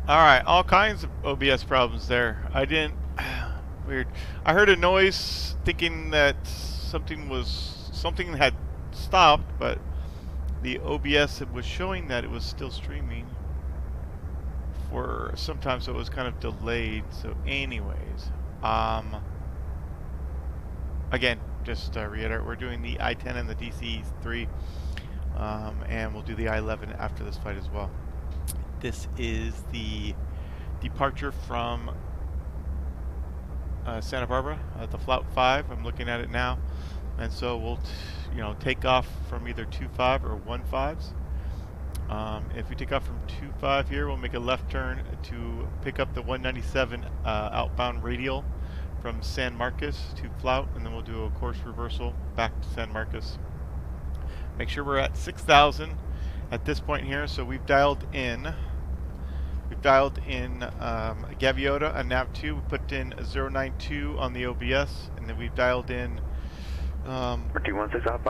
Alright, all kinds of OBS problems there. I didn't... Weird. I heard a noise thinking that something had stopped, but the OBS was showing that it was still streaming for sometimes, so it was kind of delayed. So anyways, again, just reiterate, we're doing the I-10 and the DC3, and we'll do the I-11 after this fight as well. This is the departure from Santa Barbara at the Flout 5. I'm looking at it now, and so we'll take off from either 2.5 or 1.5s. If we take off from 2.5 here, we'll make a left turn to pick up the 197 outbound radial from San Marcos to Flout, and then we'll do a course reversal back to San Marcos. Make sure we're at 6,000 at this point here, so we've dialed in. We've dialed in Gaviota, a nav2. We put in 092 on the OBS, and then we've dialed in 216 out,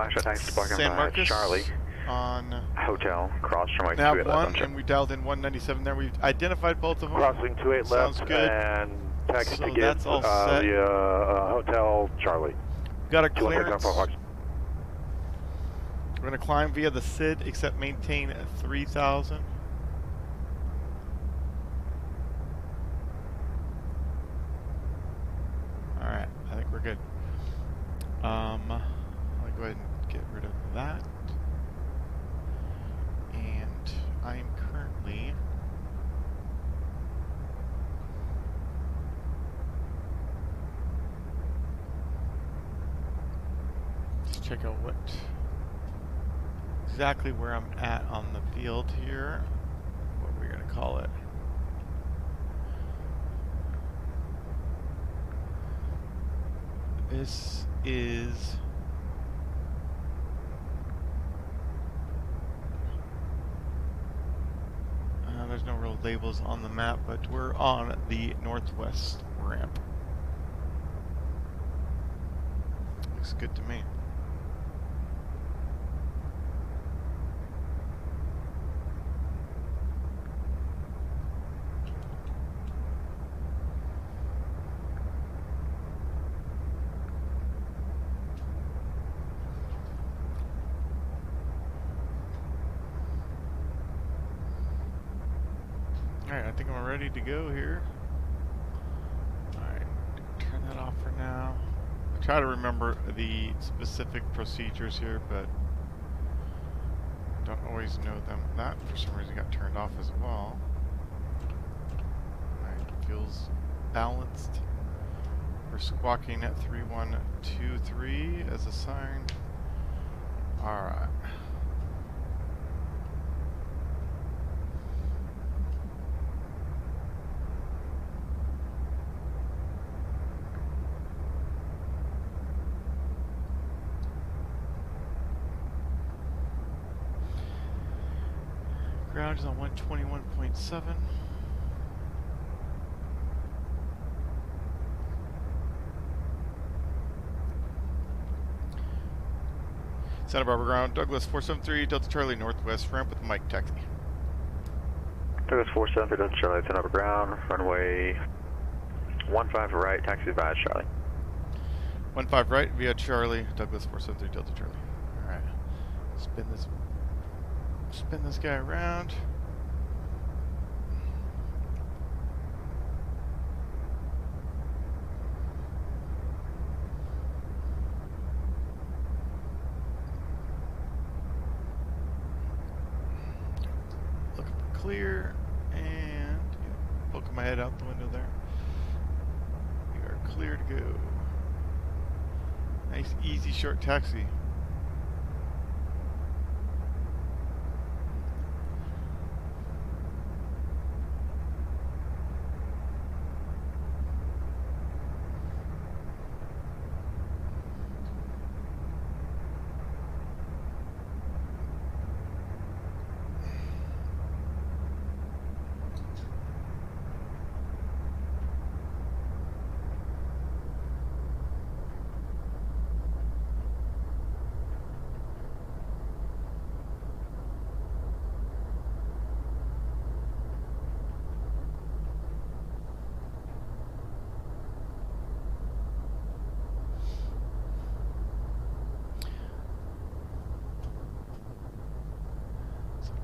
San Marcos Charlie on Hotel, cross runway nav 28 1, left. and we dialed in 197 there. We've identified both of them. Crossing 28 Sounds left good. and taxi So to get that's all set. the Hotel Charlie. Got a 216 clearance. Fox. We're going to climb via the SID, except maintain 3,000. Alright, I think we're good. I'll go ahead and get rid of that. And I am currently... Let's check out exactly where I'm at on the field here. What we're going to call it. This is... there's no real labels on the map, but we're on the northwest ramp. Looks good to me. Alright, I think I'm ready to go here. Alright, turn that off for now. I try to remember the specific procedures here, but don't always know them. That, for some reason, got turned off as well. Alright, feels balanced. We're squawking at 3123 as a sign. Alright. Ground is on 121.7. Santa Barbara ground, Douglas 473, Delta Charlie Northwest, ramp with Mike, taxi. Douglas 473, Delta Charlie, Santa Barbara ground, runway 15 right, taxi advised, Charlie. 15 right via Charlie, Douglas 473, Delta Charlie. Alright, spin this guy around. Looking for clear, and poking my head out the window there. We are clear to go. Nice, easy, short taxi.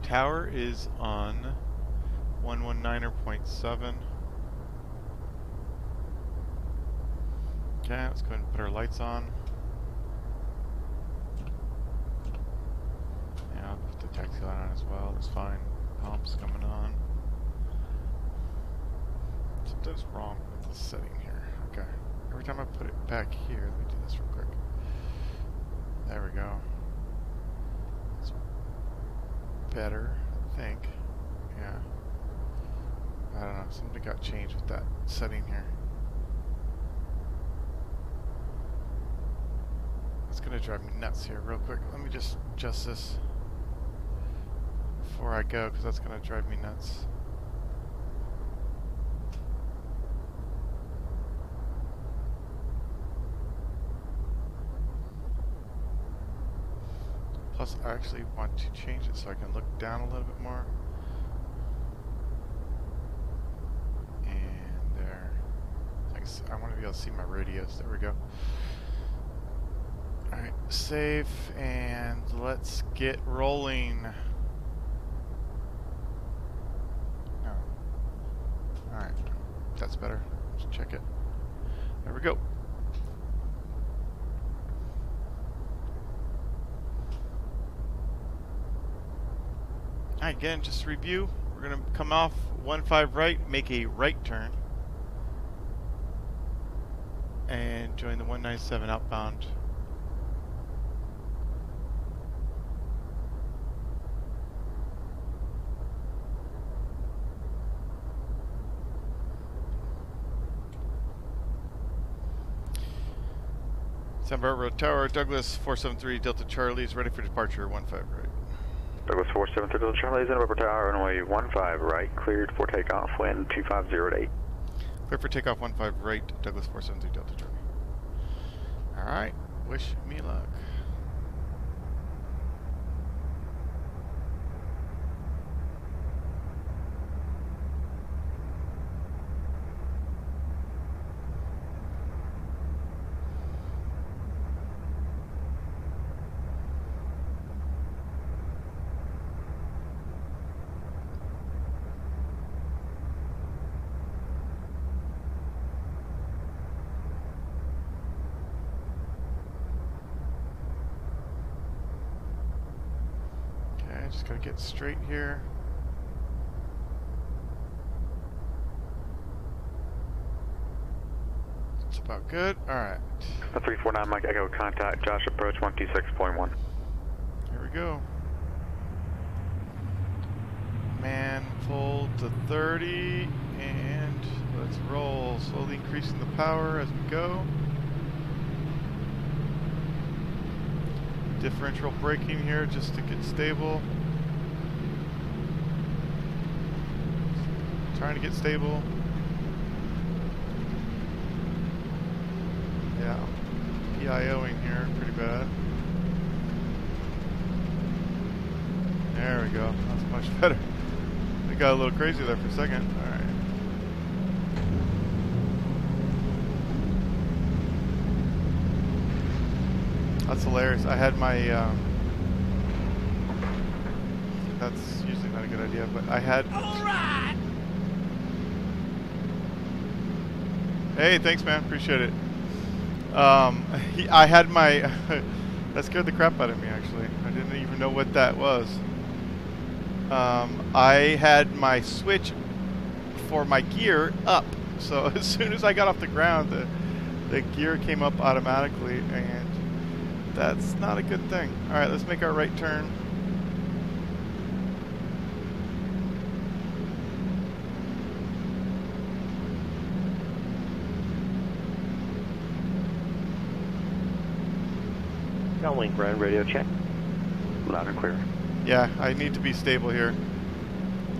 tower is on 119.7. Okay, let's go ahead and put our lights on. Yeah, I'll put the taxi light on as well. That's fine. Pumps coming on. Something's wrong with the setting here. Okay. Every time I put it back here, let me do this real quick. There we go. That's better, I think. Yeah. I don't know. Something got changed with that setting here. It's gonna drive me nuts here real quick. Let me just adjust this before I go, because that's gonna drive me nuts. Plus, I actually want to change it so I can look down a little bit more. And there. I want to be able to see my radios. There we go. Alright, save, and let's get rolling. No. Alright, that's better. Let's check it. There we go. Alright, again, just to review, we're going to come off 15 right, make a right turn, and join the 197 outbound. San Bart Road Tower, Douglas 473 Delta Charlie is ready for departure, 15 right. Douglas 473 Delta Charlie is in Upper Tower, runway 15 right, cleared for takeoff, wind 250 Clear for takeoff 15 right, Douglas 473 Delta Charlie. Alright, wish me luck. Just gotta get straight here. It's about good. Alright. 349 Mike Echo, contact Josh approach 126.1. Here we go. Man, full to 30, and let's roll. Slowly increasing the power as we go. Differential braking here just to get stable. Trying to get stable. Yeah, PIOing here pretty bad. There we go. That's much better. We got a little crazy there for a second. All right. That's hilarious. I had my, that's usually not a good idea, but I had... Alright! Hey, thanks man, appreciate it. I had my, that scared the crap out of me actually. I didn't even know what that was. I had my switch for my gear up. So as soon as I got off the ground, the gear came up automatically, and that's not a good thing. Alright, let's make our right turn. Downlink ground radio check. Loud and clear. Yeah, I need to be stable here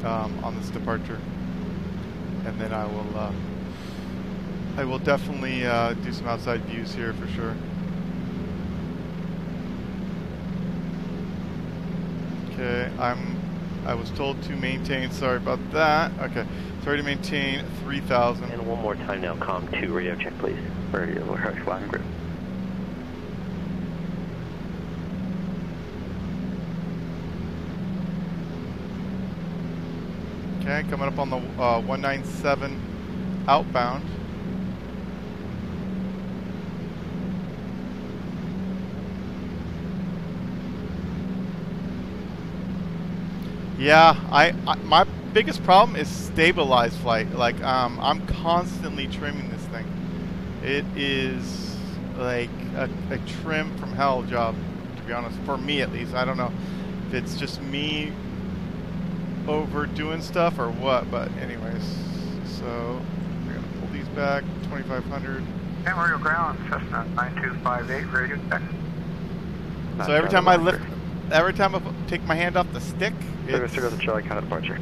on this departure, and then I will definitely do some outside views here for sure. Okay, I was told to maintain. Sorry about that. Okay, sorry to maintain 3,000. And one more time now, COM 2 radio check, please. Radio loud and clear. Okay, coming up on the 197 outbound. Yeah, my biggest problem is stabilized flight. Like, I'm constantly trimming this thing. It is like a trim from hell job, to be honest, for me at least. I don't know if it's just me overdoing stuff or what, but anyways, so we're gonna pull these back, 2500. Amarillo ground, Cessna 9258, radio check. So every time I lift, every time I take my hand off the stick, Service to Charlie, count departure.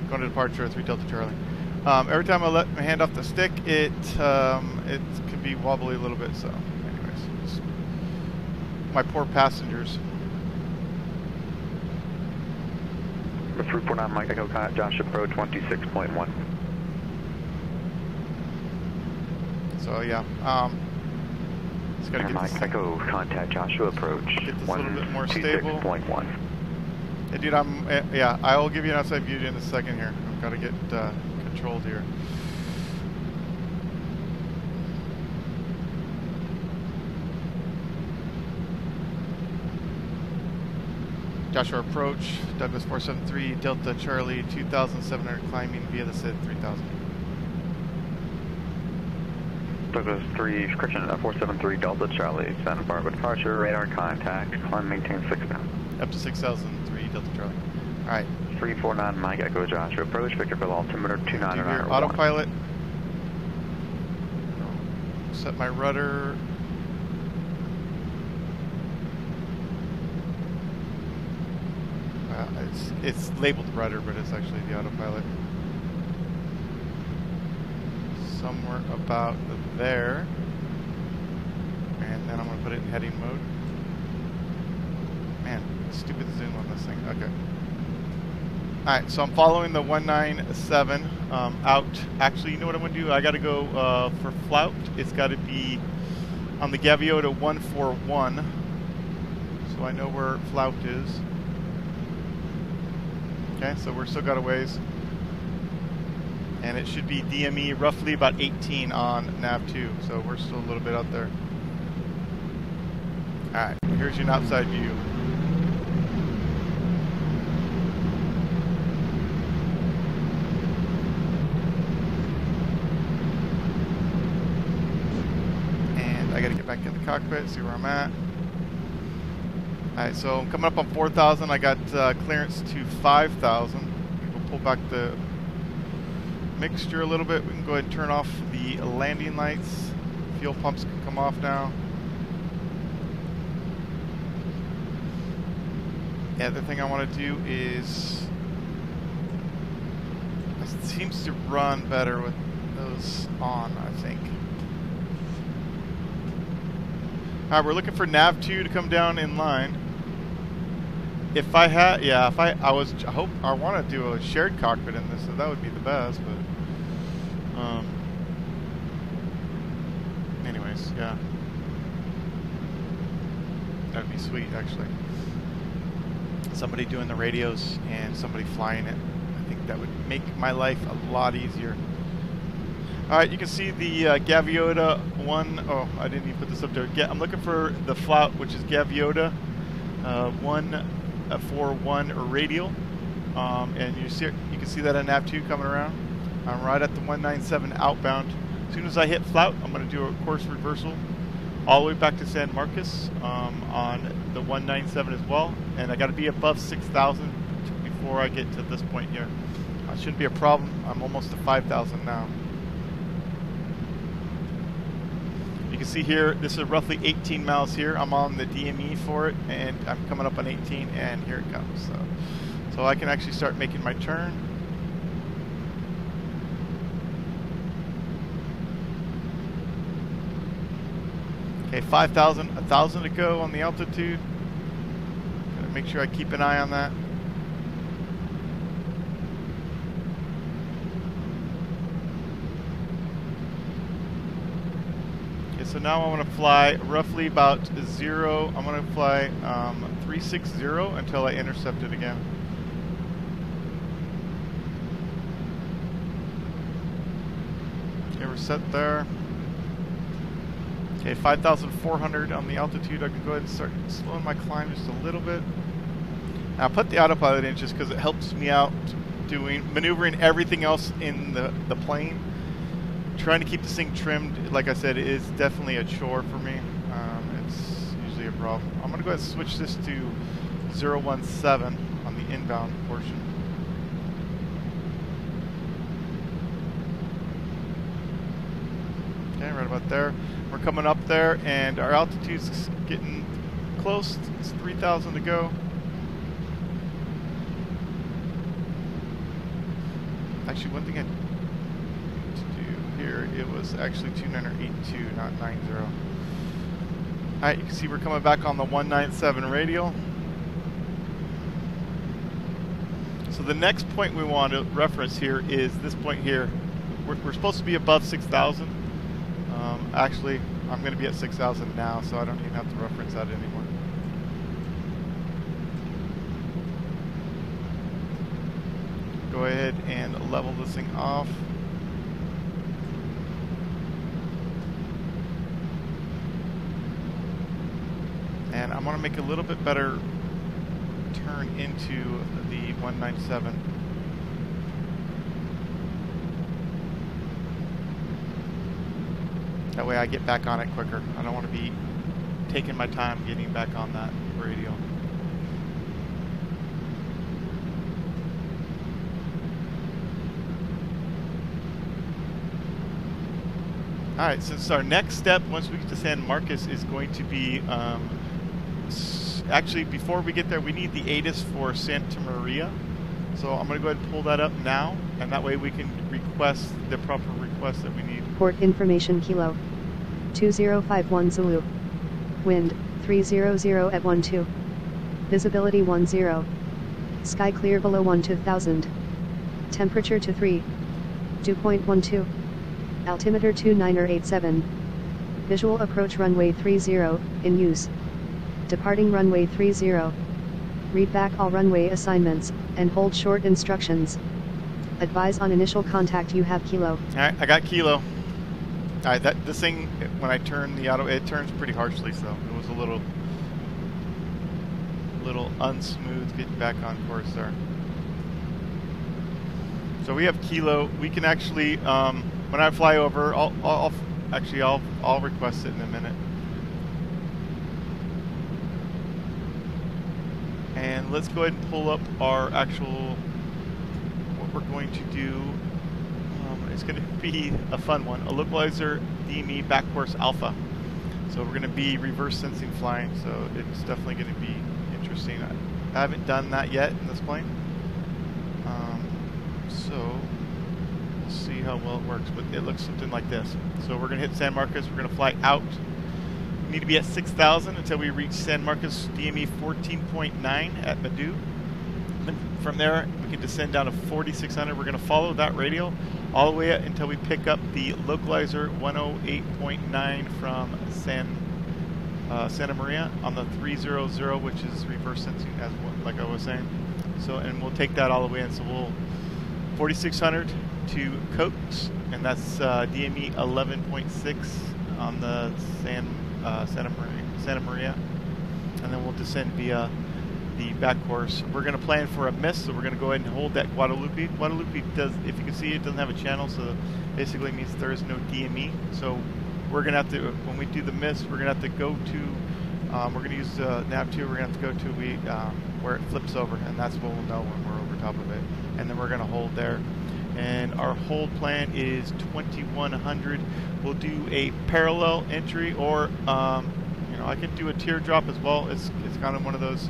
Going to departure, 3 Delta Charlie. Every time I let my hand off the stick, it can be wobbly a little bit. So, anyways, just my poor passengers. The 349 Mike Echo contact Joshua Pro 26.1. So yeah, just gotta get Mike this, Echo contact Joshua approach get this a little bit more stable. 126.1. Hey, dude, yeah, I will give you an outside view in a second here. I've got to get controlled here. Joshua approach, Douglas 473, Delta Charlie 2700 climbing via the SID 3000. Douglas 3, correction, 473 Delta Charlie, Santa Barbara departure, radar contact, climb maintain 6 now. Up to 6003 Delta Charlie. Alright. 349 Mike Echo Joshua approach, Victor Bill altimeter 299. Autopilot. Set my rudder. It's labeled rudder, but it's actually the autopilot. Somewhere about there. And then I'm going to put it in heading mode. Man, stupid zoom on this thing. Okay. Alright, so I'm following the 197 out. Actually, you know what I'm going to do? I got to go for flout. It's got to be on the Gaviota 141. So I know where flout is. Okay, so we're still got a ways. And it should be DME roughly about 18 on nav2. So we're still a little bit out there. Alright, here's your outside view. And I gotta get back in the cockpit, see where I'm at. Alright, so I'm coming up on 4,000. I got clearance to 5,000. We'll pull back the mixture a little bit. We can go ahead and turn off the landing lights. Fuel pumps can come off now. The other thing I want to do is, it seems to run better with those on, I think. Alright, we're looking for nav2 to come down in line. If I had, yeah, if I want to do a shared cockpit in this, so that would be the best, but, anyways, yeah. That'd be sweet, actually. Somebody doing the radios and somebody flying it. I think that would make my life a lot easier. Alright, you can see the Gaviota 1. Oh, I didn't even put this up there. I'm looking for the flout, which is Gaviota 141 radial. And you can see that on nav2 coming around. I'm right at the 197 outbound. As soon as I hit flout, I'm going to do a course reversal all the way back to San Marcos on the 197 as well. And I got to be above 6,000 before I get to this point here. Shouldn't be a problem. I'm almost to 5,000 now. You can see here, this is roughly 18 miles here. I'm on the DME for it, and I'm coming up on 18, and here it comes. So I can actually start making my turn. Okay, 5,000, 1,000 to go on the altitude. Gotta make sure I keep an eye on that. Okay, so now I want to fly roughly about 0. I'm going to fly 360 until I intercept it again. we're set there. Okay, 5,400 on the altitude. I can go ahead and start slowing my climb just a little bit. Now, I'll put the autopilot in just because it helps me out maneuvering everything else in the plane. Trying to keep this thing trimmed, like I said, is definitely a chore for me. It's usually a problem. I'm going to go ahead and switch this to 017 on the inbound portion. Okay, right about there. We're coming up there, and our altitude's getting close. It's 3,000 to go. Actually, one thing I need to do here, it was actually 2982, not 90. Alright, you can see we're coming back on the 197 radial. So the next point we want to reference here is this point here. We're supposed to be above 6,000. Actually, I'm going to be at 6,000 now, so I don't even have to reference that anymore. Go ahead and level this thing off. And I'm going to make a little bit better turn into the 197. That way I get back on it quicker. I don't want to be taking my time getting back on that radio. Alright, since our next step once we get to San Marcos is going to be, actually before we get there we need the ATIS for Santa Maria. So I'm going to go ahead and pull that up now, and that way we can request the proper request that we need. Port information Kilo 2051 Zulu. Wind 300 at 12. Visibility 10. Sky clear below 12,000. Temperature to 3. Dew point 12. Altimeter 2987. Visual approach runway 30, in use. Departing runway 30. Read back all runway assignments, and hold short instructions. Advise on initial contact you have Kilo. Alright, I got Kilo. Alright, this thing, when I turn the auto, it turns pretty harshly, so it was a little unsmooth getting back on course there. So we have Kilo. We can actually, when I fly over, I'll request it in a minute. And let's go ahead and pull up our actual, what we're going to do. It's going to be a fun one, a localizer DME back course alpha. So we're going to be reverse sensing flying, so it's definitely going to be interesting. I haven't done that yet in this plane. So we'll see how well it works, but it looks something like this. So we're going to hit San Marcos, we're going to fly out. We need to be at 6,000 until we reach San Marcos DME 14.9 at Madhu. And from there, we can descend down to 4,600. We're going to follow that radial all the way up until we pick up the localizer 108.9 from Santa Maria on the 300, which is reverse sensing, as like I was saying. So, and we'll take that all the way in. So we'll 4,600 to Cokes, and that's DME 11.6 on the Santa Maria, and then we'll descend via the back course. We're going to plan for a miss, so we're going to go ahead and hold that Guadalupe. Guadalupe does, if you can see, it doesn't have a channel, so basically means there is no DME. So we're going to have to, when we do the miss, we're going to have to go to, we're going to use nav 2. We're going to have to go to where it flips over, and that's what we'll know when we're over top of it. And then we're going to hold there. And our hold plan is 2,100. We'll do a parallel entry, or you know, I can do a teardrop as well. It's kind of one of those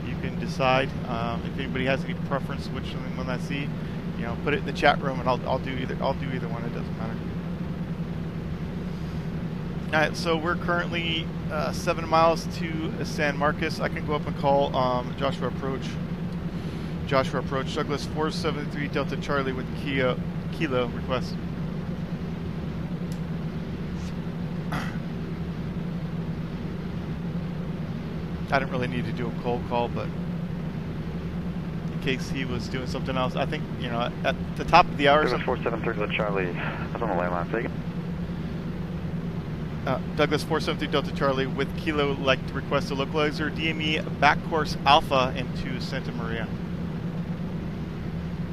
you can decide. If anybody has any preference which one I see, you know, put it in the chat room, and I'll do either one. It doesn't matter. All right, so we're currently 7 miles to San Marcos. I can go up and call Joshua Approach. Douglas 473 Delta Charlie with Kilo request. I didn't really need to do a cold call, but in case he was doing something else, I think, you know, at the top of the hour. Douglas 473 Delta Charlie, that's on the landline. Take it. Douglas 473 Delta Charlie with Kilo like to request a localizer DME back course Alpha into Santa Maria.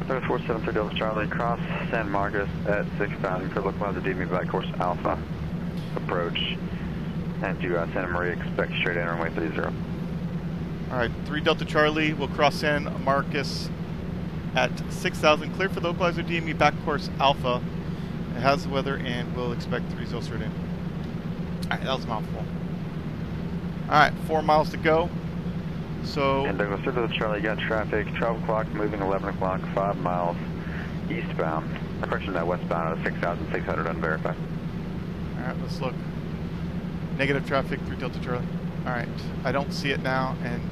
Douglas 473 Delta Charlie, cross San Marcos at 6,000 for localizer DME back course Alpha. Approach. And to Santa Maria, expect straight in runway 30. Alright, 3 Delta Charlie will cross San Marcos at 6,000. Clear for localizer DME back course Alpha. It has the weather and we'll expect 30 straight in. Alright, that was a mouthful. Alright, 4 miles to go. So. And Douglas 3 Delta Charlie, got traffic. 12 o'clock, moving 11 o'clock, 5 miles eastbound. Correction, that westbound at 6,600 unverified. Alright, let's look. Negative traffic, 3 Delta Charlie. Alright, I don't see it now, and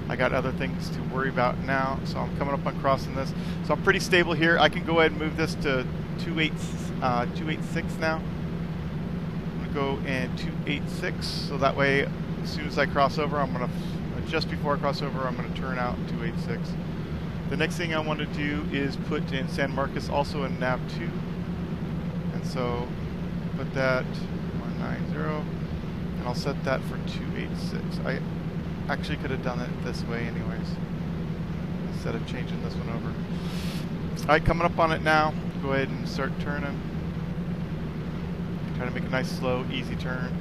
I got other things to worry about now, so I'm coming up on crossing this. So I'm pretty stable here. I can go ahead and move this to 286 now. I'm going to go in 286, so that way, as soon as I cross over, I'm going to, just before I cross over, I'm going to turn out 286. The next thing I want to do is put in San Marcos, also in nav 2. And so, put that 190. I'll set that for 286. I actually could have done it this way anyways, instead of changing this one over. Alright, coming up on it now. Go ahead and start turning. Try to make a nice, slow, easy turn.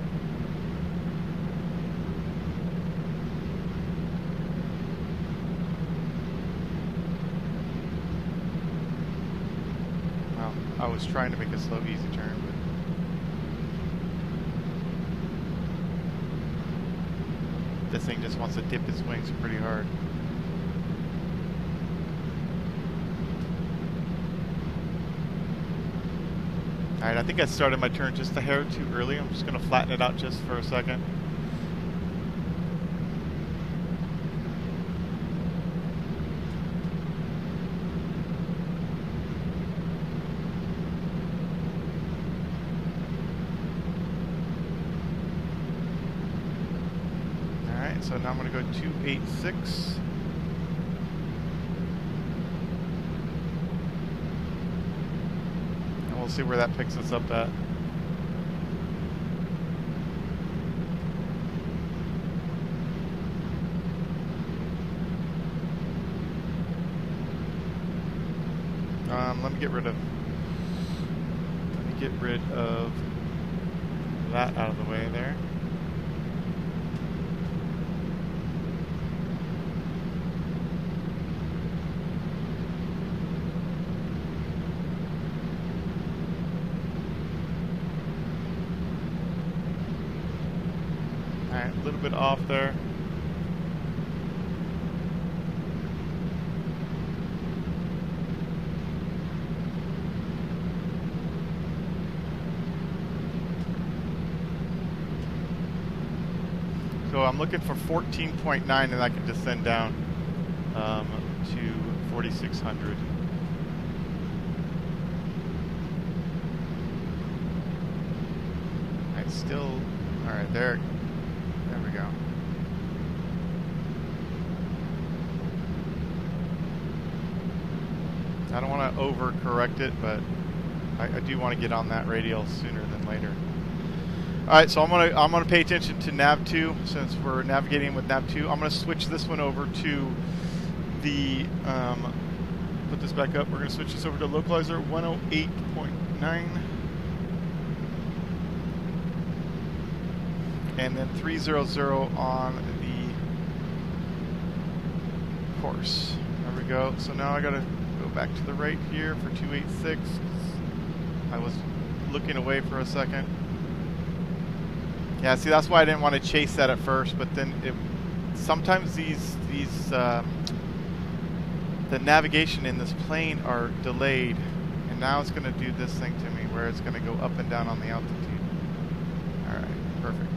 Well, I was trying to make a slow, easy turn, but this thing just wants to dip its wings pretty hard. Alright, I think I started my turn just a hair too early. I'm just going to flatten it out just for a second. So now I'm going to go 286. And we'll see where that picks us up at. Let me get rid of that out of the way there. A little bit off there. So I'm looking for 14.9 and I can descend down to 4,600. I still, alright, there we go. I don't want to overcorrect it, but I do want to get on that radial sooner than later. All right, so I'm gonna pay attention to nav 2 since we're navigating with nav 2. I'm gonna switch this one over to the put this back up. We're gonna switch this over to localizer 108.9, and then 300 on the course. There we go. So now I gotta go back to the right here for 286. I was looking away for a second. Yeah, see, that's why I didn't want to chase that at first, but then sometimes the navigation in this plane are delayed, and now it's going to do this thing to me where it's going to go up and down on the altitude. Alright, perfect.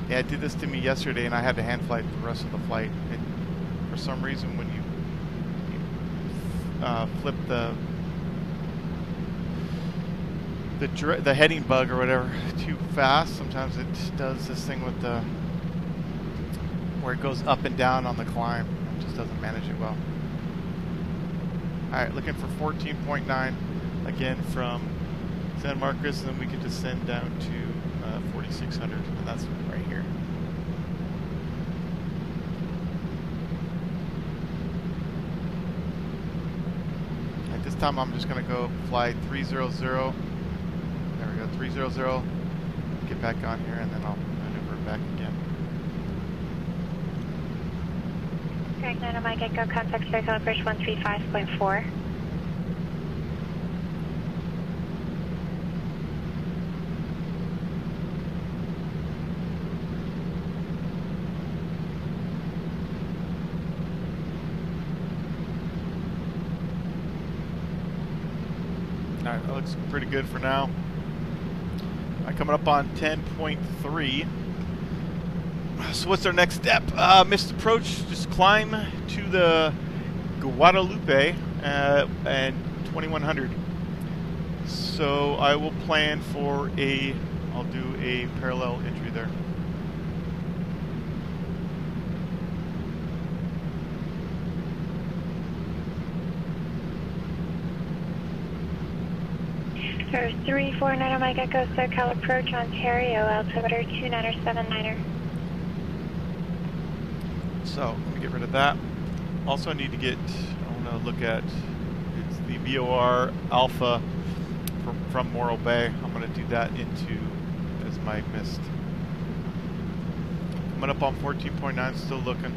Yeah, it did this to me yesterday, and I had to hand flight the rest of the flight. For some reason, when you flip the heading bug or whatever too fast, sometimes it does this thing with the where it goes up and down on the climb. It just doesn't manage it well. Alright, looking for 14.9. again from San Marcos, and then we can descend down to 4600, and that's right here. At this time, I'm just going to go fly 300. There we go, 300. Get back on here, and then I'll maneuver back again. Correct, 9 Mike Echo, contact circle approach 135.4. Alright, that looks pretty good for now. Alright, coming up on 10.3. So what's our next step? Missed approach, just climb to the Guadalupe and 2100. So I will plan for I'll do a parallel entry there. There's 349 Mike Echo, SoCal approach Ontario, altimeter 2979er. So let me get rid of that. Also, I need to get, I want to look at, it's the VOR Alpha from Morro Bay. I'm going to do that into as my missed. Coming up on 14.9, still looking.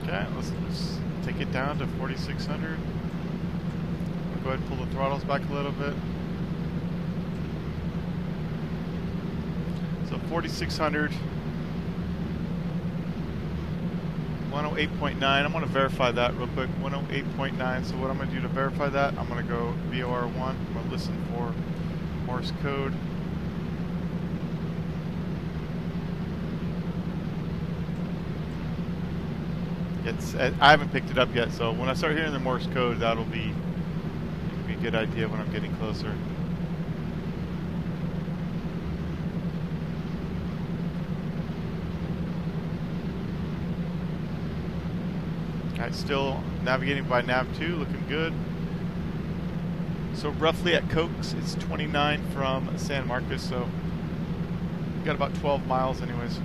Okay, let's take it down to 4600. I'll go ahead and pull the throttles back a little bit. So 4600, 108.9. I'm going to verify that real quick. 108.9. So what I'm going to do to verify that, I'm going to go VOR1. I'm going to listen for Morse code. I haven't picked it up yet, so when I start hearing the Morse code, that'll be a good idea when I'm getting closer. Alright, still navigating by nav2, looking good. So roughly at Cokes, it's 29 from San Marcos, so we've got about 12 miles anyways.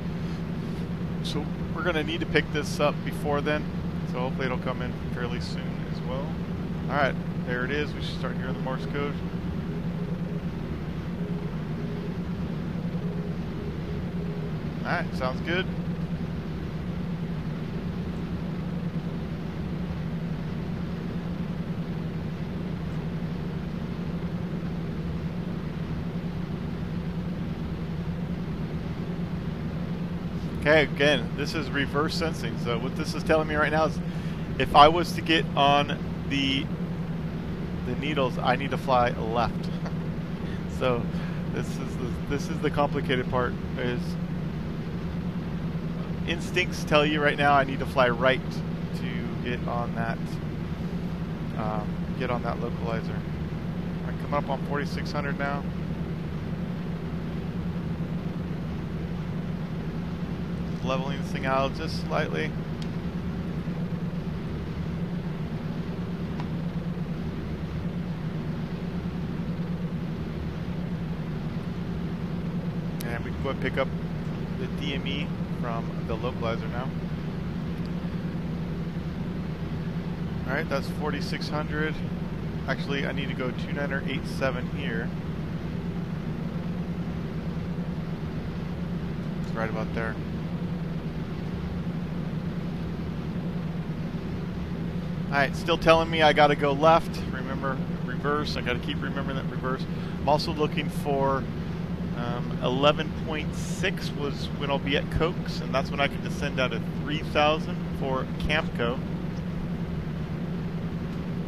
So we're going to need to pick this up before then, so hopefully it'll come in fairly soon as well. Alright, there it is. We should start hearing the Morse code. Alright, sounds good. Okay, again, this is reverse sensing. So what this is telling me right now is if I was to get on the needles, I need to fly left. So this is the complicated part. Is instincts tell you right now I need to fly right to get on that localizer. I'm coming up on 4600 now. Leveling this thing out just slightly. And we can go and pick up the DME from the localizer now. Alright, that's 4600. Actually, I need to go 2987 here. It's right about there. Alright, still telling me I gotta go left. Remember, reverse. I gotta keep remembering that reverse. I'm also looking for 11.6 was when I'll be at Cokes, and that's when I can descend out of 3,000 for Campco.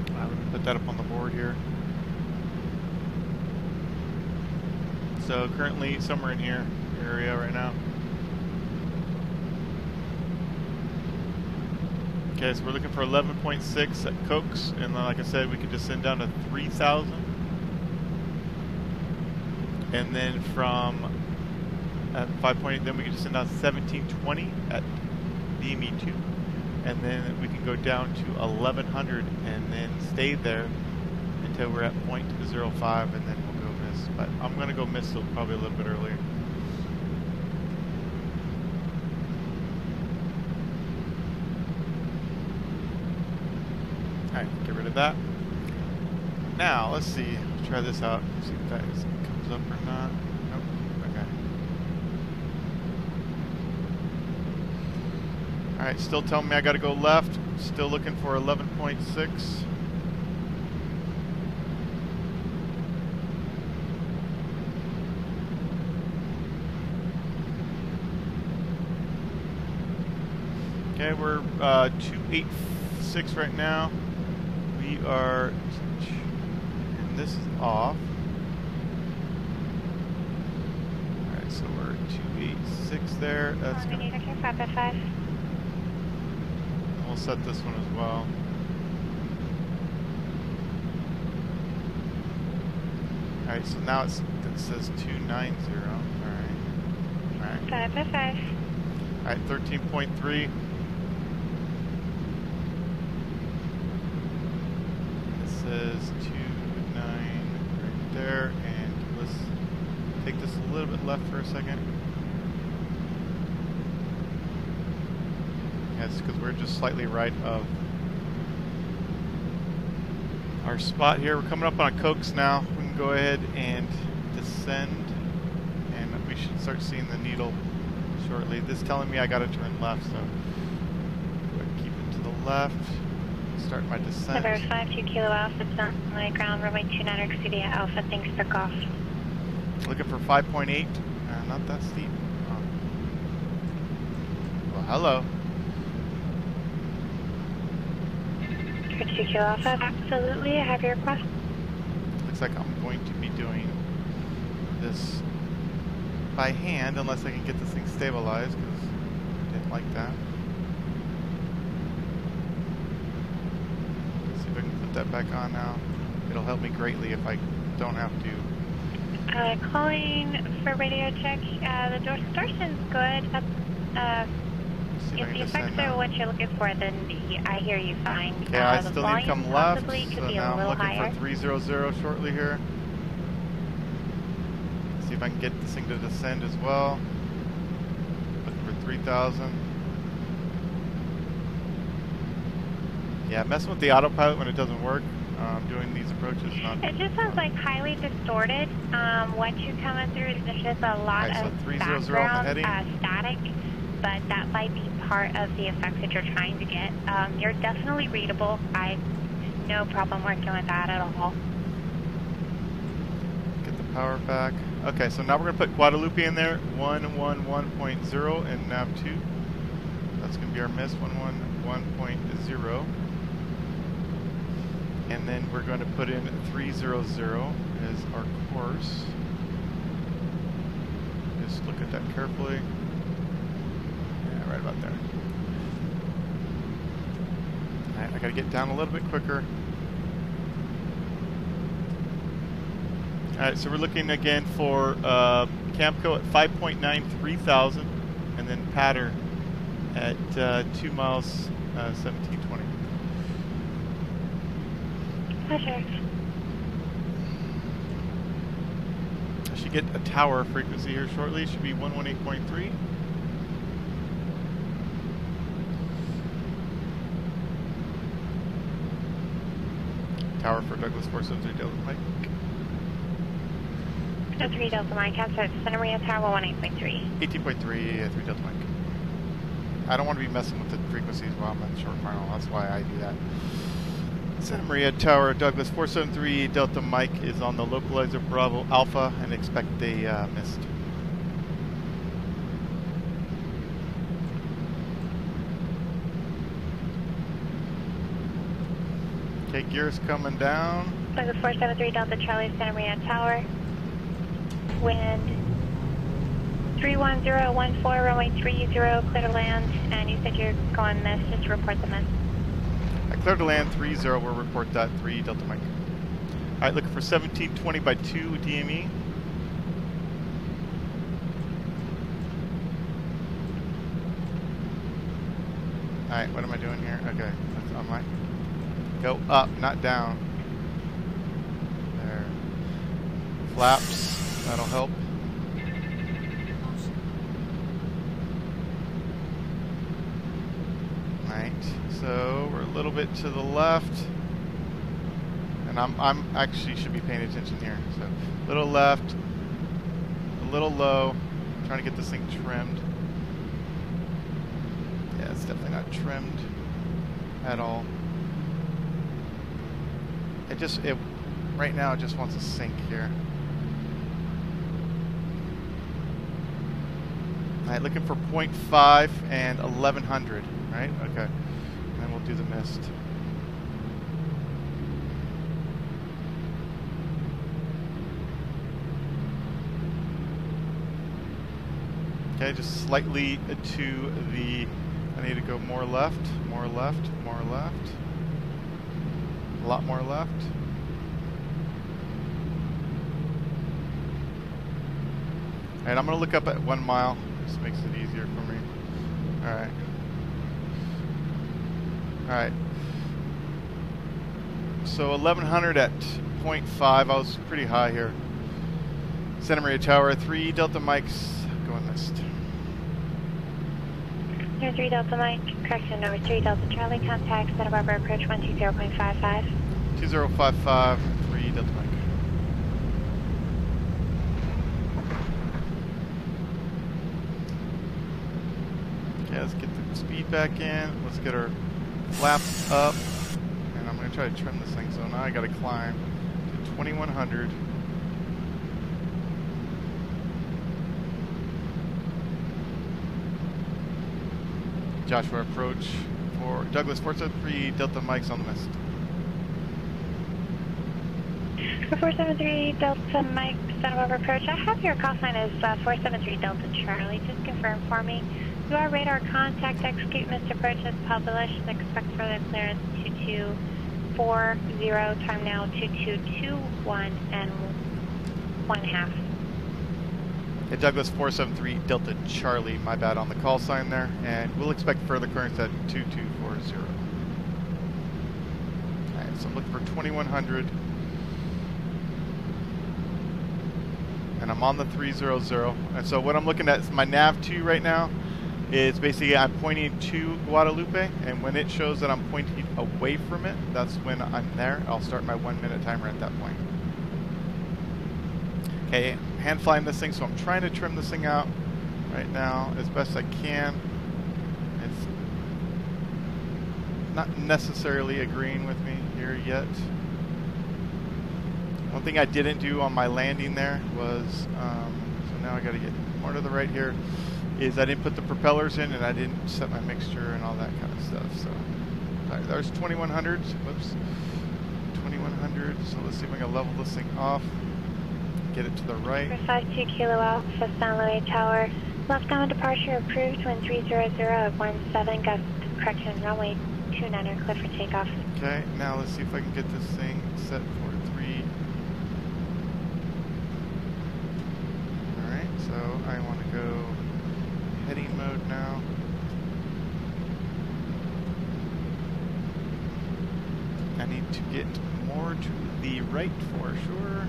I'm gonna put that up on the board here. So currently somewhere in here area right now. Okay, so we're looking for 11.6 at Cokes, and like I said, we can descend down to 3,000. And then from at 5.8, then we can descend down to 1720 at DME2. And then we can go down to 1100 and then stay there until we're at 0.05, and then we'll go miss. But I'm going to go miss probably a little bit earlier. Alright, get rid of that. Now, let's see. Let's try this out. See if that comes up or not. Nope. Okay. Alright, still telling me I gotta go left. Still looking for 11.6. Okay, we're 286 right now. We are, and this is off. Alright, so we're 286 there. That's good. Okay, 5 We'll set this one as well. Alright, so now it says 290. Alright. 5. Alright, 13.3. This says 29 right there, and let's take this a little bit left for a second. Yes, because we're just slightly right of our spot here. We're coming up on a Cokes now. We can go ahead and descend, and we should start seeing the needle shortly. This is telling me I gotta turn left, so go ahead and keep it to the left. Start my descent. Number 52 Kilo Alpha, it's on my ground, runway 29 Expedia Alpha, thanks for off. Looking for 5.8. Not that steep. Oh. Well, hello. 52 Kilo Alpha, absolutely, I have your request. Looks like I'm going to be doing this by hand unless I can get this thing stabilized, because I didn't like that. Let's see if I can put that back on now. It'll help me greatly if I don't have to. Calling for radio check. The distortion's good. If the effects are what you're looking for, then I hear you fine. Yeah, I the still need to come volume left, possibly could so be now a little I'm looking higher. for 300 shortly here. See if I can get this thing to descend as well. Looking for 3,000. Yeah, messing with the autopilot when it doesn't work. Doing these approaches not. It just sounds like highly distorted. Once you're coming through, there's just a lot so of 300 background heading. static, but that might be part of the effects that you're trying to get. You're definitely readable. I no problem working with that at all. Get the power back. Okay, so now we're going to put Guadalupe in there. 111.0 and nav 2. That's going to be our miss. 111.0. And then we're going to put in 300 as our course. Just look at that carefully. Yeah, right about there. Alright, I gotta get down a little bit quicker. Alright, so we're looking again for Campco at 5.9, 3,000, and then Patter at 2 miles, 1720. Pleasure. I should get a tower frequency here shortly. Should be 118.3. Tower for Douglas 473 Delta Mike. 3 Delta Mike, outside Santa Maria Tower 18.3. 18.3, 3 Delta Mike. I don't want to be messing with the frequencies while I'm in short final. That's why I do that. Santa Maria Tower, Douglas 473 Delta Mike is on the localizer Bravo Alpha and expect a missed. Okay, gears coming down. Douglas 473 Delta Charlie, Santa Maria Tower. Wind 31014, runway 30, clear to land. And you said you're going miss, just report the miss. I cleared to land 30, we'll report that 3 Delta Mike. Alright, looking for 1720 by 2 DME. Alright, what am I doing here? Okay, that's on my... Go up, not down. There. Flaps, that'll help. Right, so we're a little bit to the left. And I'm actually should be paying attention here. So a little left, a little low. I'm trying to get this thing trimmed. Yeah, it's definitely not trimmed at all. It right now it just wants to sink here. Alright, looking for 0.5 and 1100, right? Okay. And then we'll do the mist. Okay, just slightly to the, I need to go more left, more left, more left. A lot more left. Alright, I'm going to look up at 1 mile. This makes it easier for me. Alright. Alright. So 1100 at 0.5. I was pretty high here. Santa Maria Tower, 3 Delta Mikes going missed. Number 3 Delta Mike, correction, number 3 Delta Charlie, contact Santa Barbara approach 120.55. 2055, 3 Delta Mike. Okay, let's get the speed back in. Let's get our flaps up. And I'm going to try to trim this thing, so now I got to climb to 2100. Joshua approach for Douglas 473 Delta Mike's on the mist. 473 Delta Mike, Santa Barbara approach. I have your call sign as 473 Delta Charlie. Just confirm for me. You are radar contact, execute missed approach as published. Expect further clearance 2240, time now 2221 and 1/2. Hey, Douglas 473 Delta Charlie, my bad on the call sign there, and we'll expect further clearance at 2240. Alright, so I'm looking for 2100. And I'm on the 300. And so what I'm looking at is my nav 2 right now is basically I'm pointing to Guadalupe, and when it shows that I'm pointing away from it, that's when I'm there. I'll start my 1 minute timer at that point. Okay, hand flying this thing, so I'm trying to trim this thing out right now as best I can. It's not necessarily agreeing with me here yet. One thing I didn't do on my landing there was, so now I got to get more to the right here, is I didn't put the propellers in and I didn't set my mixture and all that kind of stuff. So, alright, there's 2100. Whoops, 2100. So let's see if we can level this thing off. Get it to the right. 52 Kilo Alpha, San Luis Tower. Left downwind departure approved, wind 300 at 17, got correction, runway 29er, clear for takeoff. Okay, now let's see if I can get this thing set for 3. Alright, so I want to go heading mode now. I need to get more to the right for sure.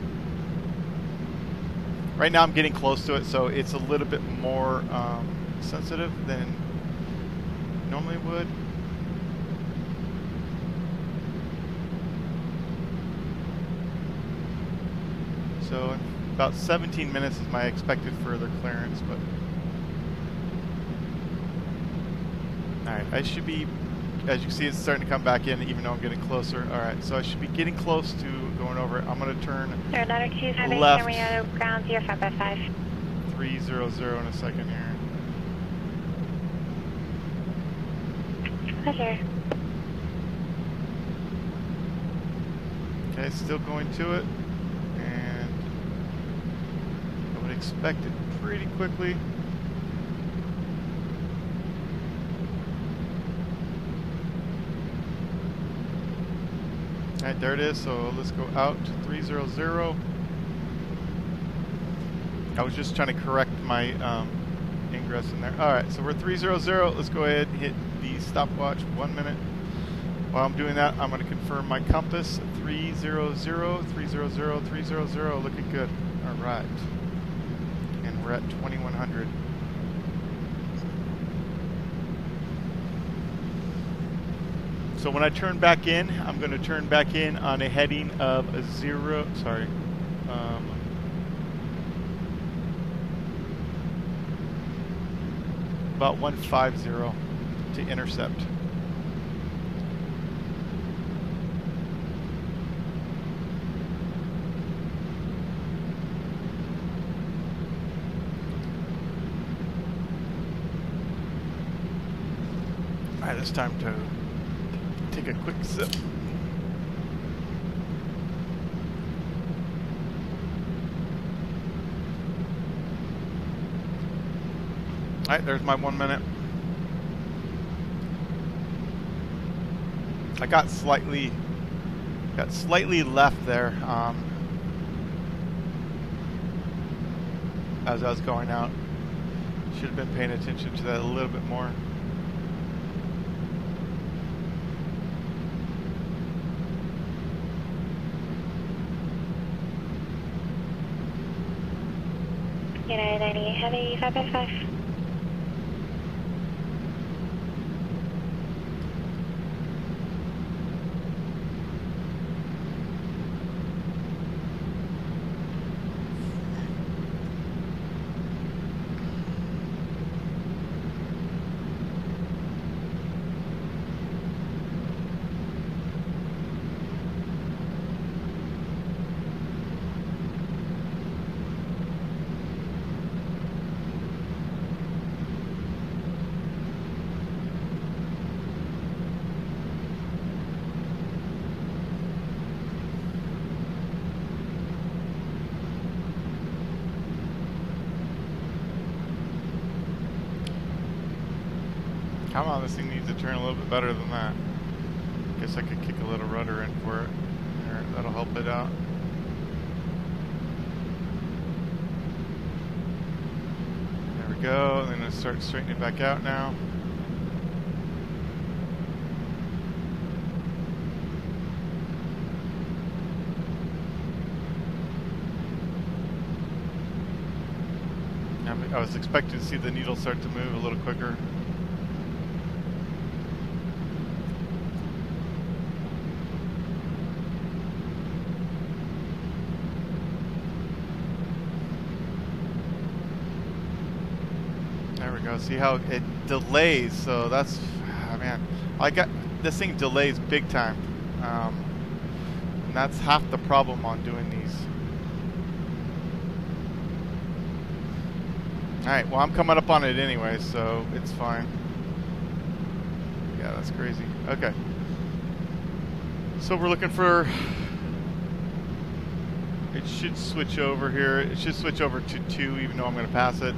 Right now I'm getting close to it, so it's a little bit more sensitive than normally would. So about 17 minutes is my expected further clearance, but Alright, I should be, as you can see, it's starting to come back in even though I'm getting closer. Alright, so I should be getting close to going over it. I'm going to turn left 258, ground 0555. 300 in a second here. Pleasure. Okay, still going to it. And I would expect it pretty quickly. Alright, there it is. So let's go out to 300. I was just trying to correct my ingress in there. Alright, so we're 300. Let's go ahead and hit the stopwatch 1 minute. While I'm doing that, I'm going to confirm my compass. 300, 300, 300. Looking good. Alright. And we're at 2100. So when I turn back in, I'm going to turn back in on a heading of a 0. Sorry. About 150 to intercept. Alright, it's time to take a quick sip. Alright, there's my 1 minute. I got slightly left there as I was going out. Should have been paying attention to that a little bit more. United 98 Heavy 555. Come on, this thing needs to turn a little bit better than that. Guess I could kick a little rudder in for it. There, that'll help it out. There we go. And then it'll start straightening back out now. I was expecting to see the needle start to move a little quicker. There we go. See how it delays. So that's, oh man, I got this thing delays big time, and that's half the problem on doing these. All right. Well, I'm coming up on it anyway, so it's fine. Yeah, that's crazy. Okay. So we're looking for. It should switch over here. It should switch over to 2, even though I'm going to pass it.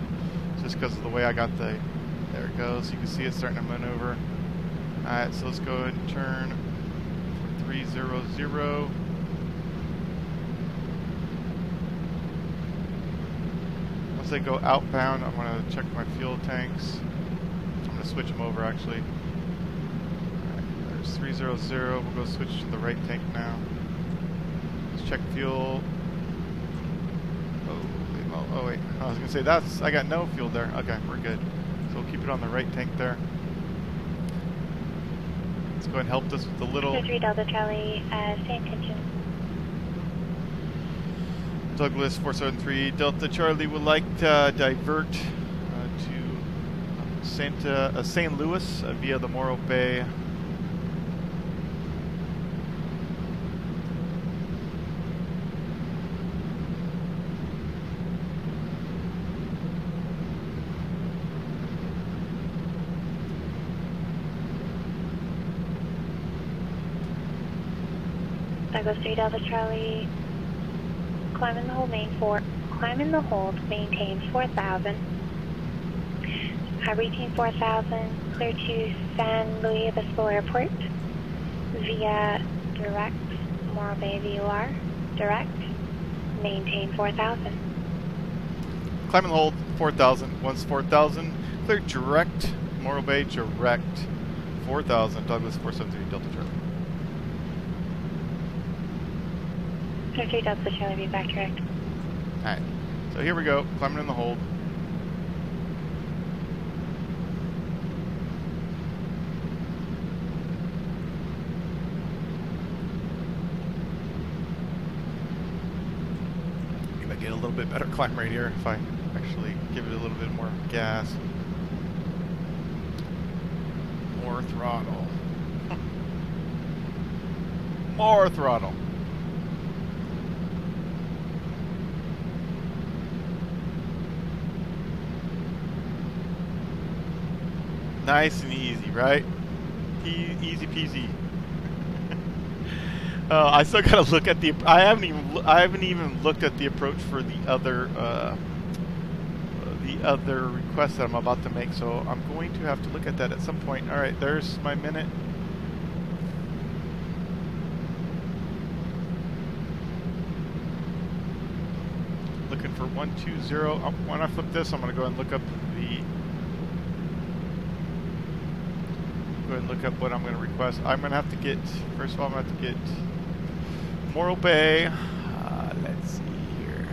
Just because of the way I got the, there it goes. You can see it starting to maneuver. Alright, so let's go ahead and turn for 300. Once I go outbound, I'm going to check my fuel tanks. I'm going to switch them over actually. Alright, there's 300. We'll go switch to the right tank now. Let's check fuel. Oh wait, I was gonna say I got no fuel there. Okay, we're good. So we'll keep it on the right tank there. Let's go ahead and help this with the little 3 Delta Charlie, stay in tension. Douglas 473 Delta Charlie would like to divert to St. Louis via the Morro Bay. Douglas 3 Delta Charlie, climb in the hold, maintain 4,000. Reaching 4,000, clear to San Luis Obispo Airport via direct, Morro Bay VOR, direct, maintain 4,000. Climb and hold 4,000. Once 4,000, clear direct, Morro Bay direct, 4,000, Douglas 473 Delta Charlie. 3 Delta Charlie, be back direct. Alright, so here we go, climbing in the hold. Maybe I get a little bit better climb rate here if I actually give it a little bit more gas. More throttle. More throttle. Nice and easy, right? Easy peasy. I still gotta look at the. I haven't even looked at the approach for the other request that I'm about to make. So I'm going to have to look at that at some point. All right, there's my minute. Looking for 120. When I flip this, I'm gonna go and look up the. And look up what I'm going to request. I'm going to have to get, first of all, I'm going to have to get Morro Bay. Let's see here.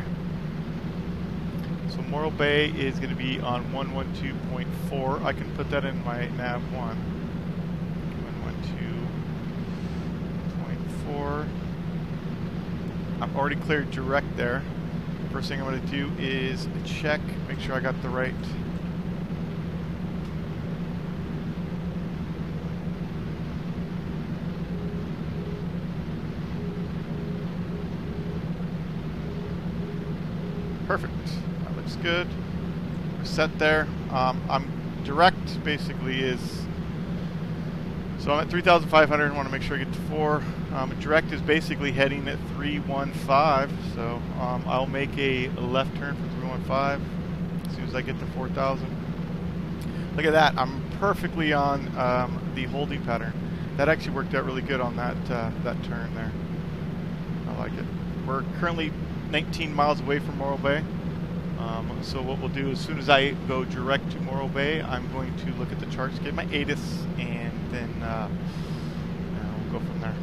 So Morro Bay is going to be on 112.4. I can put that in my nav 1. 112.4. I'm already cleared direct there. First thing I'm going to do is check, make sure I got the right. Perfect. That looks good. We're set there. I'm direct basically is, so I'm at 3,500. Want to make sure I get to 4. Direct is basically heading at 315. So I'll make a left turn for 315 as soon as I get to 4,000. Look at that. I'm perfectly on the holding pattern. That actually worked out really good on that that turn there. I like it. We're currently 19 miles away from Morro Bay. So what we'll do, as soon as I go direct to Morro Bay, I'm going to look at the charts, get my ATIS, and then we'll go from there.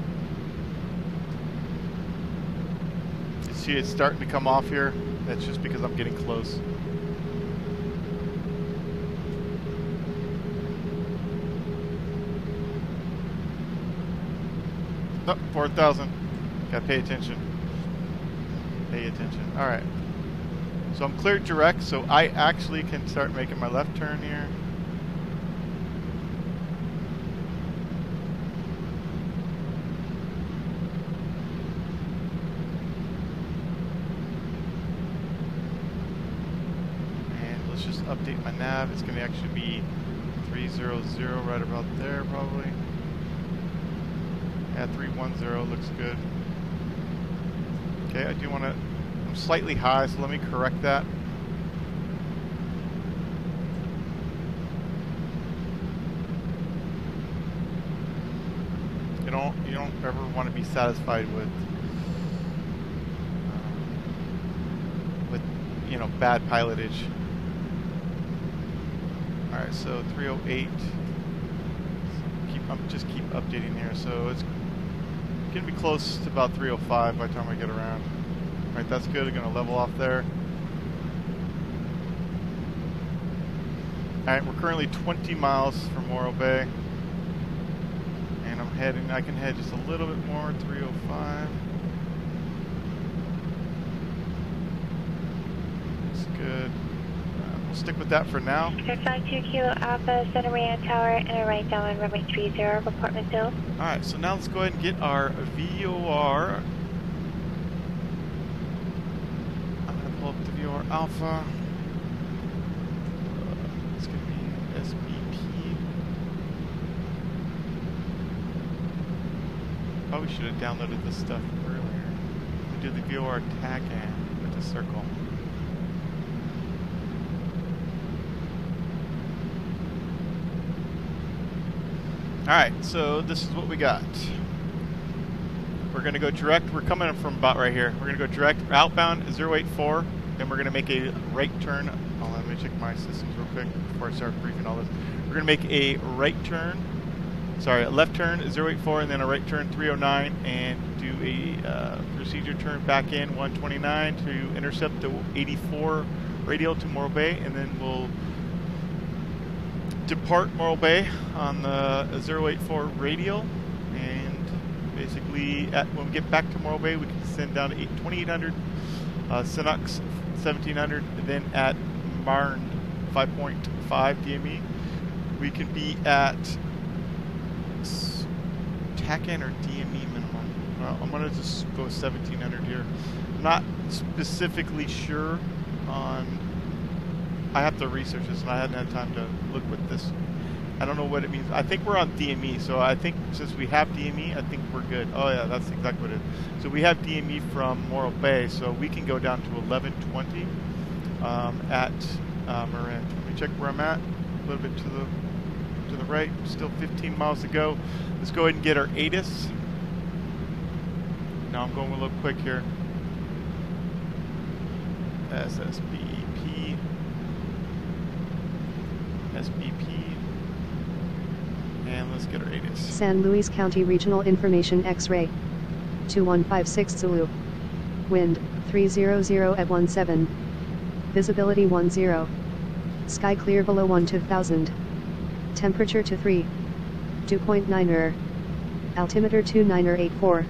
You see it's starting to come off here. That's just because I'm getting close. Oh, 4,000. Gotta pay attention. Pay attention. All right. So I'm cleared direct, so I actually can start making my left turn here. And let's just update my nav. It's going to actually be 300 right about there, probably. Yeah, 310 looks good. Okay, I do want to. I'm slightly high, so let me correct that. You don't ever want to be satisfied with you know, bad pilotage. All right, so 308. Just keep updating here. So it's gonna be close to about 305 by the time I get around. All right, that's good. I'm gonna level off there. All right, we're currently 20 miles from Morro Bay, and I'm heading. I can head just a little bit more. 305. Looks good. We'll stick with that for now. 652 Kilo Alpha, Santa Maria Tower, and a right down runway 30, report Missoula. Alright, so now let's go ahead and get our VOR. I'm going to pull up the VOR Alpha. It's going to be SBP. Probably should have downloaded this stuff earlier. We do the VOR tag in with the circle. Alright, so this is what we got. We're going to go direct. We're coming from about right here. We're going to go direct outbound 084. Then we're going to make a right turn. Oh, let me check my systems real quick before I start briefing all this. We're going to make a right turn. Sorry, a left turn 084 and then a right turn 309 and do a procedure turn back in 129 to intercept the 84 radial to Morro Bay, and then we'll depart Morro Bay on the 084 radial, and basically when we get back to Morro Bay we can send down to 2800 Sinux 1700, and then at Marne 5.5 DME we can be at TACAN or DME minimum. I'm going to just go 1700 here. I'm not specifically sure on, I have to research this and I hadn't had time to look with this. I don't know what it means. I think we're on DME, so I think since we have DME, I think we're good. Oh yeah, that's exactly what it is. So we have DME from Morro Bay, so we can go down to 1120 at Marin. Let me check where I'm at. A little bit to the right. Still 15 miles to go. Let's go ahead and get our ATIS. Now I'm going a little quick here. SSBP. SBP. And let's get our ATIS. San Luis County Regional Information X-ray. 2156 Zulu. Wind 300 at 17. Visibility 10. Sky clear below 12,000. Temperature to 3. 2.9er. Altimeter 29er84.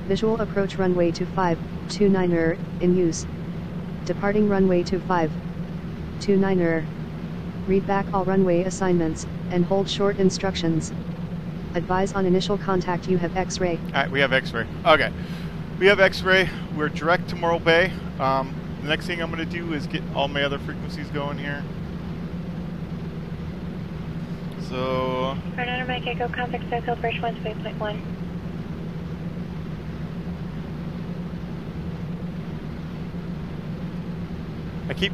Visual approach runway to 5, 29er, in use. Departing runway to 5, 29er. Read back all runway assignments, and hold short instructions. Advise on initial contact you have X-ray. Alright, we have X-ray. Okay. We have X-ray. We're direct to Morro Bay. The next thing I'm going to do is get all my other frequencies going here. So... Fernando Mike Echo, contact circle, Bridge 1 to 8.1.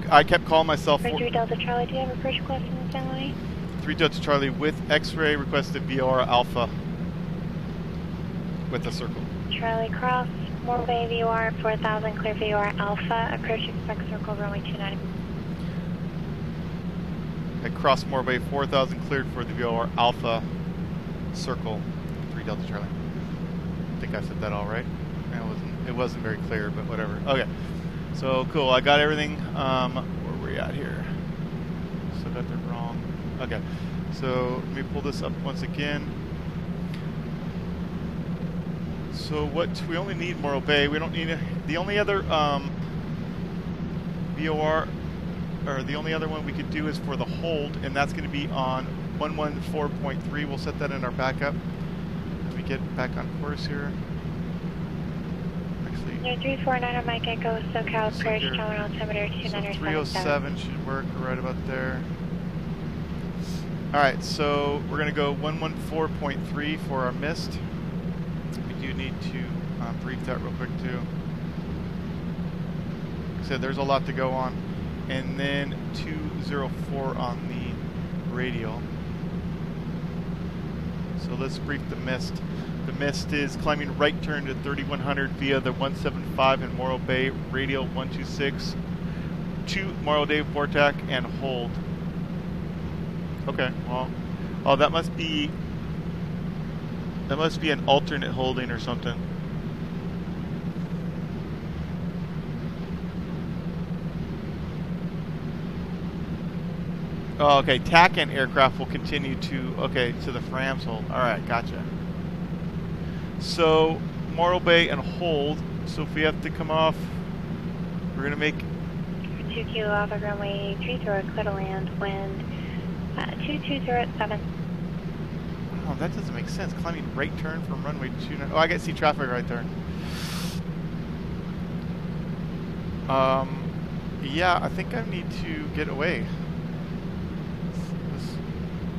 I kept calling myself... 3 Delta Charlie, do you have a bridge request in the San Luis? 3 Delta Charlie with X-ray, requested VOR Alpha with a circle. Charlie Cross, Morro Bay VOR 4000, clear VOR Alpha, approach expect circle runway 29. At Cross Morro Bay 4000, cleared for the VOR Alpha circle 3 Delta Charlie. I think I said that all right. It wasn't very clear, but whatever. Okay. So cool, I got everything. Where are we at here? Still got that wrong. Okay, so let me pull this up once again. So we only need Morro Bay. We don't need the only other VOR, or the only other one we could do is for the hold, and that's going to be on 114.3. We'll set that in our backup. Let me get back on course here. 349 on Mike Echo, SoCal, Square, terminal altimeter 2977. 307 should work right about there. Alright, so we're going to go 114.3 for our mist. We do need to brief that real quick too. Like I said, there's a lot to go on. And then 204 on the radial. So let's brief the mist. The mist is climbing right turn to 3100 via the 175 in Morro Bay, radial 126 to Morro Bay Vortac and hold. Okay, well, oh, that must be an alternate holding or something. Oh, okay, TACAN aircraft will continue to, okay, to the Frams hold. Alright, gotcha. So, Morro Bay and hold. So if we have to come off, we're going to make 2 Kilo Alpha, runway 30, clear to land, wind 220 at 7. Oh, that doesn't make sense. Climbing right turn from runway 29. Oh, I can see traffic right there. Yeah, I think I need to get away. Let's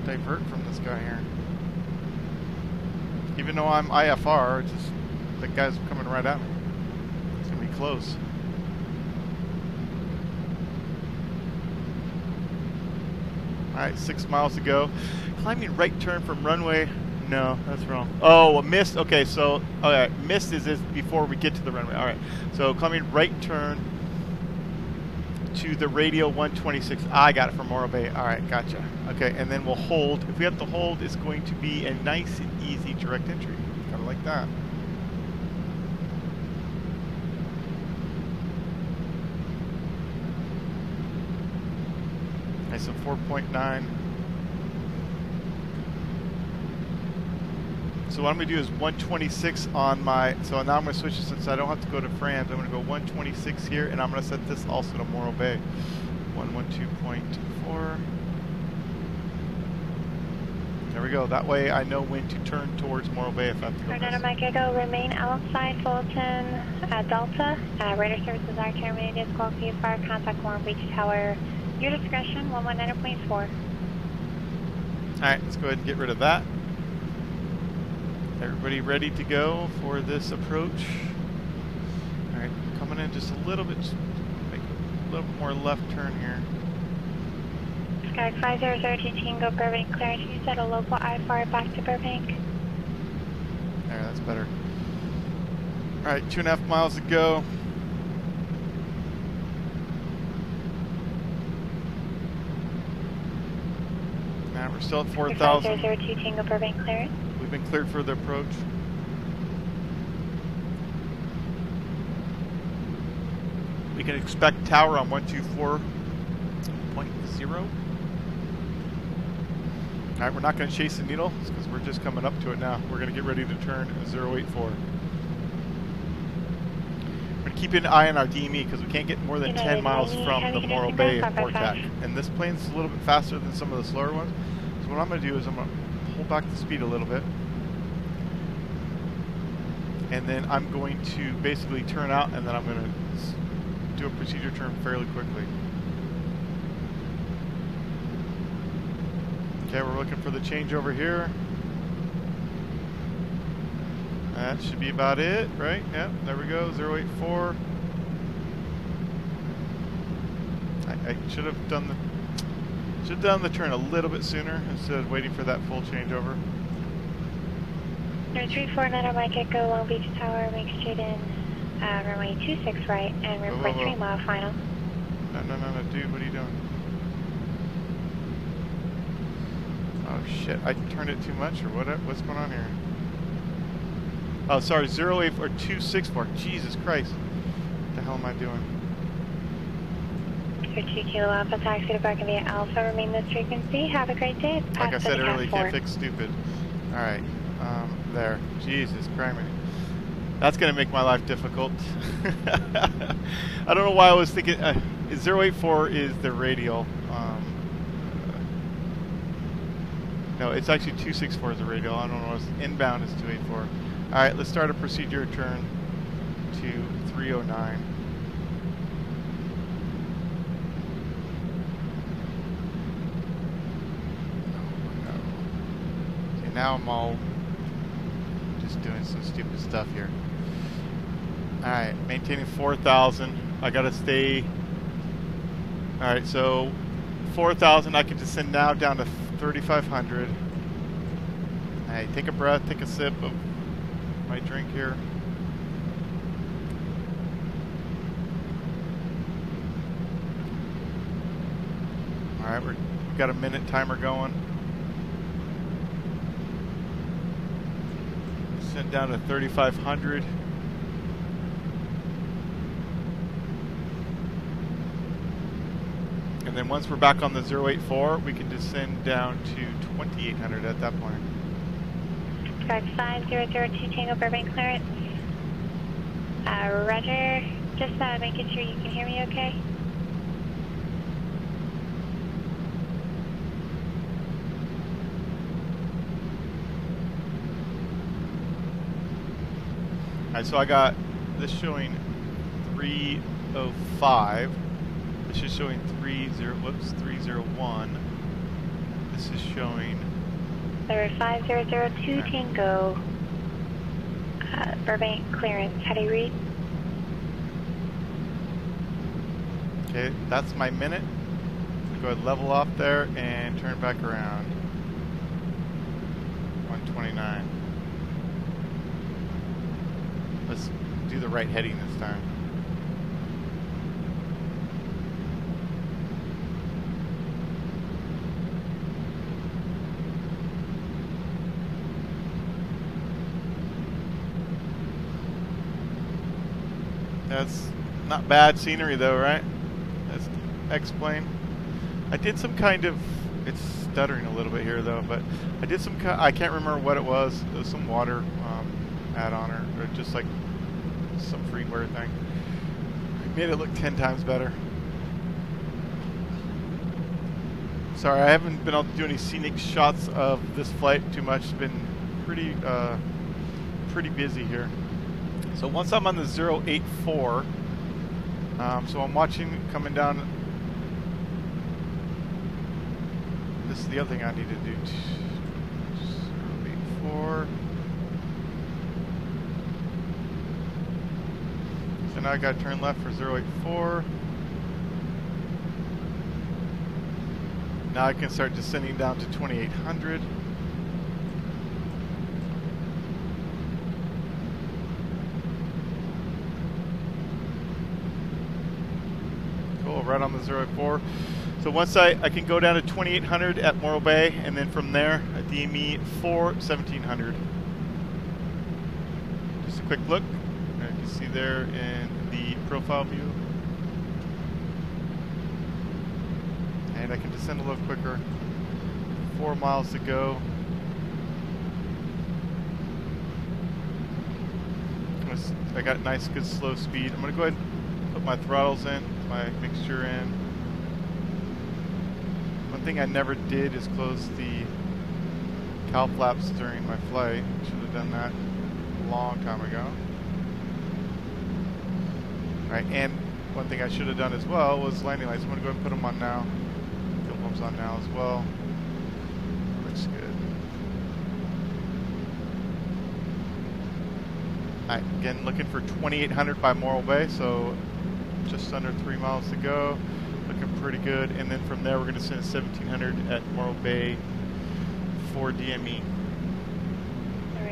divert from this guy here. Even though I'm IFR, it's just the guy's coming right at me. It's gonna be close. Alright, 6 miles to go. Climbing right turn from runway. No, that's wrong. Oh, a missed. Okay, so alright, missed is before we get to the runway. Alright, so climbing right turn to the radio 126. I got it from Morro Bay. Alright, gotcha. Okay, and then we'll hold. If we have to hold, it's going to be a nice and easy direct entry. Kind of like that. Nice and 4.9. So what I'm going to do is 126 on my, so now I'm going to switch it since I don't have to go to France. I'm going to go 126 here, and I'm going to set this also to Morro Bay. 112.4. There we go. That way I know when to turn towards Morro Bay if I have to go. Fernando Mike Echo, remain outside Fulton Delta. Radar services are terminated. Quality of fire, contact Long Beach Tower. Your discretion, 119.4. Alright, let's go ahead and get rid of that. Everybody ready to go for this approach? Alright, coming in just a little bit, just make a little bit more left turn here. Sky 5002 Tango Burbank clearance. You set a local I-FAR back to Burbank. There, that's better. Alright, 2.5 miles to go. Now we're still at 4,000. 5002 Tango Burbank clearance. We've been cleared for the approach. We can expect tower on 124.0. Alright, we're not going to chase the needle because we're just coming up to it now. We're going to get ready to turn 084. We're going to keep an eye on our DME because we can't get more than 10 miles from the Morro Bay forecast. And this plane's a little bit faster than some of the slower ones. So what I'm going to do is I'm going to pull back the speed a little bit. And then I'm going to basically turn out and then I'm going to do a procedure turn fairly quickly. Okay, we're looking for the changeover here. That should be about it, right? Yep, there we go, 084. I should have done the turn a little bit sooner instead of waiting for that full changeover. 349 Mike Echo, Long Beach Tower, make straight in, runway 26 right, and report 3 mile final. No, dude, what are you doing? Oh shit, I turned it too much, or what? What's going on here? Oh, sorry, 08 or 264. Jesus Christ. What the hell am I doing? 2 Kilo Alpha, taxi to Barking via Alpha, remain this frequency. Have a great day. Like I said earlier, you can't fix stupid. Alright, there. Jesus Christ. That's going to make my life difficult. I don't know why I was thinking, 084 is the radial. No, it's actually 264 is the radial. I don't know. Inbound is 284. Alright, let's start a procedure turn to 309. Okay, now I'm all just doing some stupid stuff here. Alright, maintaining 4,000. I gotta stay. Alright, so 4,000, I can descend now down to 3,500. Alright, take a breath, take a sip of my drink here. Alright, we've got a minute timer going. Descend down to 3,500. And then once we're back on the 084, we can descend down to 2,800 at that point. Sky 5002 Tango Burbank clearance. Roger. Just making sure you can hear me okay. Alright, so I got this showing 305. This is showing 301. This is showing 5002 Tango. Burbank clearance. How do you read? Okay, that's my minute. Go ahead, level off there and turn back around. 129. Let's do the right heading this time. That's not bad scenery though, right? That's X-plane. I did some kind of, it's stuttering a little bit here though, but I did some, I can't remember what it was. It was some water add-on or just like some freeware thing. It made it look 10 times better. Sorry, I haven't been able to do any scenic shots of this flight too much. It's been pretty busy here. So once I'm on the 084, so I'm watching coming down. This is the other thing I need to do. 084. So now I got to turn left for 084. Now I can start descending down to 2800. Cool, right on the 084. So once I can go down to 2800 at Morro Bay, and then from there at DME 4 1700. Just a quick look. You can see there in the profile view. And I can descend a little quicker. 4 miles to go. I got nice, good, slow speed. I'm going to go ahead and put my throttles in, my mixture in. One thing I never did is close the cowl flaps during my flight. Should have done that a long time ago. Alright, and one thing I should have done as well was landing lights. I'm going to go ahead and put them on now. Fuel pump's on now as well. Looks good. Alright, again looking for 2800 by Morro Bay, so just under 3 miles to go. Looking pretty good. And then from there we're going to send 1700 at Morro Bay for DME.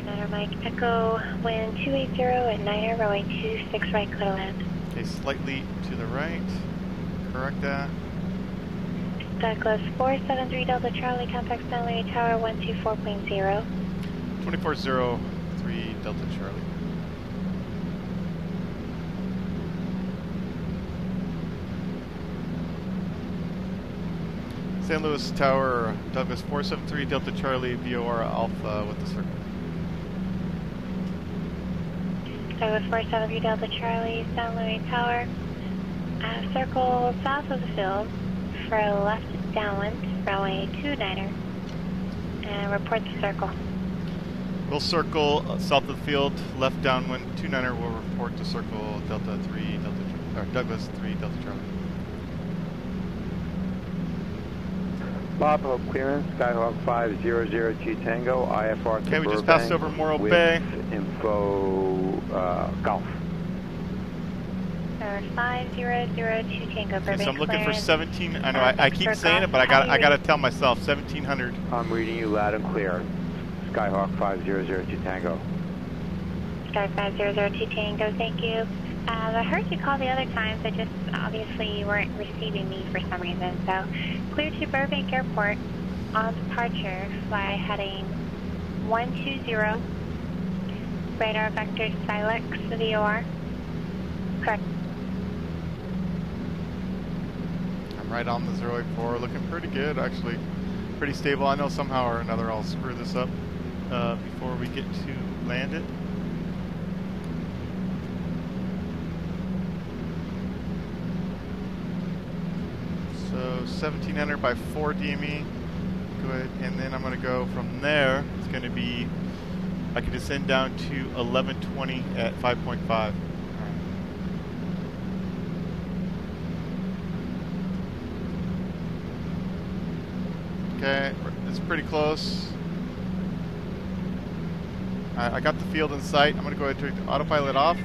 Niner Mike Echo, wind 280 at Niner, runway 26 right, clear to land. Okay, slightly to the right. Correct that. Douglas 473 Delta Charlie, contact Stanley Tower 124.0. 2403 Delta Charlie. San Luis Tower, Douglas 473 Delta Charlie, VOR Alpha with the circle. Douglas 473 Delta Charlie, San Luis Tower. Circle south of the field for left downwind, runway 29er, and report the circle. We'll circle south of the field, left downwind, 29er will report to circle Delta 3 Delta, or Douglas 3 Delta Charlie. Bob, hope clearance, Skyhawk 500T Tango, IFR to Okay, we just Burbank passed over Morro Bay. Info Golf. 5002 Tango, Burbank. Okay, so I'm looking for clearance. 17. I know I keep saying it, but I got to tell myself 1700. I'm reading you loud and clear. Skyhawk 500T Tango. Sky 5002 Tango, thank you. I heard you call the other times, I just obviously you weren't receiving me for some reason. So, clear to Burbank Airport on departure, fly heading 120, radar vector Silex VOR. Correct. I'm right on the 084, looking pretty good actually. Pretty stable. I know somehow or another I'll screw this up before we get to land it. So 1700 by 4 DME. Go ahead, and then I'm going to go from there. It's going to be I can descend down to 1120 at 5.5. Okay, it's pretty close. I got the field in sight. I'm going to go ahead and turn the autopilot off.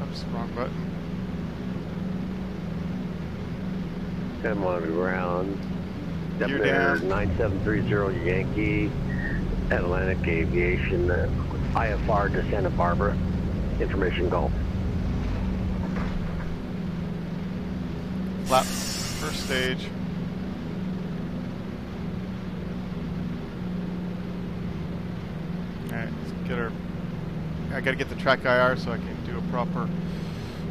Oops, wrong button. 10-1 ground. Gear Demeter down. 9730 Yankee, Atlantic Aviation, IFR to Santa Barbara. Information call. Flap, first stage. Alright, let's get our... I gotta get the track IR so I can do a proper...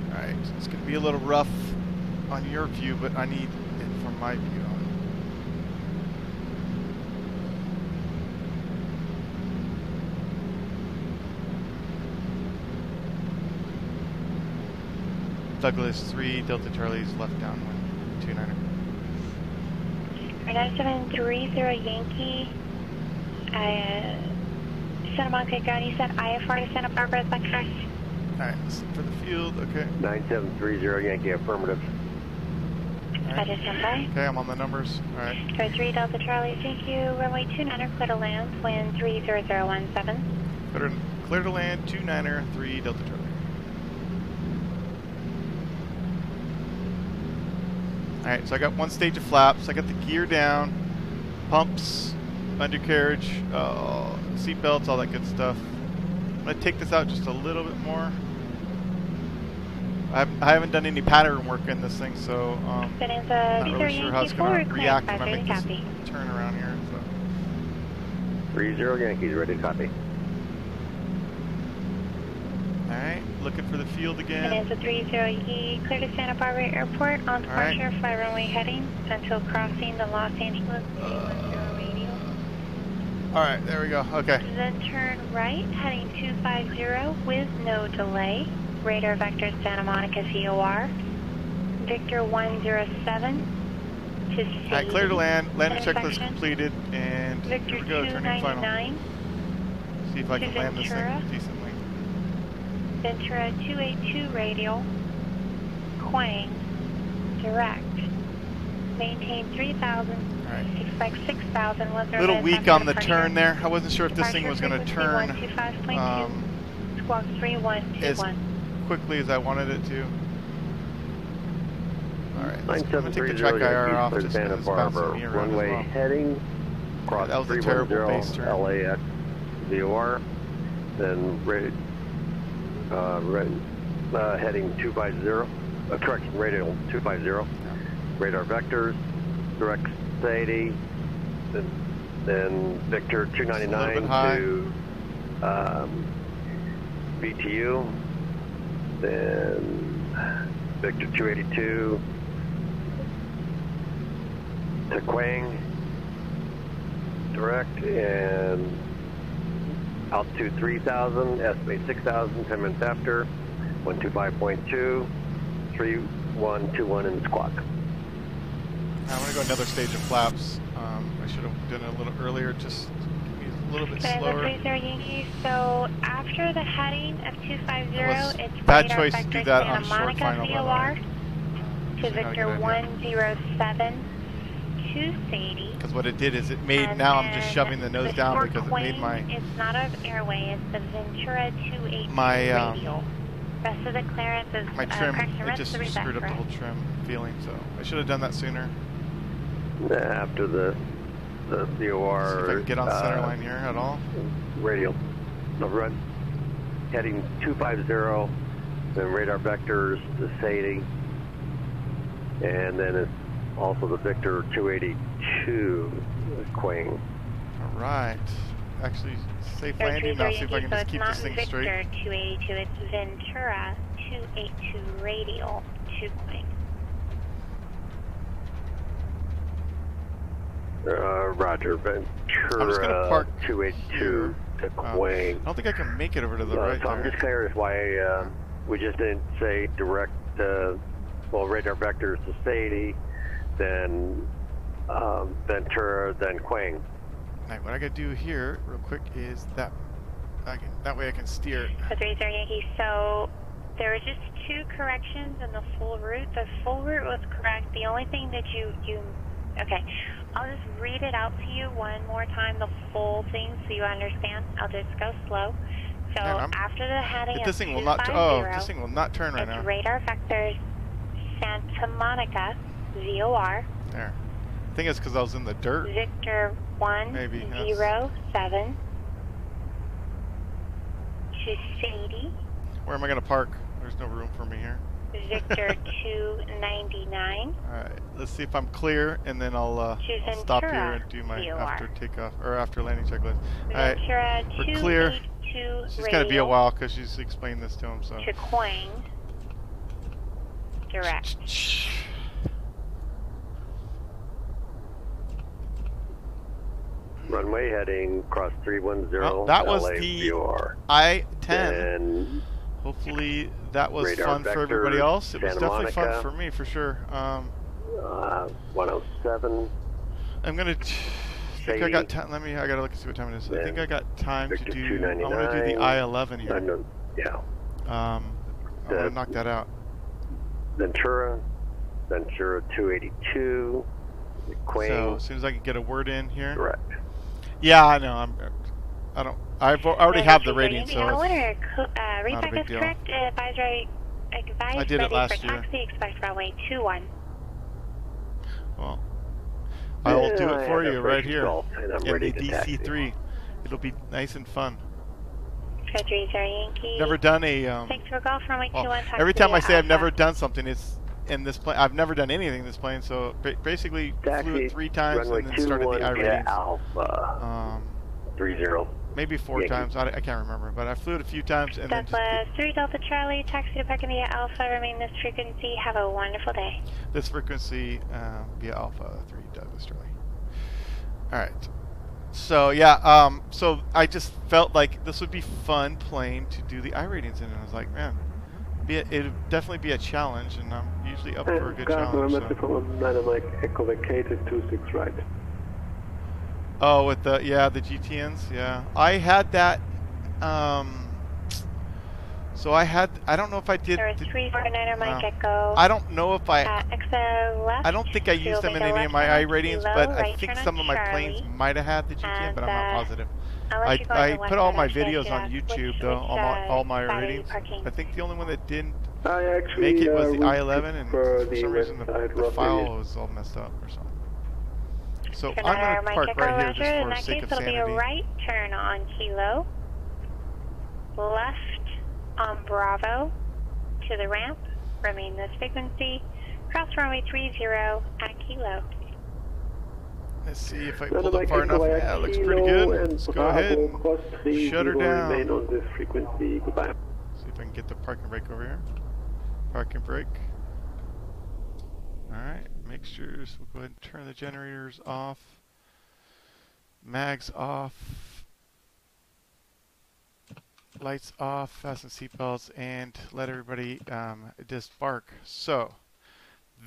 Alright, it's gonna be a little rough on your view, but I need it from my view. Douglas 3, Delta Charlie's left downwind, 29er. 9730 Yankee, Santa Monica ground, you said IFR to Santa Barbara, is that correct? Alright, for the field, okay. 9730 Yankee, affirmative. I just stand by. Okay, I'm on the numbers. Alright. 3 Delta Charlie, thank you. Runway 29er, clear to land, wind 30017. Clear to land, 29er, 3 Delta Charlie. Alright, so I got one stage of flaps. I got the gear down, pumps, undercarriage, seat belts, all that good stuff. I'm going to take this out just a little bit more. I haven't done any pattern work in this thing, so I'm not really sure how it's going to react when I make this turn around here. So. 30 Yankees, ready to copy. Alright, looking for the field again. It is a 30 Yankee, clear to Santa Barbara Airport, on departure, fly runway heading until crossing the Los Angeles radio. Alright, there we go, okay. Then turn right, heading 250 with no delay. Radar vector Santa Monica VOR. Victor 107 to C. Alright, clear to land, landing checklist completed, and Victor here we go, turning final. 299. See if I can land this Ventura. thing decently. Ventura 282 radial, Quang, direct. Maintain 3,000, Alright. expect 6,000. A little weak on the turn there. I wasn't sure if this thing was going to turn squawk 3121. as quickly as I wanted it to. Alright, I'm going to 9730 take the track IR off for just Santa because it's bouncing Barbara. me around Runway as well. heading, cross That was a terrible base 310 turn. LAX VOR, then heading 250, correction, radial 250, radar vectors, direct 80, then Victor 299 to BTU, then Victor 282 to Quang, direct, and altitude 3,000, estimate 6,000, 10 minutes after, 125.2, 3121 in the squawk. I'm going to go another stage of flaps. I should have done it a little earlier, just be a little bit slower. Yankee. So after the heading of 250, it's bad radar choice to vector do that Santa on short Monica final VOR level. to Victor 107 to Sadie. Because what it did is it made, now I'm just shoving the nose down because it made my... It's not an airway, it's the Ventura 282 my, radial. Rest of the clearance is my trim, correction, it just screwed up the whole trim feeling, so I should have done that sooner. After the VOR. See if I can get on center line here at all. Radial. The run heading 250, then radar vectors to Sadie, and then it's also the Victor 282 Quang. Alright. Actually, safe landing. Now see if I can just keep this thing straight. Victor 282, it's Ventura 282 radial to Quang. Roger, I'm just gonna Ventura park 282 to Quang. I don't think I can make it over to the right So I'm there. just curious why we just didn't say direct, radar vectors to Sadie, then Ventura, then Quang. Alright, what I gotta do here, real quick, is that that way I can steer. 30 Yankee. So there were just 2 corrections in the full route. The full route was correct. The only thing that you okay, I'll just read it out to you one more time, the full thing, so you understand. I'll just go slow. So Man, after the heading this of thing will not. 250, This thing will not turn right it's now. radar vectors Santa Monica, VOR. There. I think it's because I was in the dirt. Victor 107 to Sadie. Where am I gonna park? There's no room for me here. Victor 299. Alright, let's see if I'm clear, and then I'll stop here and do my after takeoff or after landing checklist. Alright, we're clear. She's gonna be a while because she's explained this to him. So. To Quang. Direct. Runway heading cross 310. Oh, that was LA the VOR. I-10. And hopefully that was radar fun for everybody vector, else. It was Santa definitely Monica. fun for me, for sure. 107. I'm gonna. think I got time. I gotta look and see what time it is. I think I got time to Victor do. I want to do the 299. I-11 here. Yeah. I want to knock that out. Ventura 282. Quang. So as soon as I can get a word in here. Correct. Yeah, I know. I already have the rating, so I it's want to not a read big back deal. as correct. I did it last year. Taxi, expect runway 21. Well, I will do it for I have you a right French here Gulf, and I'm in ready the to taxi. DC3. It'll be nice and fun. 30 Yankee. Never done a. Thanks for golf runway 21. Every time I say I've never done something, it's in this plane. I've never done anything in this plane, so basically flew it 3 times and then started the I ratings. Alpha. 30. Maybe 4 times. I can't remember, but I flew it a few times and then Douglas just 3 Delta Charlie, taxi to Park Via Alpha, remain this frequency. Have a wonderful day. this frequency via Alpha 3 Douglas Charlie. All right. So yeah, so I just felt like this would be fun plane to do the I ratings in, and I was like, man, it would definitely be a challenge, and I'm usually up for a good challenge. So. From Dynamic Echo vacated 26 right. Oh, with the the GTNs, yeah. I had that. So I don't know if I did. There was 349er Mike Echo. I don't know if I. Exo left. I don't think I used them in any of my I ratings, but I think some of my planes might have had the GTN, but I'm not positive. I put all my videos on YouTube though, all my ratings. I think the only one that didn't make it was the I-11, and for some reason the file was all messed up or something. So I'm going to park right here just for the sake of sanity. It'll be a right turn on Kilo, left on Bravo to the ramp, remain this frequency, cross runway 30 at Kilo. Let's see if I pulled up far enough. Yeah, it looks pretty good. Let's go ahead and shut her down. Remain on this frequency. Goodbye. See if I can get the parking brake over here. Parking brake. Alright, mixtures. We'll go ahead and turn the generators off. Mags off. Lights off. Fasten seatbelts and let everybody disembark. So,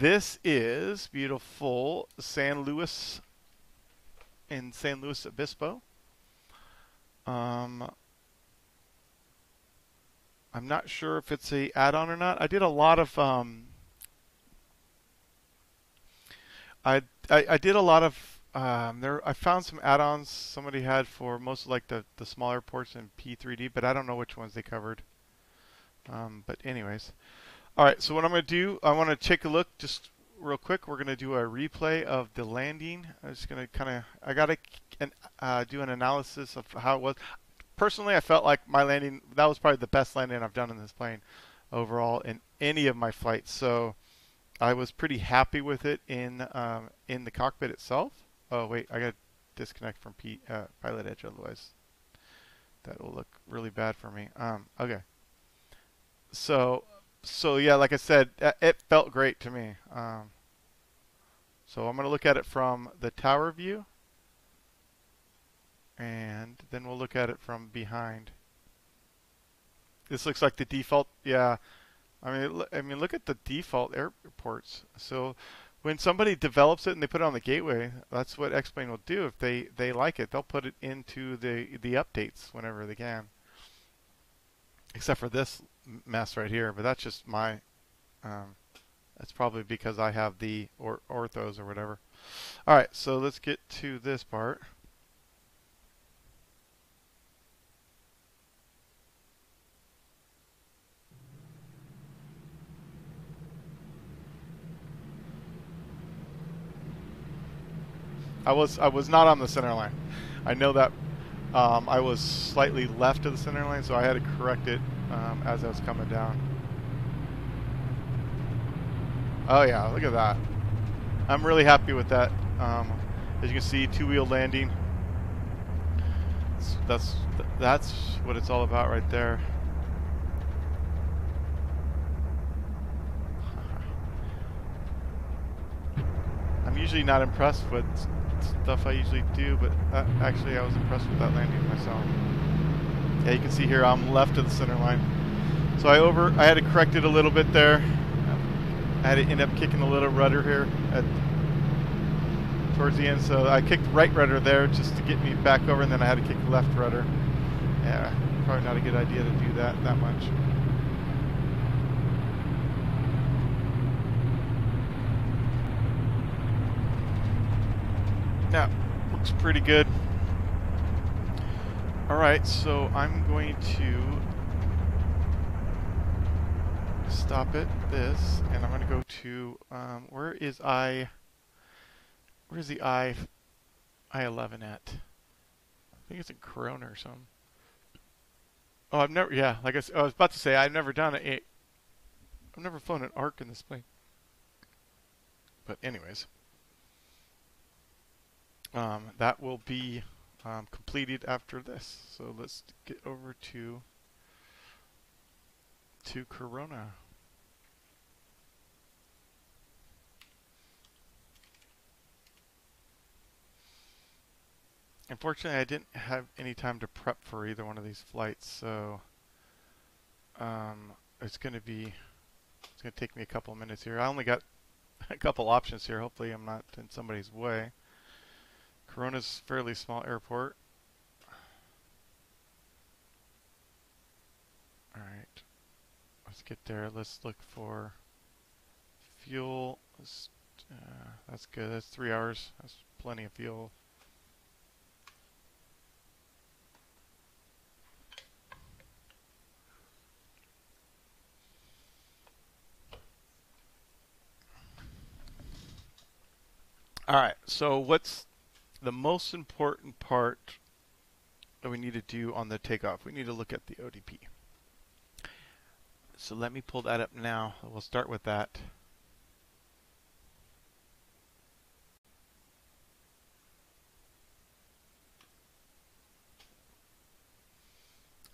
this is beautiful San Luis in San Luis Obispo. I'm not sure if it's a add-on or not. I did a lot of I did a lot of I found some add-ons somebody had for most of like the smaller ports in P3D, but I don't know which ones they covered. But anyways, all right. So what I'm going to do, I want to take a look just real quick. We're going to do a replay of the landing. I'm just going to I got to do an analysis of how it was. Personally, I felt like my landing, that was probably the best landing I've done in this plane overall in any of my flights. So I was pretty happy with it in the cockpit itself. Oh wait, I got to disconnect from Pilotedge, otherwise that will look really bad for me. Okay. So yeah, like I said, it felt great to me. So I'm going to look at it from the tower view, and then we'll look at it from behind. This looks like the default. Yeah, I mean, look at the default airports. So when somebody develops it and they put it on the gateway, that's what X-Plane will do. If they like it, they'll put it into the updates whenever they can. Except for this mess right here, but that's just my. That's probably because I have the orthos or whatever. All right, so let's get to this part. I was not on the center line. I know that I was slightly left of the center line, so I had to correct it as I was coming down. Oh yeah, look at that. I'm really happy with that. As you can see, two-wheel landing. That's what it's all about right there. I'm usually not impressed with stuff I usually do, but actually I was impressed with that landing myself. Yeah, you can see here I'm left of the center line. So I had to correct it a little bit there. I had to end up kicking a little rudder here towards the end, so I kicked right rudder there just to get me back over, and then I had to kick left rudder. Yeah, probably not a good idea to do that much. Yeah, looks pretty good. Alright, so I'm going to stop at this, and I'm going to go to, where is the I-11 at? I think it's in Corona or something. Oh, I've never, yeah, like I was about to say, I've never flown an ARC in this plane. But anyways, that will be completed after this. So let's get over to Corona. Unfortunately, I didn't have any time to prep for either one of these flights, so it's going to take me a couple of minutes here. I only got a couple options here. Hopefully, I'm not in somebody's way. Corona's a fairly small airport. All right, let's get there. Let's look for fuel. That's good. That's 3 hours. That's plenty of fuel. All right, so what's the most important part that we need to do on the takeoff? We need to look at the ODP. So let me pull that up now. We'll start with that.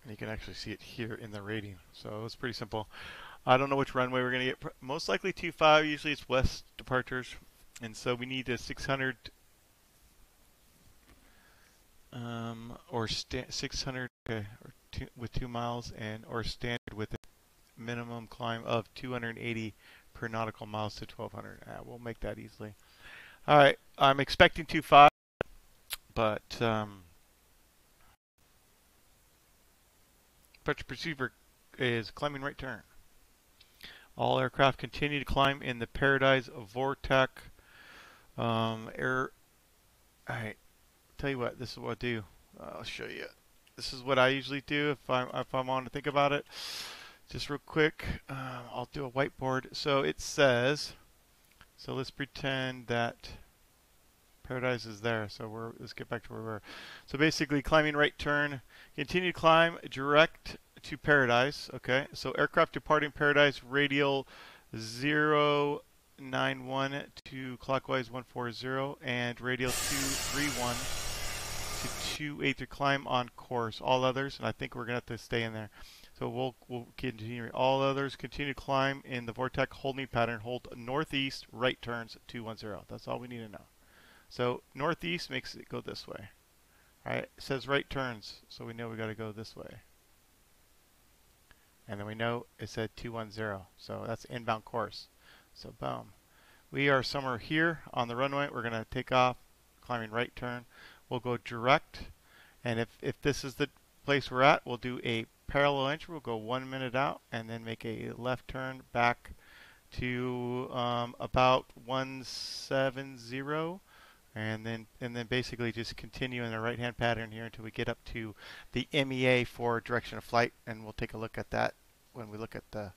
And you can actually see it here in the rating. So it's pretty simple. I don't know which runway we're going to get. Most likely 25. Usually it's west departures. And so we need a 600 or 600 with 2 miles, and or standard with a minimum climb of 280 per nautical miles to 1200. We'll make that easily. All right, I'm expecting 25, but departure procedure is climbing right turn. All aircraft continue to climb in the Paradise Vortex. Alright, tell you what, this is what I do. I'll show you. This is what I usually do if I'm on to think about it. Just real quick, I'll do a whiteboard. So it says, so let's pretend that Paradise is there. So let's get back to where we were. So basically, climbing right turn, continue to climb direct to Paradise. Okay, so aircraft departing Paradise, radial 091 to clockwise 140, and radial 231 to 283. Climb on course. All others, and I think we're gonna have to stay in there. So we'll continue. All others continue to climb in the Vortex holding pattern. Hold northeast, right turns 210. That's all we need to know. So northeast makes it go this way. All right, it says right turns, so we know we got to go this way. And then we know it said 210, so that's inbound course. So boom, We are somewhere here on the runway. We're going to take off, climbing right turn. We'll go direct, and if this is the place we're at, we'll do a parallel entry. We'll go 1 minute out, and then make a left turn back to about 170, and then basically just continue in the right hand pattern here until we get up to the MEA for direction of flight, and we'll take a look at that when we look at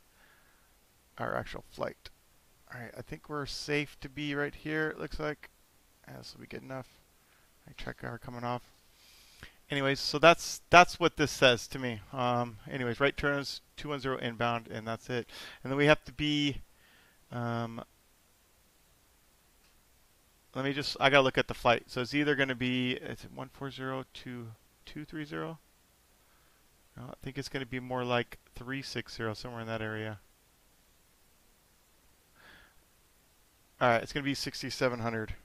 our actual flight. All right, I think we're safe to be right here. It looks like this will be good enough. I check our coming off. Anyways, so that's what this says to me. Anyways, right turns 210 inbound, and that's it. And then we have to be. Let me just. I gotta look at the flight. So it's either going to be. It's 140 to 230. No, I think it's going to be more like 360, somewhere in that area. All right, it's going to be 6,700.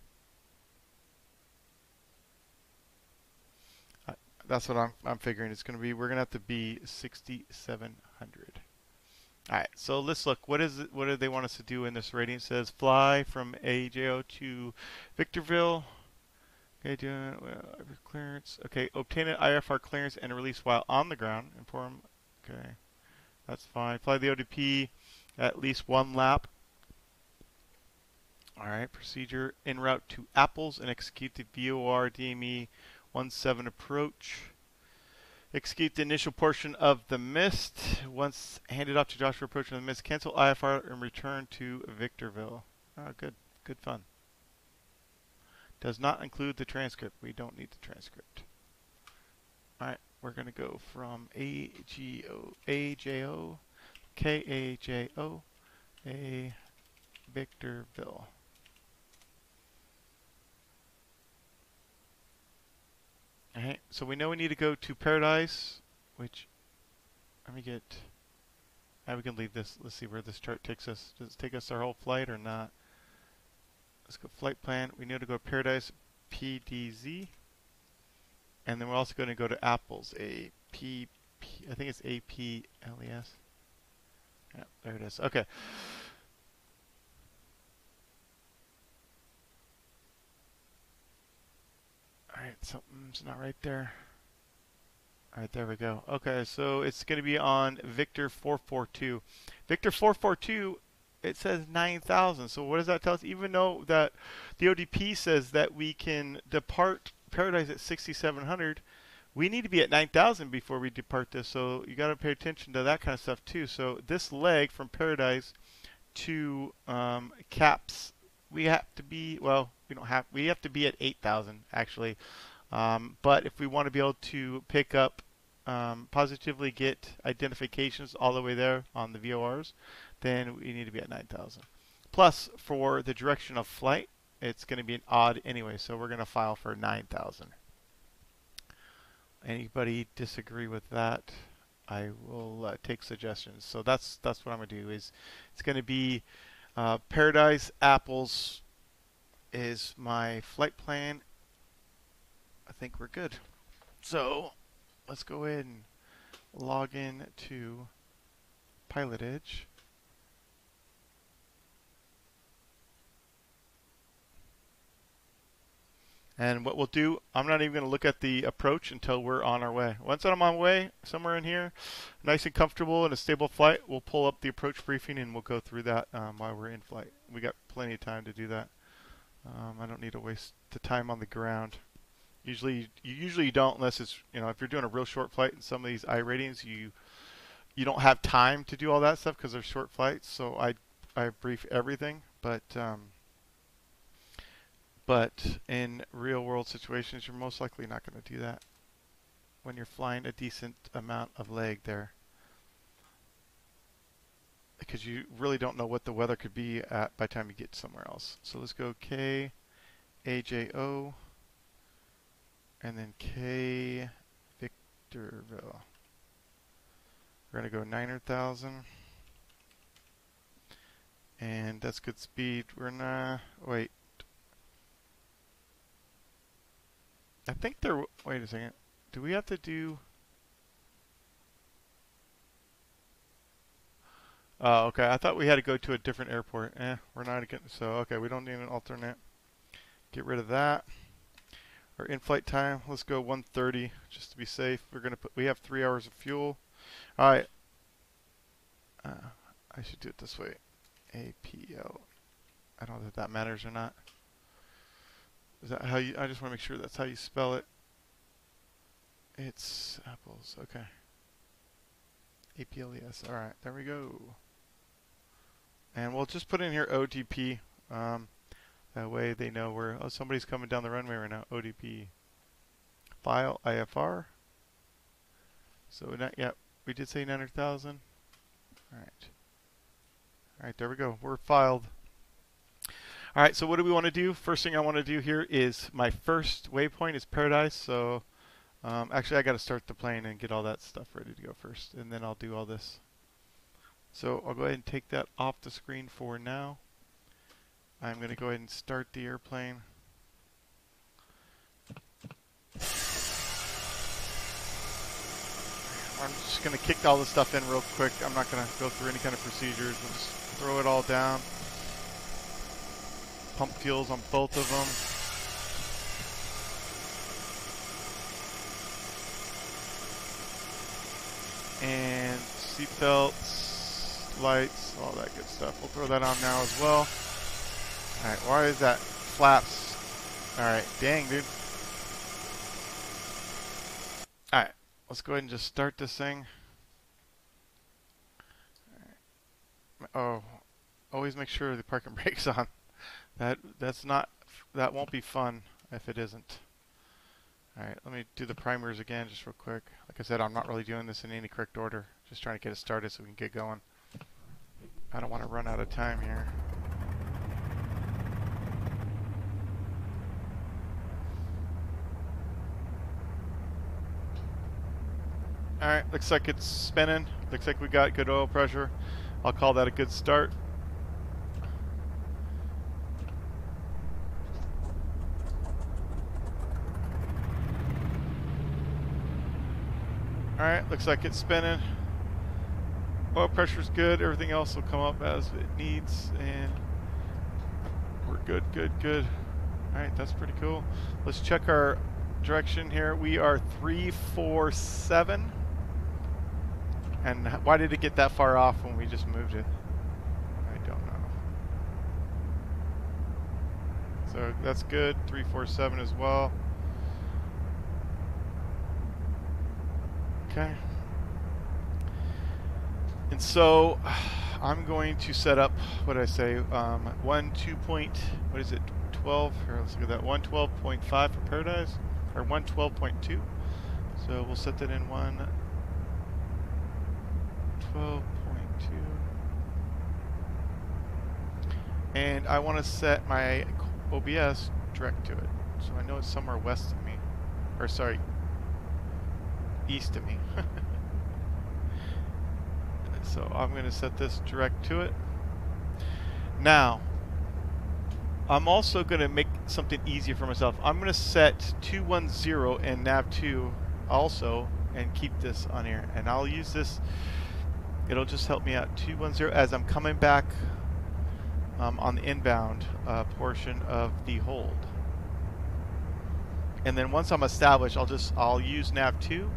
That's what I'm figuring. It's going to be. We're going to have to be 6,700. All right, so let's look. What is it? What do they want us to do in this rating? It says fly from AJO to Victorville. Okay, doing clearance. Okay, obtain an IFR clearance and release while on the ground. Inform. Okay, that's fine. Fly the ODP at least 1 lap. All right, procedure en route to Apples and execute the VOR DME 17 approach. Execute the initial portion of the mist. Once handed off to Joshua approaching the mist, cancel IFR and return to Victorville. Oh, good fun. Does not include the transcript. We don't need the transcript. All right, we're going to go from AJO, KAJO, A Victorville. Alright, so we know we need to go to Paradise, which, let me get, we can leave this. Let's see where this chart takes us. Does it take us our whole flight or not? Let's go flight plan. We need to go to Paradise, PDZ. And then we're also going to go to Apples, I think it's APLES. Yeah, there it is. Okay. Alright, something's not right there. Alright, there we go. Okay, so it's going to be on Victor 442. Victor 442, it says 9,000. So what does that tell us? Even though that the ODP says that we can depart Paradise at 6,700, we need to be at 9,000 before we depart this. So you got to pay attention to that kind of stuff too. So this leg from Paradise to Caps, we have to be, well, we have to be at 8,000 actually. But if we want to be able to pick up, positively get identifications all the way there on the VORs, then we need to be at 9,000. Plus, for the direction of flight, it's going to be an odd anyway, so we're going to file for 9,000. Anybody disagree with that? I will take suggestions. So that's what I'm going to do. Is it's going to be Paradise Apples is my flight plan. I think we're good. So let's go ahead and log in to Pilotedge. And what we'll do, I'm not even going to look at the approach until we're on our way. Once I'm on my way, somewhere in here, nice and comfortable in a stable flight, we'll pull up the approach briefing and we'll go through that while we're in flight. We got plenty of time to do that. I don't need to waste the time on the ground. You usually don't, unless it's, if you're doing a real short flight in some of these I ratings, you don't have time to do all that stuff because they're short flights. So I brief everything, but in real world situations, you're most likely not going to do that when you're flying a decent amount of leg there, because you really don't know what the weather could be at by the time you get somewhere else. So let's go KAJO and then K Victorville. We're going to go 9,000. And that's good speed. We're not, wait. I think there, wait a second. Do we have to do, Oh, okay. I thought we had to go to a different airport. We're not getting, so okay, we don't need an alternate. Get rid of that. Our in-flight time, let's go 1:30 just to be safe. We have 3 hours of fuel. All right. I should do it this way. APL. I don't know if that matters or not. Is that how you? I just want to make sure that's how you spell it. It's apples. Okay. APLES. All right. There we go. And we'll just put in here ODP. That way they know where. Oh, somebody's coming down the runway right now. ODP. File IFR. So not yet. We did say 900,000. All right. All right. There we go. We're filed. All right. So what do we want to do? First thing I want to do here is my first waypoint is Paradise. So actually, I got to start the plane and get all that stuff ready to go first, and then I'll do all this. So I'll go ahead and take that off the screen for now. I'm going to go ahead and start the airplane. I'm just going to kick all this stuff in real quick. I'm not going to go through any kind of procedures. We'll just throw it all down. Pump fuels on both of them. And seatbelts, lights, all that good stuff. We'll throw that on now as well. Alright, why is that? Flaps. Alright, dang, dude. Alright, let's go ahead and just start this thing. Oh, always make sure the parking brake's on. That won't be fun if it isn't. Alright, let me do the primers again just real quick. Like I said, I'm not really doing this in any correct order. Just trying to get it started so we can get going. I don't want to run out of time here. Alright, looks like it's spinning. Looks like we got good oil pressure. I'll call that a good start. Alright, looks like it's spinning. Oil pressure's good. Everything else will come up as it needs. And we're good, good, good. Alright, that's pretty cool. Let's check our direction here. We are 347. And why did it get that far off when we just moved it? I don't know. So that's good. 347 as well. Okay. And so I'm going to set up, what did I say, 12, here, let's look at that, 112.5 for Paradise, or 112.2. So we'll set that in 112.2. And I want to set my OBS direct to it. So I know it's somewhere west of me, or sorry, east of me. So I'm going to set this direct to it. Now, I'm also going to make something easier for myself. I'm going to set 210 and nav2 also and keep this on here. And I'll use this. It'll just help me out. 210 as I'm coming back on the inbound portion of the hold. And then once I'm established, I'll use nav2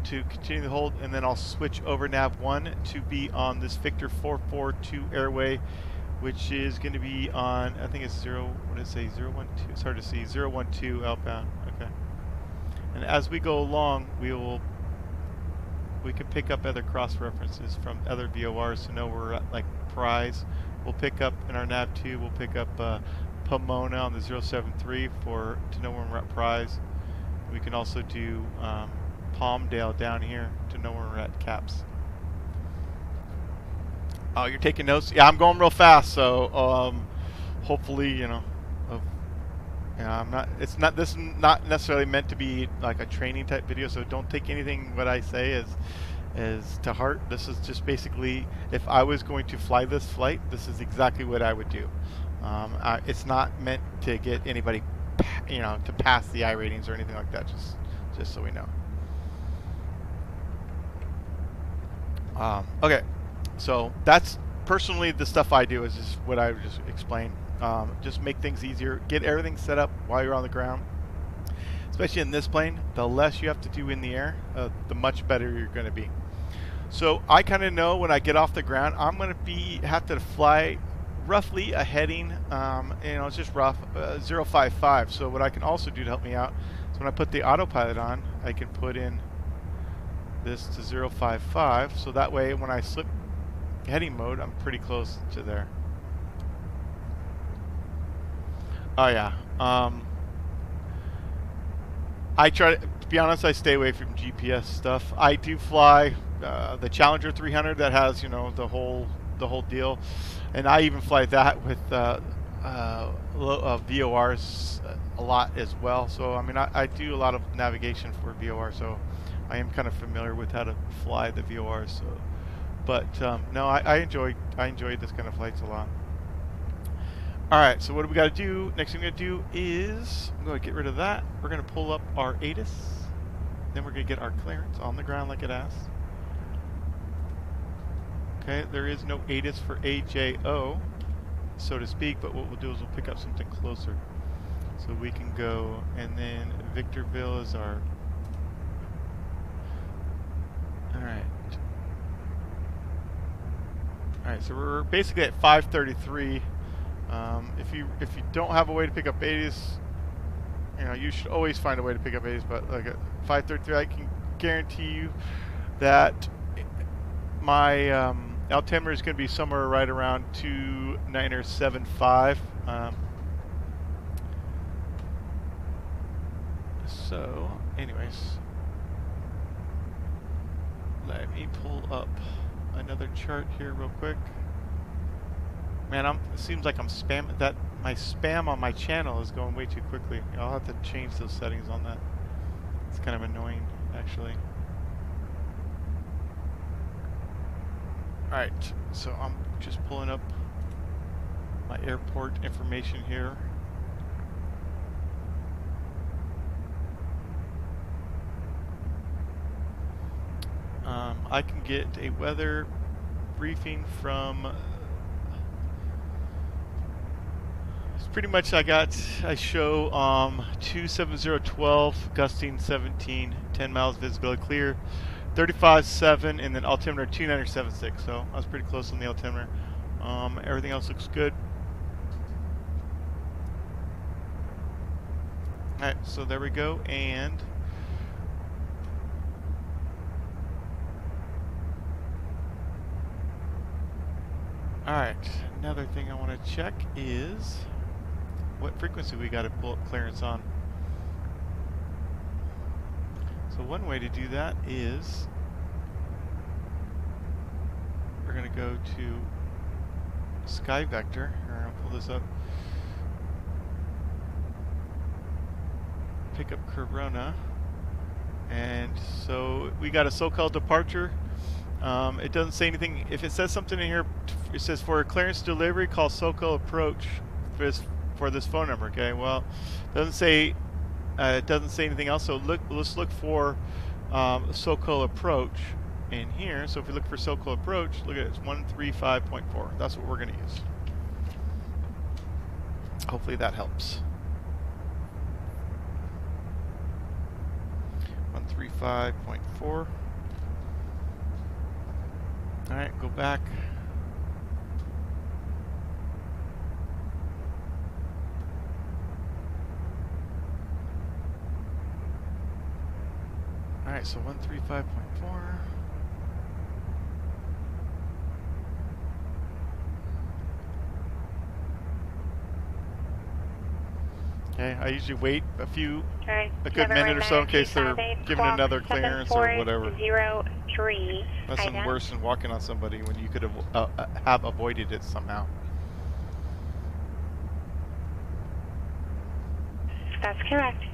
to continue the hold, and then I'll switch over nav1 to be on this Victor 442 airway, which is going to be on, I think it's what did it say, 012, it's hard to see, 012 outbound. Okay. And as we go along, we can pick up other cross references from other VORs to know we're at like Prize. We'll pick up in our nav2, we'll pick up Pomona on the 073 to know when we're at Prize. We can also do Palmdale down here to know where we're at Caps. Oh, you're taking notes? Yeah, I'm going real fast, so hopefully, you know, I'm not. This is not necessarily meant to be like a training type video, so don't take anything what I say as to heart. This is just basically, if I was going to fly this flight, this is exactly what I would do. It's not meant to get anybody, you know, to pass the I ratings or anything like that. Just so we know. Okay, So that's personally the stuff I do, is just what I just explained. Just make things easier, get everything set up while you're on the ground. Especially in this plane, the less you have to do in the air, the much better you're going to be. So I kind of know when I get off the ground, I'm going to have to fly roughly a heading, it's just rough, 055. So what I can also do to help me out is when I put the autopilot on, I can put in this to 055. So that way when I slip heading mode, I'm pretty close to there. Oh yeah. I try to be honest, I stay away from GPS stuff. I do fly the Challenger 300 that has, the whole deal, and I even fly that with VORs a lot as well. So I mean, I do a lot of navigation for VOR, so I am kind of familiar with how to fly the VORs. So, but no, I enjoy this kind of flights a lot. All right, so what do we got to do? Next thing we're going to do is I'm going to get rid of that. We're going to pull up our ATIS. Then we're going to get our clearance on the ground like it asks. Okay, there is no ATIS for AJO, so to speak, but what we'll do is we'll pick up something closer. So we can go, and then Victorville is our... Alright. Alright, so we're basically at 533. If you don't have a way to pick up 80s, you should always find a way to pick up 80s. But like at 533, I can guarantee you that my altimeter is going to be somewhere right around 2975. So, anyways, let me pull up another chart here real quick. Man, it seems like I'm spamming that. My spam on my channel is going way too quickly. I'll have to change those settings on that. It's kind of annoying, actually. Alright, so I'm just pulling up my airport information here. I can get a weather briefing from... Pretty much I show 27012 gusting 17, 10 miles visibility clear, 35.7, and then altimeter 2976. So I was pretty close on the altimeter. Everything else looks good. Alright, so there we go, and alright, another thing I want to check is what frequency we got to pull up clearance on. So one way to do that is we're going to go to Sky Vector. Here, I'll pull this up. Pick up Corona. And so we got a so-called departure. It doesn't say anything. If it says something in here, it says for a clearance delivery, call SoCal approach for this phone number. Okay, well, it doesn't say anything else. So let's look for SoCal approach in here. So if we look for SoCal approach, look at it, it's 135.4. That's what we're going to use. Hopefully that helps. 135.4. Alright, go back. Alright, so 135.4. Okay, I usually wait a good minute or so in case they're giving another clearance or whatever. Nothing worse than walking on somebody when you could have avoided it somehow. That's correct.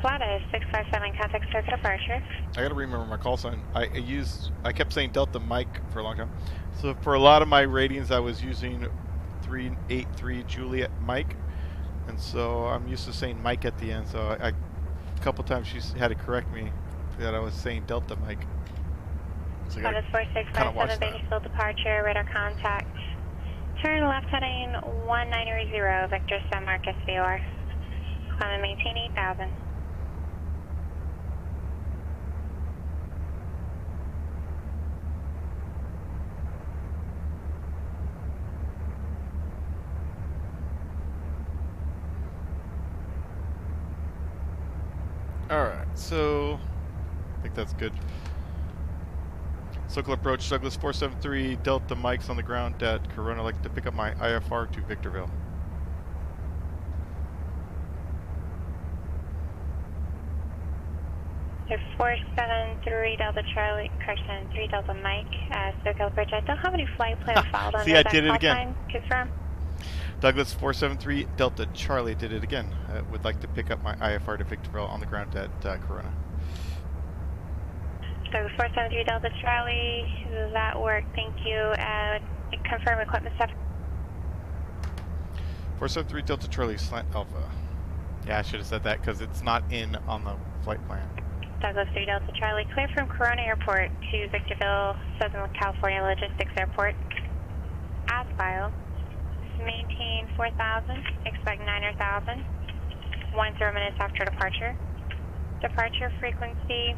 Flata is 657, contact circuit departure. I gotta remember my call sign. I kept saying Delta Mike for a long time. So for a lot of my ratings I was using 383 Juliet Mike. And so I'm used to saying Mike at the end, so I a couple times she's had to correct me that I was saying Delta Mike. So Pilot 4657, Bakersfield departure, radar contact. Turn left heading 1930, Victor San Marcos VOR. Climb and maintain 8000. Alright, so I think that's good. Circle approach, Douglas 473, Delta Mike's on the ground at Corona. I'd like to pick up my IFR to Victorville. You're 473 Delta Charlie, correction, 3 Delta Mike, Circle approach. I don't have any flight plan filed under See, I that did it call again. sign. Confirm. Douglas 473, Delta Charlie did it again. Would like to pick up my IFR to Victorville on the ground at Corona. Douglas 473 Delta Charlie, that worked, thank you. Confirm equipment stuff. 473 Delta Charlie, slant Alpha. Yeah, I should have said that because it's not in on the flight plan. Douglas 3 Delta Charlie, clear from Corona Airport to Victorville, Southern California Logistics Airport. As filed, maintain 4000, expect 9000, 10 minutes after departure. Departure frequency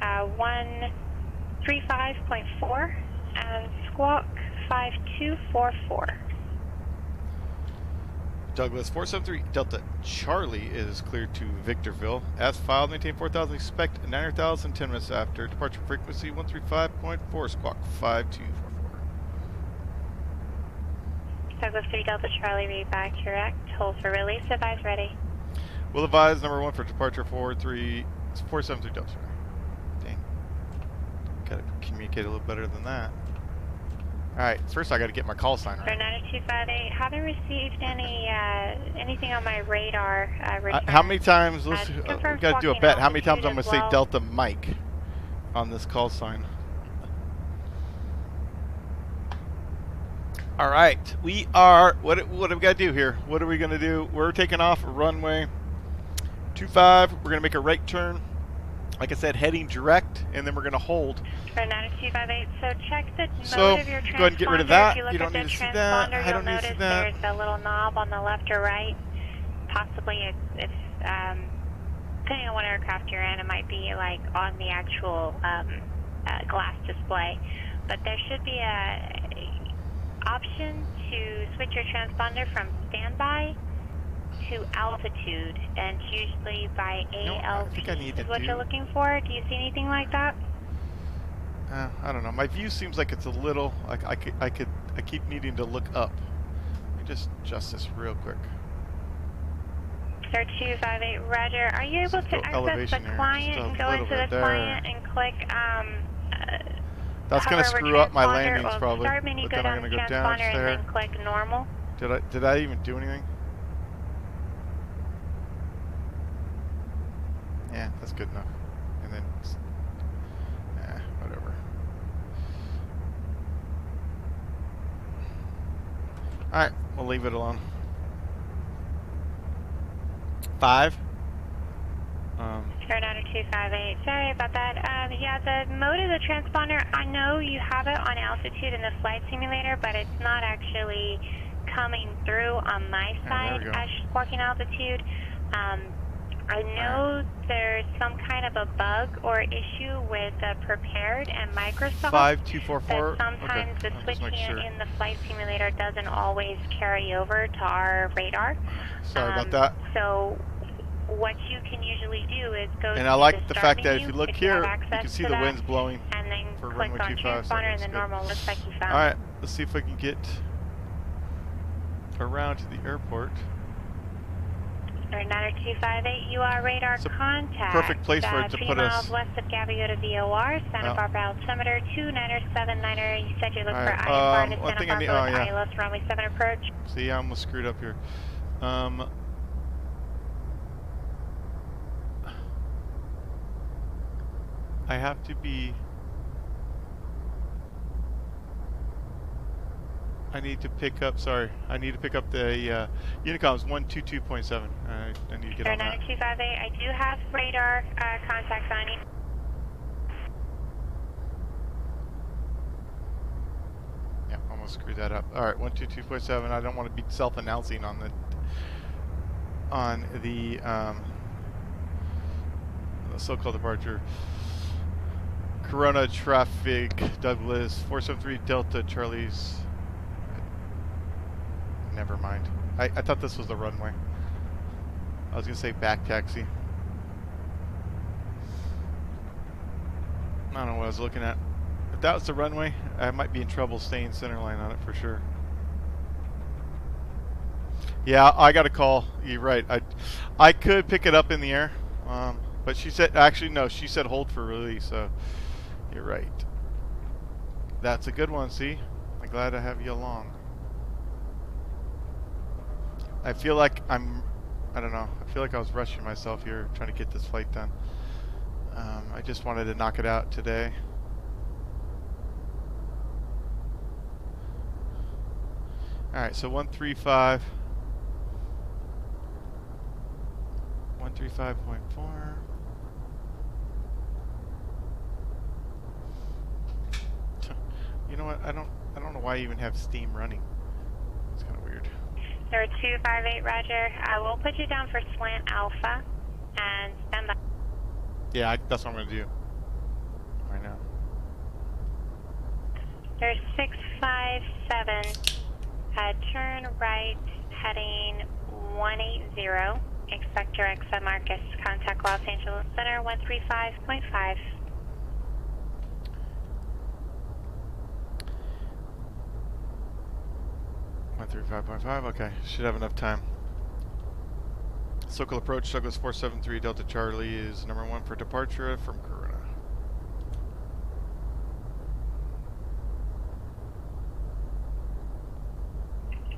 135.4 and squawk 5244. Douglas 473 Delta Charlie is cleared to Victorville. As filed, maintain 4000, expect 9000, 10 minutes after. Departure frequency 135.4, squawk 5244. Douglas 3 Delta Charlie, read back direct. Hold for release, advise ready. We'll advise number 1 for departure 473 Delta Charlie. Dang. Gotta communicate a little better than that. Alright, first I gotta get my call sign right. 90258, haven't received anything on my radar. How many times, we gotta do a bet, how many times I'm gonna say well. Delta Mike on this call sign? Alright, we are, what do we gotta do here? What are we gonna do? We're taking off runway 25, we're gonna make a right turn. Like I said, heading direct, and then we're going to hold. For 90258, so check the So, mode of your transponder. go ahead and get rid of that. If you look You don't at the need to see that. transponder, I don't you'll need to see notice that. there's a little knob on the left or right. Possibly it's depending on what aircraft you're in, it might be like on the actual glass display. But there should be a option to switch your transponder from standby to altitude, and usually by ALT is what you're looking for. Do you see anything like that? I don't know. My view seems like it's a little. I keep needing to look up. Let me just adjust this real quick. Sir 258, Roger. Are you able to access the client and go into the client and click? That's gonna screw up my landings probably. Start menu, go down to transponder and then click normal. Did I even do anything? Yeah, that's good enough. And then, whatever. Alright, we'll leave it alone. 5. Sure, 90258. Sorry about that. Yeah, the mode of the transponder, I know you have it on altitude in the flight simulator, but it's not actually coming through on my side as walking altitude. I know there's some kind of a bug or issue with Prepared and Microsoft. 5244. That sometimes the switching in the flight simulator doesn't always carry over to our radar. Sorry about that. So what you can usually do is go and to I like the start fact that menu if you look if here, have you can access see to the that, winds blowing and then for click runway on 25. So transponder and the normal looks like you found. Alright, let's see if I can get around to the airport. 90258, you are radar contact. Perfect place for it to 3 put miles us. west of Gaviota VOR, Santa Barbara altimeter 2979er. You said you look for IFR to Santa Barbara with ILS runway 7 approach. See, I almost screwed up here. I have to be I need to pick up. Sorry, I need to pick up the Unicom's 122.7. I need to get on that. 9258. I do have radar contacts on you. Yeah, almost screwed that up. All right, 122.7. I don't want to be self-announcing on the so-called departure. Corona traffic, Douglas 473 Delta Charlie's. Never mind. I thought this was the runway. I was gonna say back taxi. I don't know what I was looking at. If that was the runway, I might be in trouble staying centerline on it for sure. Yeah, I got a call. You're right. I could pick it up in the air, but she said actually no. She said hold for release. So you're right. That's a good one. See, I'm glad I have you along. I feel like I don't know. I feel like I was rushing myself here trying to get this flight done. I just wanted to knock it out today. Alright, so 135. 135.4. You know what? I don't know why you even have Steam running. It's kind of weird. 0258, Roger. I will put you down for slant alpha and stand by. Yeah, that's what I'm going to do right now. There's 657. Turn right, heading 180. Expect direct San Marcos. Contact Los Angeles Center 135.5. 135.5, okay. Should have enough time. Local approach, Douglas 473 Delta Charlie is number 1 for departure from Corona.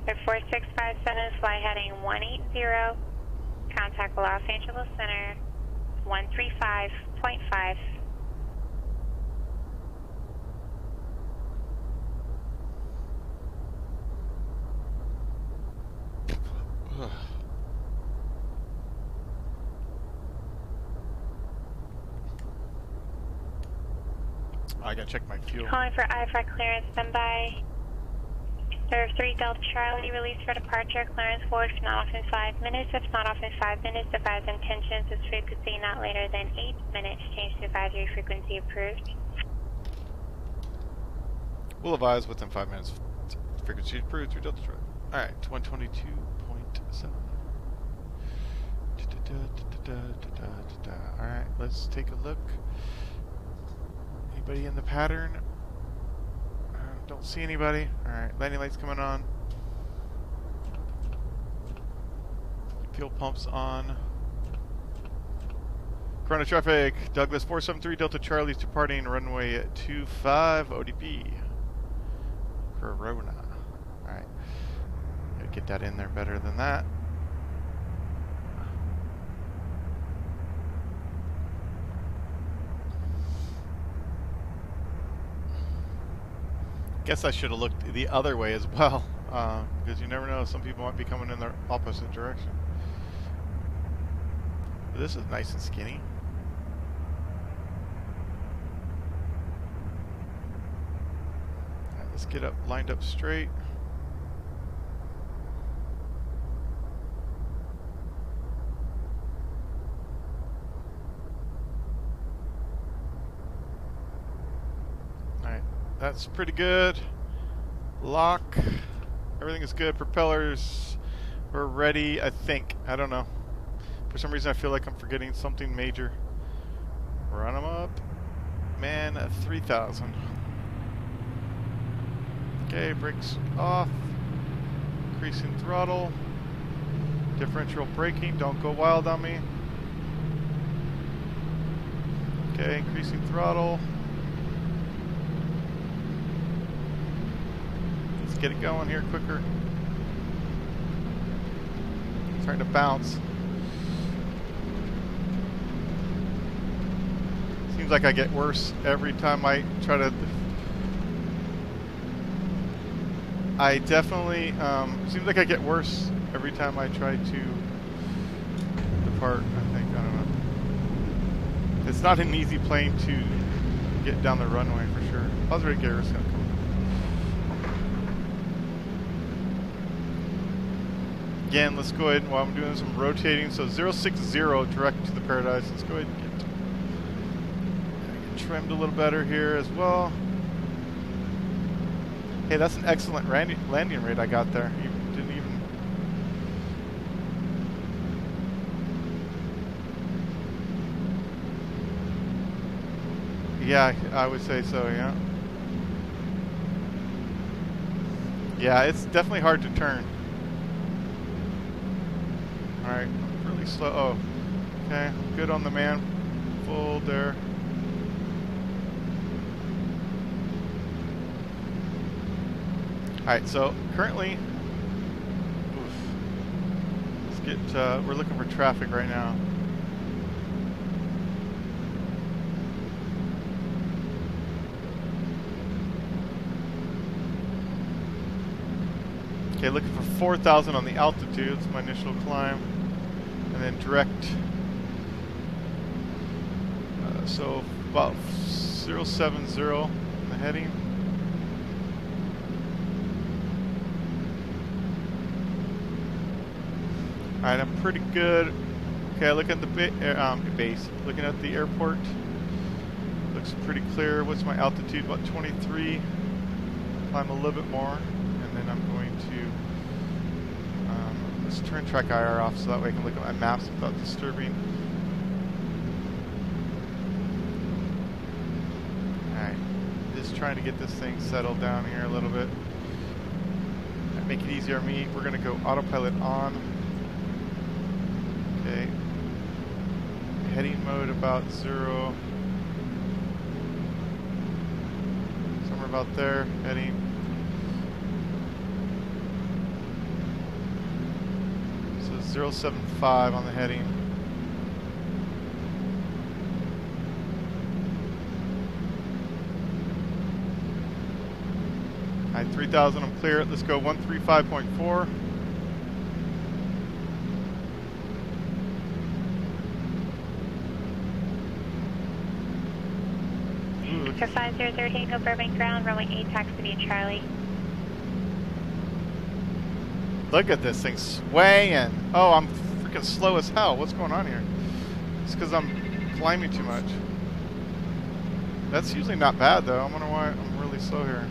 They're 4657, fly heading 180. Contact Los Angeles Center 135.5. I gotta check my fuel. Calling for IFR clearance, stand by. Serve 3 Delta Charlie, release for departure, clearance forward if not off in 5 minutes. If not off in 5 minutes, advise intentions with frequency not later than 8 minutes. Change to advisory frequency approved. We'll advise within 5 minutes. Frequency approved through Delta Charlie. Alright, 122.7. Alright, let's take a look. Anybody in the pattern? Don't see anybody. Alright, landing lights coming on. Fuel pumps on. Corona traffic, Douglas 473 Delta Charlie's departing runway 25 ODP. Corona. Alright. Gotta get that in there better than that. Guess I should have looked the other way as well, because you never know, some people might be coming in the opposite direction. But this is nice and skinny. Alright, let's get up, lined up straight. That's pretty good. Lock. Everything is good. Propellers. We're ready, I think. I don't know. For some reason I feel like I'm forgetting something major. Run them up. Man, 3,000. Okay, brakes off. Increasing throttle. Differential braking. Don't go wild on me. Okay, increasing throttle. Get it going here quicker. Starting to bounce. Seems like I get worse every time I try to I definitely, seems like I get worse every time I try to depart, I think. I don't know. It's not an easy plane to get down the runway for sure. Positive gear is going to come. Again, let's go ahead, while I'm doing this, I'm rotating. So 060 direct to the Paradise. Let's go ahead and get trimmed a little better here as well. Hey, that's an excellent landing rate I got there. You didn't even... Yeah, I would say so, yeah. Yeah, it's definitely hard to turn. Alright, really slow. Oh, okay, good on the man. Full there. Alright, so currently, let's get, we're looking for traffic right now. Okay, looking for 4,000 on the altitude. It's my initial climb. And then direct. So about 070 on the heading. Alright, I'm pretty good. Okay, look at the base. Looking at the airport. Looks pretty clear. What's my altitude? About 23. Climb a little bit more. And then I'm going to let's turn track IR off so that way I can look at my maps without disturbing. Alright, just trying to get this thing settled down here a little bit. Make it easier on me. We're going to go autopilot on. Okay. Heading mode about 0. Somewhere about there. Heading. So 075 on the heading. Alright, 3,000, I'm clear. Let's go 135.4. For 5013, go Burbank ground, runway 8, taxi to be Charlie. Look at this thing swaying. Oh, I'm freaking slow as hell. What's going on here? It's because I'm climbing too much. That's usually not bad though. I wonder why I'm really slow here.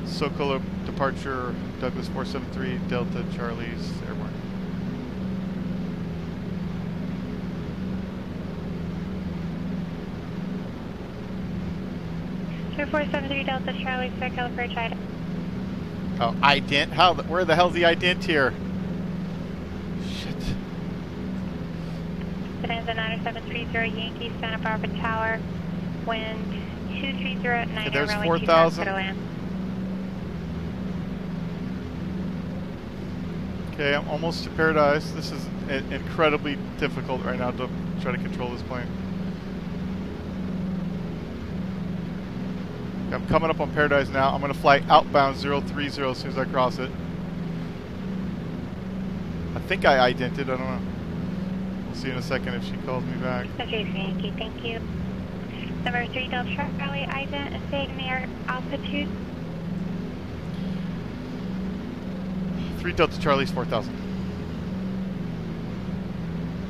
Socolo departure, Douglas 473, Delta Charlie's airborne. Sure 473 Delta Charlie, circle approach item. Oh, ident? How? Where the hell's the ident here? Shit. Bonanza 9730 Yankee, Santa Barbara Tower, wind 230 at 9, okay, there's runway 4,000. land. Okay, I'm almost to Paradise. This is incredibly difficult right now to try to control this plane. I'm coming up on Paradise now. I'm going to fly outbound 030 as soon as I cross it. I think I idented. I don't know. We'll see in a second if she calls me back. Okay, thank you. Thank you. Number 3 Delta Charlie, ident and staying near altitude. 3 Delta Charlie's 4,000.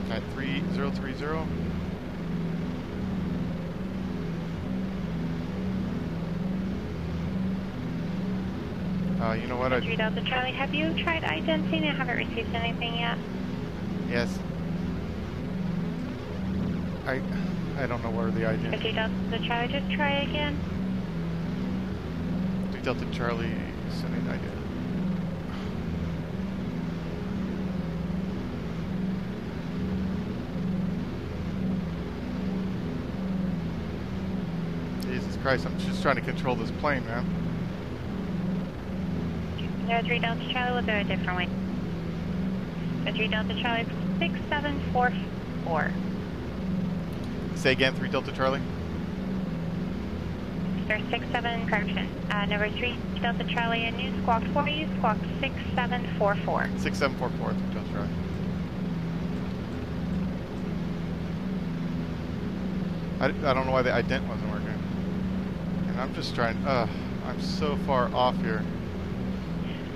Alright, 3030. You know what? 3 Delta Charlie, have you tried identing? I haven't received anything yet. Yes. I don't know where the ident. 3 Delta Charlie, just try again. 3 Delta Charlie sending ident. Jesus Christ, I'm just trying to control this plane, man. 3 Delta Charlie, we'll go a different way. 3 Delta Charlie, 6744. Say again, 3 Delta Charlie. Vector 67, correction. Number 3 Delta Charlie, and new squawk 4, you squawk 6744. 6744, Delta Charlie. I don't know why the ident wasn't working. And I'm just trying, I'm so far off here.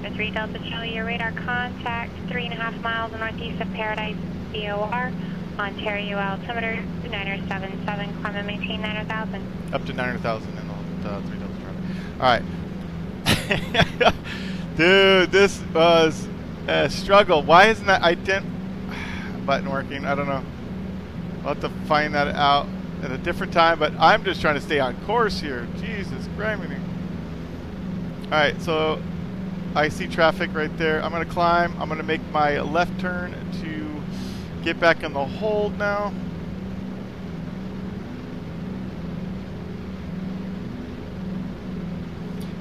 Number 3 Delta Charlie, your radar contact 3.5 miles northeast of Paradise BOR. Ontario altimeter 977, climb and maintain 900,000. Up to 900,000 in the 3 Delta Charlie. Alright. Dude, this was a struggle. Why isn't that ident button working? I don't know. I'll have to find that out at a different time, but I'm just trying to stay on course here. Jesus Christ. Alright, so I see traffic right there. I'm going to climb. I'm going to make my left turn to get back in the hold now.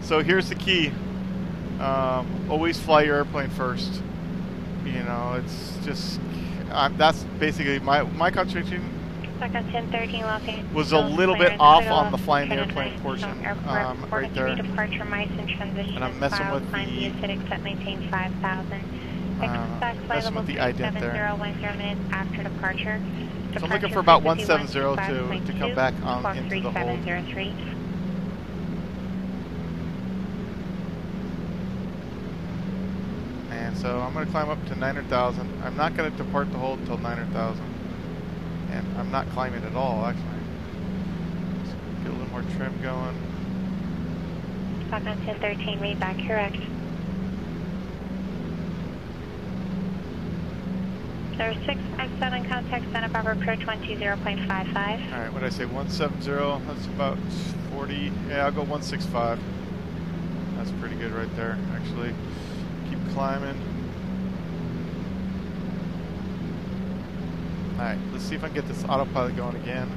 So here's the key. Always fly your airplane first. You know, it's just that's basically my concentration was a little bit off on the flying the airplane portion right there. And I'm messing with the messing with the ident there. After departure. So I'm looking for about 170 to come back on into the hold. And so I'm going to climb up to 900,000. I'm not going to depart the hold until 900,000. And I'm not climbing at all, actually. Let's get a little more trim going. Stock on 1013, read back, correct. There's 657, contact Santa Barbara approach 120.55. Alright, what did I say, 170, that's about 40, yeah, I'll go 165. That's pretty good right there, actually. Keep climbing. Alright, let's see if I can get this autopilot going again.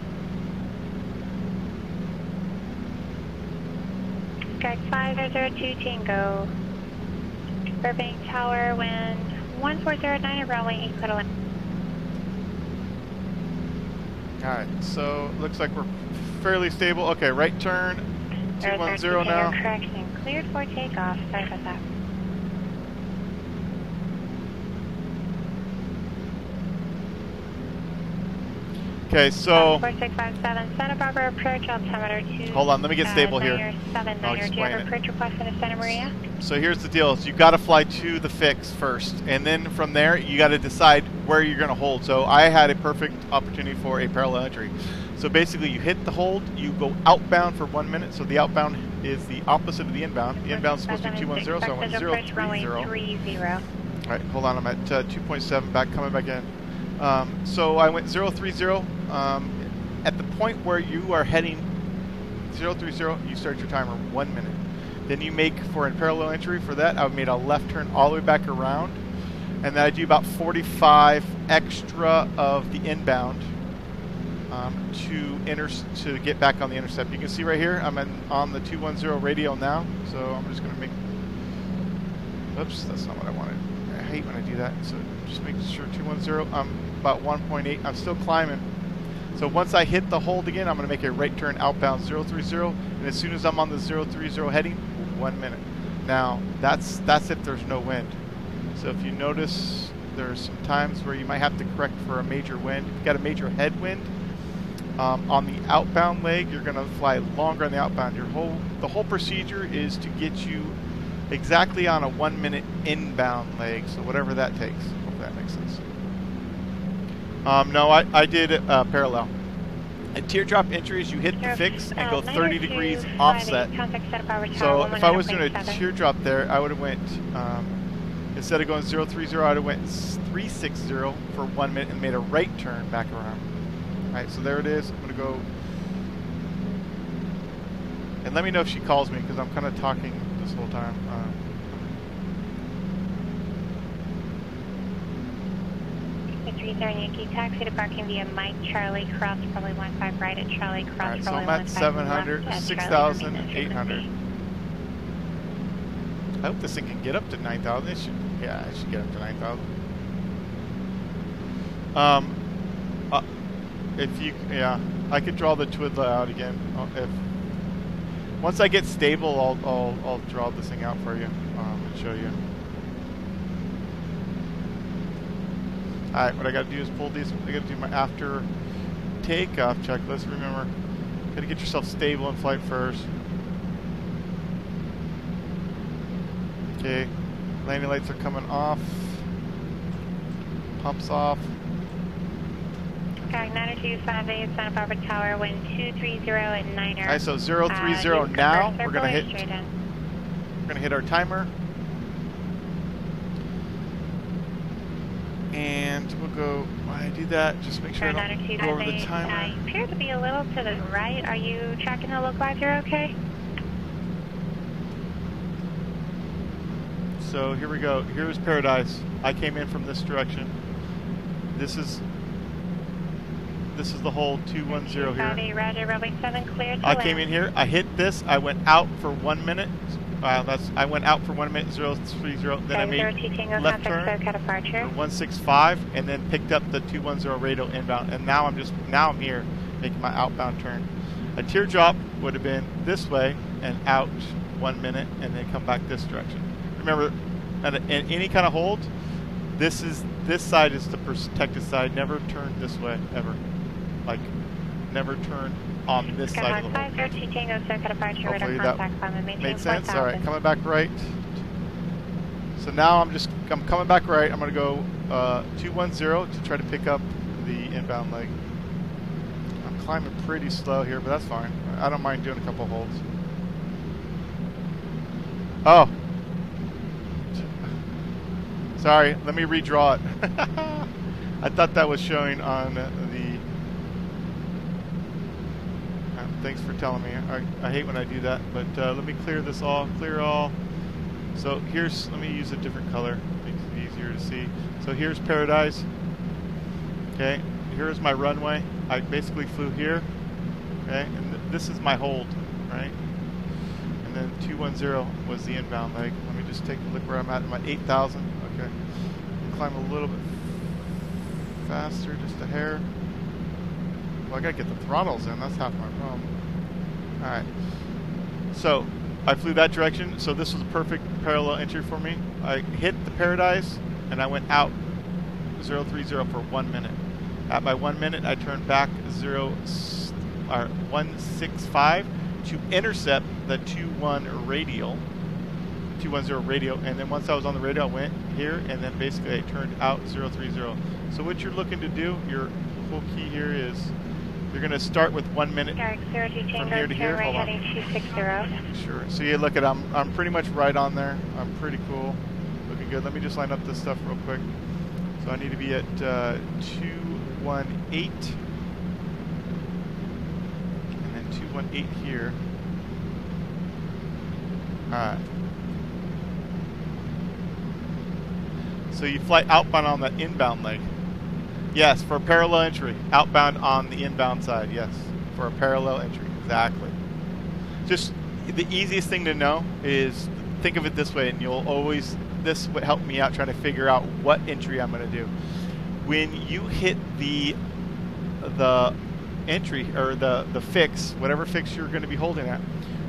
Correct, 5002 Tango. Burbank Tower, wind 1409 runway 8 11. Alright, so looks like we're fairly stable. Okay, right turn, 210 now. Correction, cleared for takeoff. Sorry about that. Okay, so 4657 Santa Barbara approach altimeter 2. Hold on, let me get stable here. I'll Do you explain have it. approach request in Santa Maria? So here's the deal: so you got to fly to the fix first, and then from there you got to decide where you're going to hold. So I had a perfect opportunity for a parallel entry. So basically, you hit the hold, you go outbound for 1 minute. So the outbound is the opposite of the inbound. The inbound is supposed to be 210, so I went 030. All right, hold on, I'm at 2.7, coming back in. So I went 030. At the point where you are heading 030, you start your timer 1 minute. Then you make, for a parallel entry for that, I made a left turn all the way back around. And then I do about 45 extra of the inbound to get back on the intercept. You can see right here, I'm on the 210 radio now. So I'm just going to make, oops, that's not what I wanted. I hate when I do that. So just making sure 210, I'm about 1.8. I'm still climbing. So once I hit the hold again, I'm going to make a right turn outbound 030, and as soon as I'm on the 030 heading, 1 minute. Now that's if there's no wind. So if you notice, there's some times where you might have to correct for a major wind. If you've got a major headwind on the outbound leg, you're going to fly longer on the outbound. The whole procedure is to get you exactly on a 1 minute inbound leg. So whatever that takes. Hope that makes sense. No, I did parallel. At teardrop entries, you hit the fix and go 30 degrees offset. So if I was doing a teardrop there, I would have went, instead of going 030, I would have went 360 for 1 minute and made a right turn back around. Alright, so there it is. I'm going to go. And let me know if she calls me, because I'm kind of talking this whole time. Yankee taxi to parking via Mike Charlie Cross, probably 15 right at Charlie Cross. Alright, so I'm at 700, 6,800. I hope this thing can get up to 9,000. It should, yeah, it should get up to 9,000. If you, yeah, I could draw the twiddler out again. Once I get stable, I'll draw this thing out for you and show you. All right, what I got to do is pull these. I got to do my after takeoff checklist. Remember, got to get yourself stable in flight first. Okay, landing lights are coming off. Pumps off. Sky 9258 Santa Barbara Tower, wind 230 at 9er. All right, so 030 now. We're gonna hit our timer, and we'll go. While I do that, just make sure I don't go over the timer. I appear to be a little to the right. Are you tracking the localizer? You're okay? So here we go. Here's Paradise. I came in from this direction. This is the whole 210 here. Roger, runway 7 clear to I came in here. I hit this. I went out for 1 minute. I went out for 1 minute 030. Then I made left turn for 165, and then picked up the 210 radio inbound. And now I'm here making my outbound turn. A teardrop would have been this way and out 1 minute, and then come back this direction. Remember, in any kind of hold, this side is the protected side. Never turn this way ever. Like, never turn on this side of the hold. Hopefully that made sense. All right, coming back right. So now I'm coming back right. I'm going to go 210 to try to pick up the inbound leg. I'm climbing pretty slow here, but that's fine. I don't mind doing a couple holds. Oh. Sorry, let me redraw it. I thought that was showing on the... thanks for telling me. I hate when I do that, but let me clear this all. Clear all. So let me use a different color. Makes it easier to see. So here's Paradise. Okay, here's my runway. I basically flew here. Okay, and this is my hold, right? And then 210 was the inbound leg. Let me just take a look where I'm at. I'm at 8,000. Okay. Climb a little bit faster, just a hair. Well, I gotta get the throttles in. That's half my problem. All right. So I flew that direction. So this was a perfect parallel entry for me. I hit the Paradise and I went out 030 for 1 minute. At my 1 minute, I turned back 165 to intercept the 210 radio, and then once I was on the radio, I went here, and then basically I turned out 030. So what you're looking to do, your whole key here is you're going to start with 1 minute from here to here. Hold on. Sure. So you look at, I'm pretty much right on there. I'm pretty cool. Looking good. Let me just line up this stuff real quick. So I need to be at 218. And then 218 here. Alright. So you fly outbound on that inbound leg. Yes, for a parallel entry. Outbound on the inbound side, yes. For a parallel entry, exactly. Just the easiest thing to know is think of it this way, and you'll always, this would help me out trying to figure out what entry I'm going to do. When you hit the entry, or the fix, whatever fix you're going to be holding at,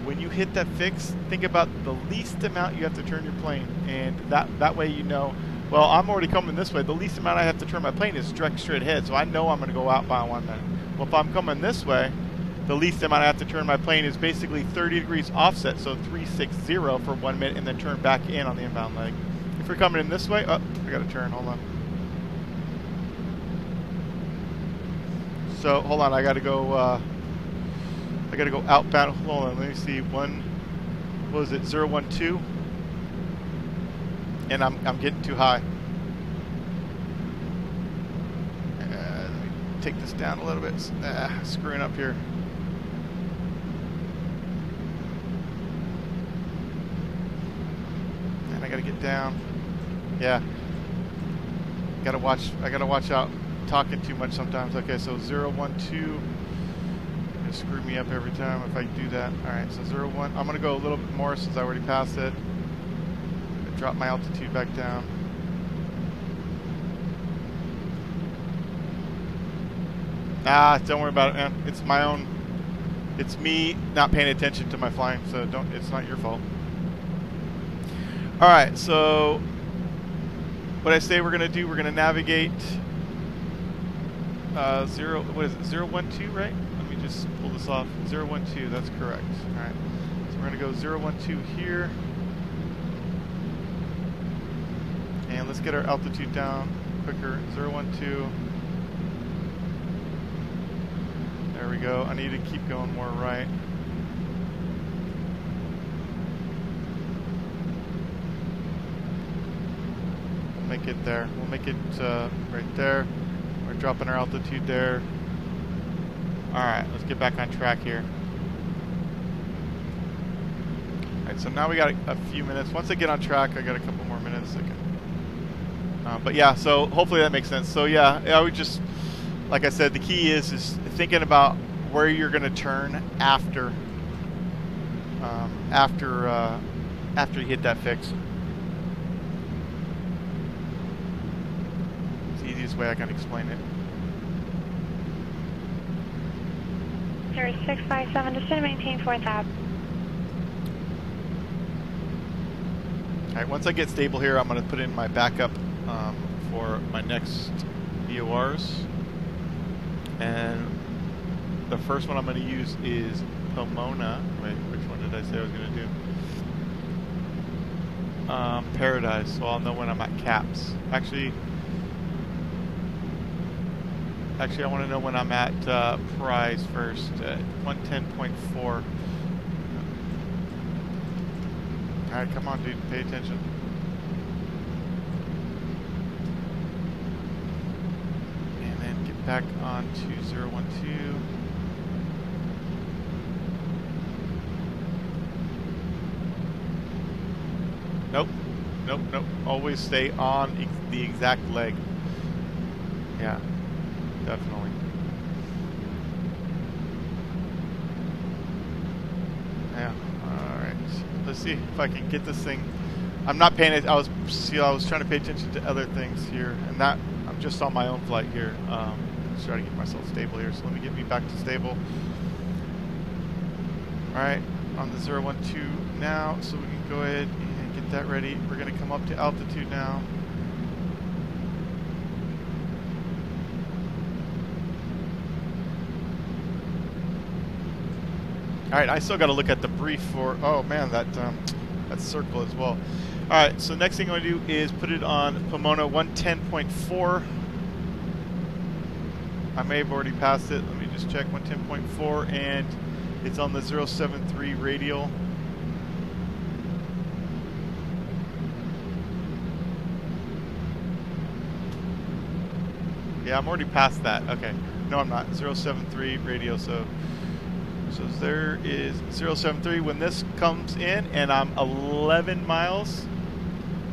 when you hit that fix, think about the least amount you have to turn your plane, and that way you know, well, I'm already coming this way. The least amount I have to turn my plane is direct straight ahead, so I know I'm going to go out by 1 minute. Well, if I'm coming this way, the least amount I have to turn my plane is basically 30 degrees offset, so 360 for 1 minute, and then turn back in on the inbound leg. If you're coming in this way, oh, I got to turn. Hold on. So hold on, I got to go outbound. Hold on, let me see. What was it? 012. And I'm getting too high. Let me take this down a little bit. Screwing up here. And I gotta get down. Yeah. I gotta watch out talking too much sometimes. Okay, so 012. Gonna screw me up every time if I do that. Alright, so 01. I'm gonna go a little bit more since I already passed it. Drop my altitude back down. Don't worry about it, man. It's my own It's me not paying attention to my flying, so it's not your fault. All right, so what I say we're gonna do, we're gonna navigate 012, right? Let me just pull this off. 012, that's correct. All right, so we're gonna go 012 here, and let's get our altitude down quicker. 012. There we go. I need to keep going more right. We'll make it there. We'll make it right there. We're dropping our altitude there. Alright, let's get back on track here. Alright, so now we got a few minutes. Once I get on track, I got a couple more minutes. But yeah, so hopefully that makes sense. So yeah, I would just, like I said, the key is thinking about where you're going to turn after you hit that fix. It's the easiest way I can explain it. 0657, descend and maintain 4,000. All right, once I get stable here, I'm going to put in my backup for my next VORs. And the first one I'm going to use is Pomona. Wait, which one did I say I was going to do? Paradise, so I'll know when I'm at caps. Actually, I want to know when I'm at prize first, 110.4. Alright, come on, dude, pay attention. And then get back on to 012. Nope, nope, nope. Always stay on the exact leg. Yeah, definitely. Yeah. All right. Let's see if I can get this thing. I'm not paying it. I was trying to pay attention to other things here, and that I'm just on my own flight here. Just trying to get myself stable here. So let me get me back to stable. All right, on the 012 now, so we can go ahead and get that ready. We're going to come up to altitude now. All right, I still got to look at the brief for, oh man, that circle as well. All right, so next thing I'm going to do is put it on Pomona 110.4. I may have already passed it. Let me just check 110.4, and it's on the 073 radial. Yeah, I'm already past that. Okay. No, I'm not. 073 radial, so there is 073. When this comes in and I'm 11 miles,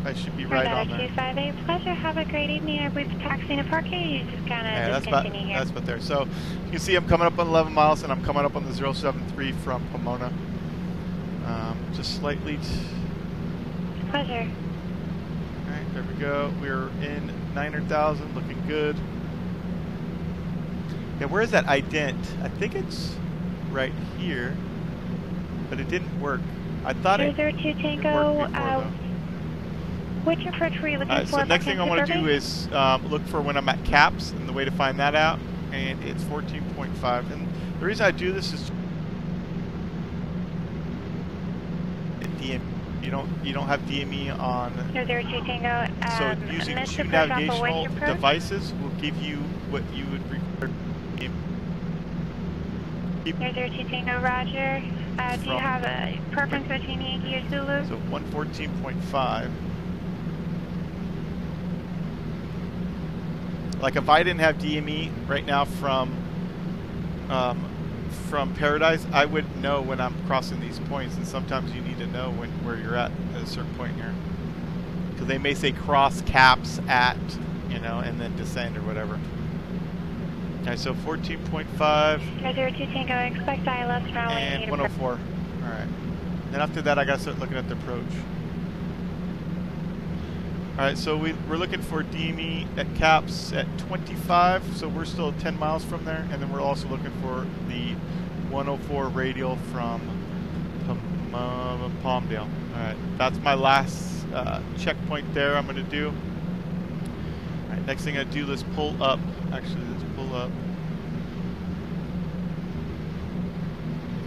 I should be right on there. 258, pleasure. Have a great evening. I believe taxiing to parking. You just kind of discontinue here. That's about there. So you can see I'm coming up on 11 miles, and I'm coming up on the 073 from Pomona. Just slightly. Pleasure. All right, there we go. We're in 900,000, looking good. Yeah, where is that ident? I think it's right here, but it didn't work. I thought it 202 Tango, which approach were you looking for? So next thing I want to do is look for when I'm at caps, and the way to find that out, and it's 14.5. And the reason I do this is you don't have DME on. 202 Tango. So using two navigational devices will give you what you would require. 202 Tango, roger. Do you have a preference between Yankee or Zulu? So 114.5. Like if I didn't have DME right now from Paradise, I wouldn't know when I'm crossing these points, and sometimes you need to know where you're at a certain point here, because they may say cross caps at, and then descend or whatever. Okay, so 14.5. 202 Tango, expect ILS runway and 104. All right. Then after that, I gotta start looking at the approach. All right, so we're looking for DME at caps at 25, so we're still 10 miles from there, and then we're also looking for the 104 radial from Palmdale. Alright, that's my last checkpoint there I'm going to do. Alright, next thing I do, let's pull up. Actually, let's pull up.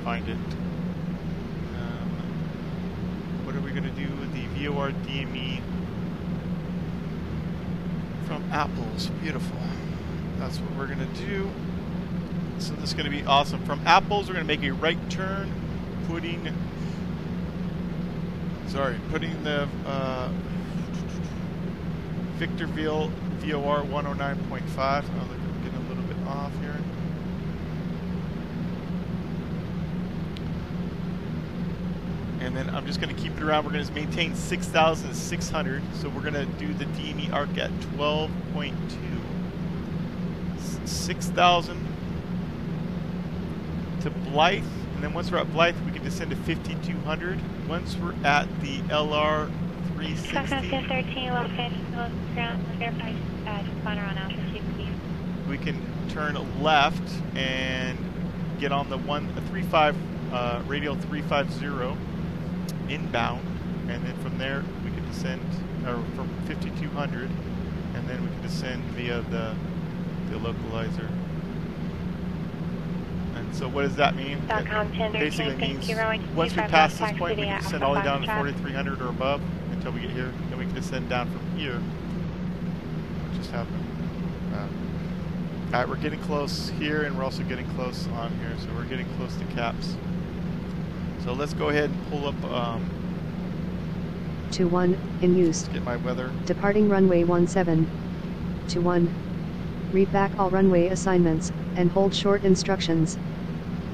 Find it. What are we going to do with the VOR DME from Apples? Beautiful. That's what we're going to do. So this is going to be awesome. From Apples, we're going to make a right turn, putting the Victorville VOR 109.5. I'm getting a little bit off here. And then I'm just going to keep it around. We're going to maintain 6,600. So we're going to do the DME arc at 12.2. 6,000 to Blythe. And then once we're at Blythe, we can descend to 5,200. Once we're at the LR 360, we can turn left and get on the 135 radial 350 inbound, and then from there we can descend, or from 5,200, and then we can descend via the localizer. And so what does that mean? It basically means once we pass this point, we can descend all the way down to 4,300 or above until we get here. Then we can descend down from here. What just happened? Alright, we're getting close here, and we're also getting close on here, so we're getting close to caps. So let's go ahead and pull up 21, in use. Get my weather. Departing runway 17. 21. Read back all runway assignments, and hold short instructions.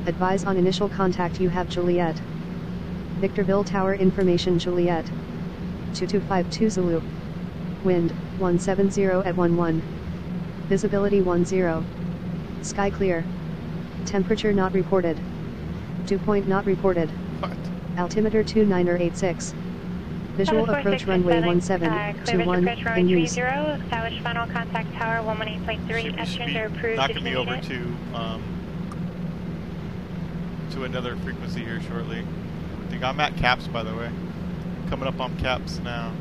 Advise on initial contact you have Juliet. Victorville Tower information Juliet. 2252 Zulu. Wind, 170 at 11. Visibility 10. Sky clear. Temperature not reported. Dew point not reported. What? Altimeter 2986. Visual approach runway 1721 in use. Establish final contact tower 118.3. Estimates are approved. Knocking me over to another frequency here shortly. I think I'm at caps, by the way. Coming up on caps now.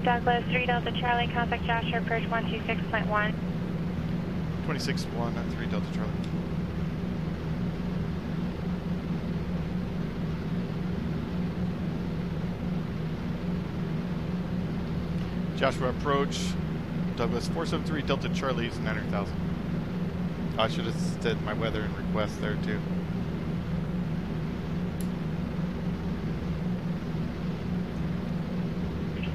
Douglas 3 Delta Charlie, contact Joshua approach 126.1. 26.1 at 3 Delta Charlie. Joshua approach, Douglas 473 Delta Charlie is 900,000. I should have said my weather and request there too.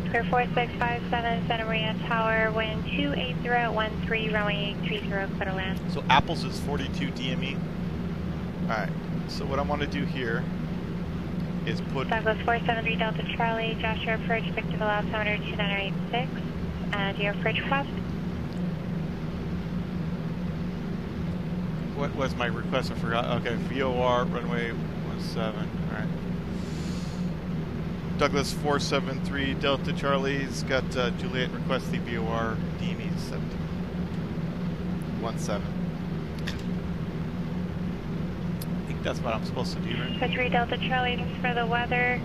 Clear 4657 Santa Maria Tower, wind 280 at 13, runway 830, clear to land. So Apples is 42 DME. Alright, so what I want to do here is put Douglas 473 Delta Charlie, Joshua approach Victorville altimeter 2986, and your approach request. What was my request? I forgot. Okay, VOR runway 17. Alright. Douglas 473 Delta Charlie's got Juliet request the VOR DME 17. 17. That's what I'm supposed to do, right? 3 Delta Charlie, thanks for the weather.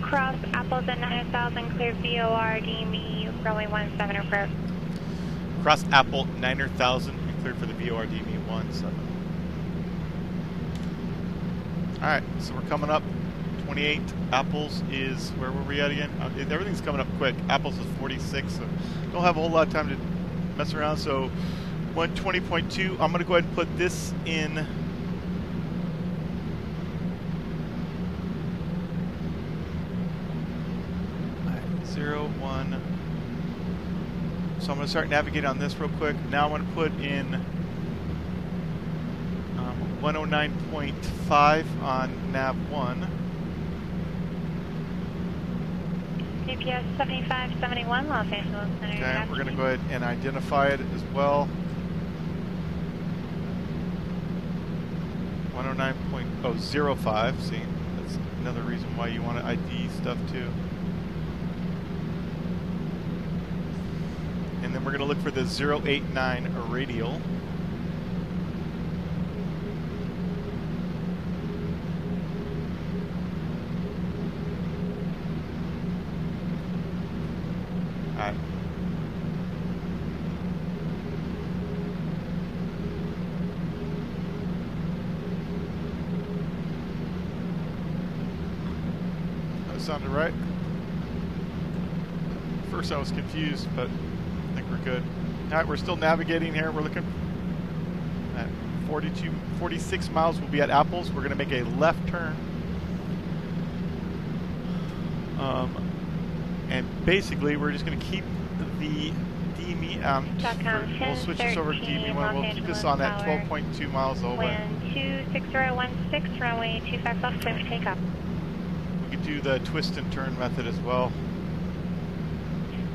Cross Apples at 9,000, clear VOR, DME, runway 17 approach. Cross Apple 9,000 and clear for the VOR DME 17. Alright, so we're coming up. 28. Apples is, where were we at again? Everything's coming up quick. Apples is 46, so don't have a whole lot of time to mess around. So 120.2, I'm going to go ahead and put this in. 01. So I'm going to start navigating on this real quick. Now I'm going to put in 109.5 on nav 1. GPS 7571 Los Angeles Center. Okay, we're going to go ahead and identify it as well. 109.005. See, that's another reason why you want to ID stuff too. And then we're going to look for the 089 radial. sounded right. First I was confused, but I think we're good. Alright, we're still navigating here. We're looking at 46 miles. We'll be at Apples. We're going to make a left turn. And basically, we're just going to keep the DME. We'll switch this over to DME1. We'll keep this on at 12.2 miles over. Wind 26016, runway 25 left, clear for takeoff. We could do the twist and turn method as well.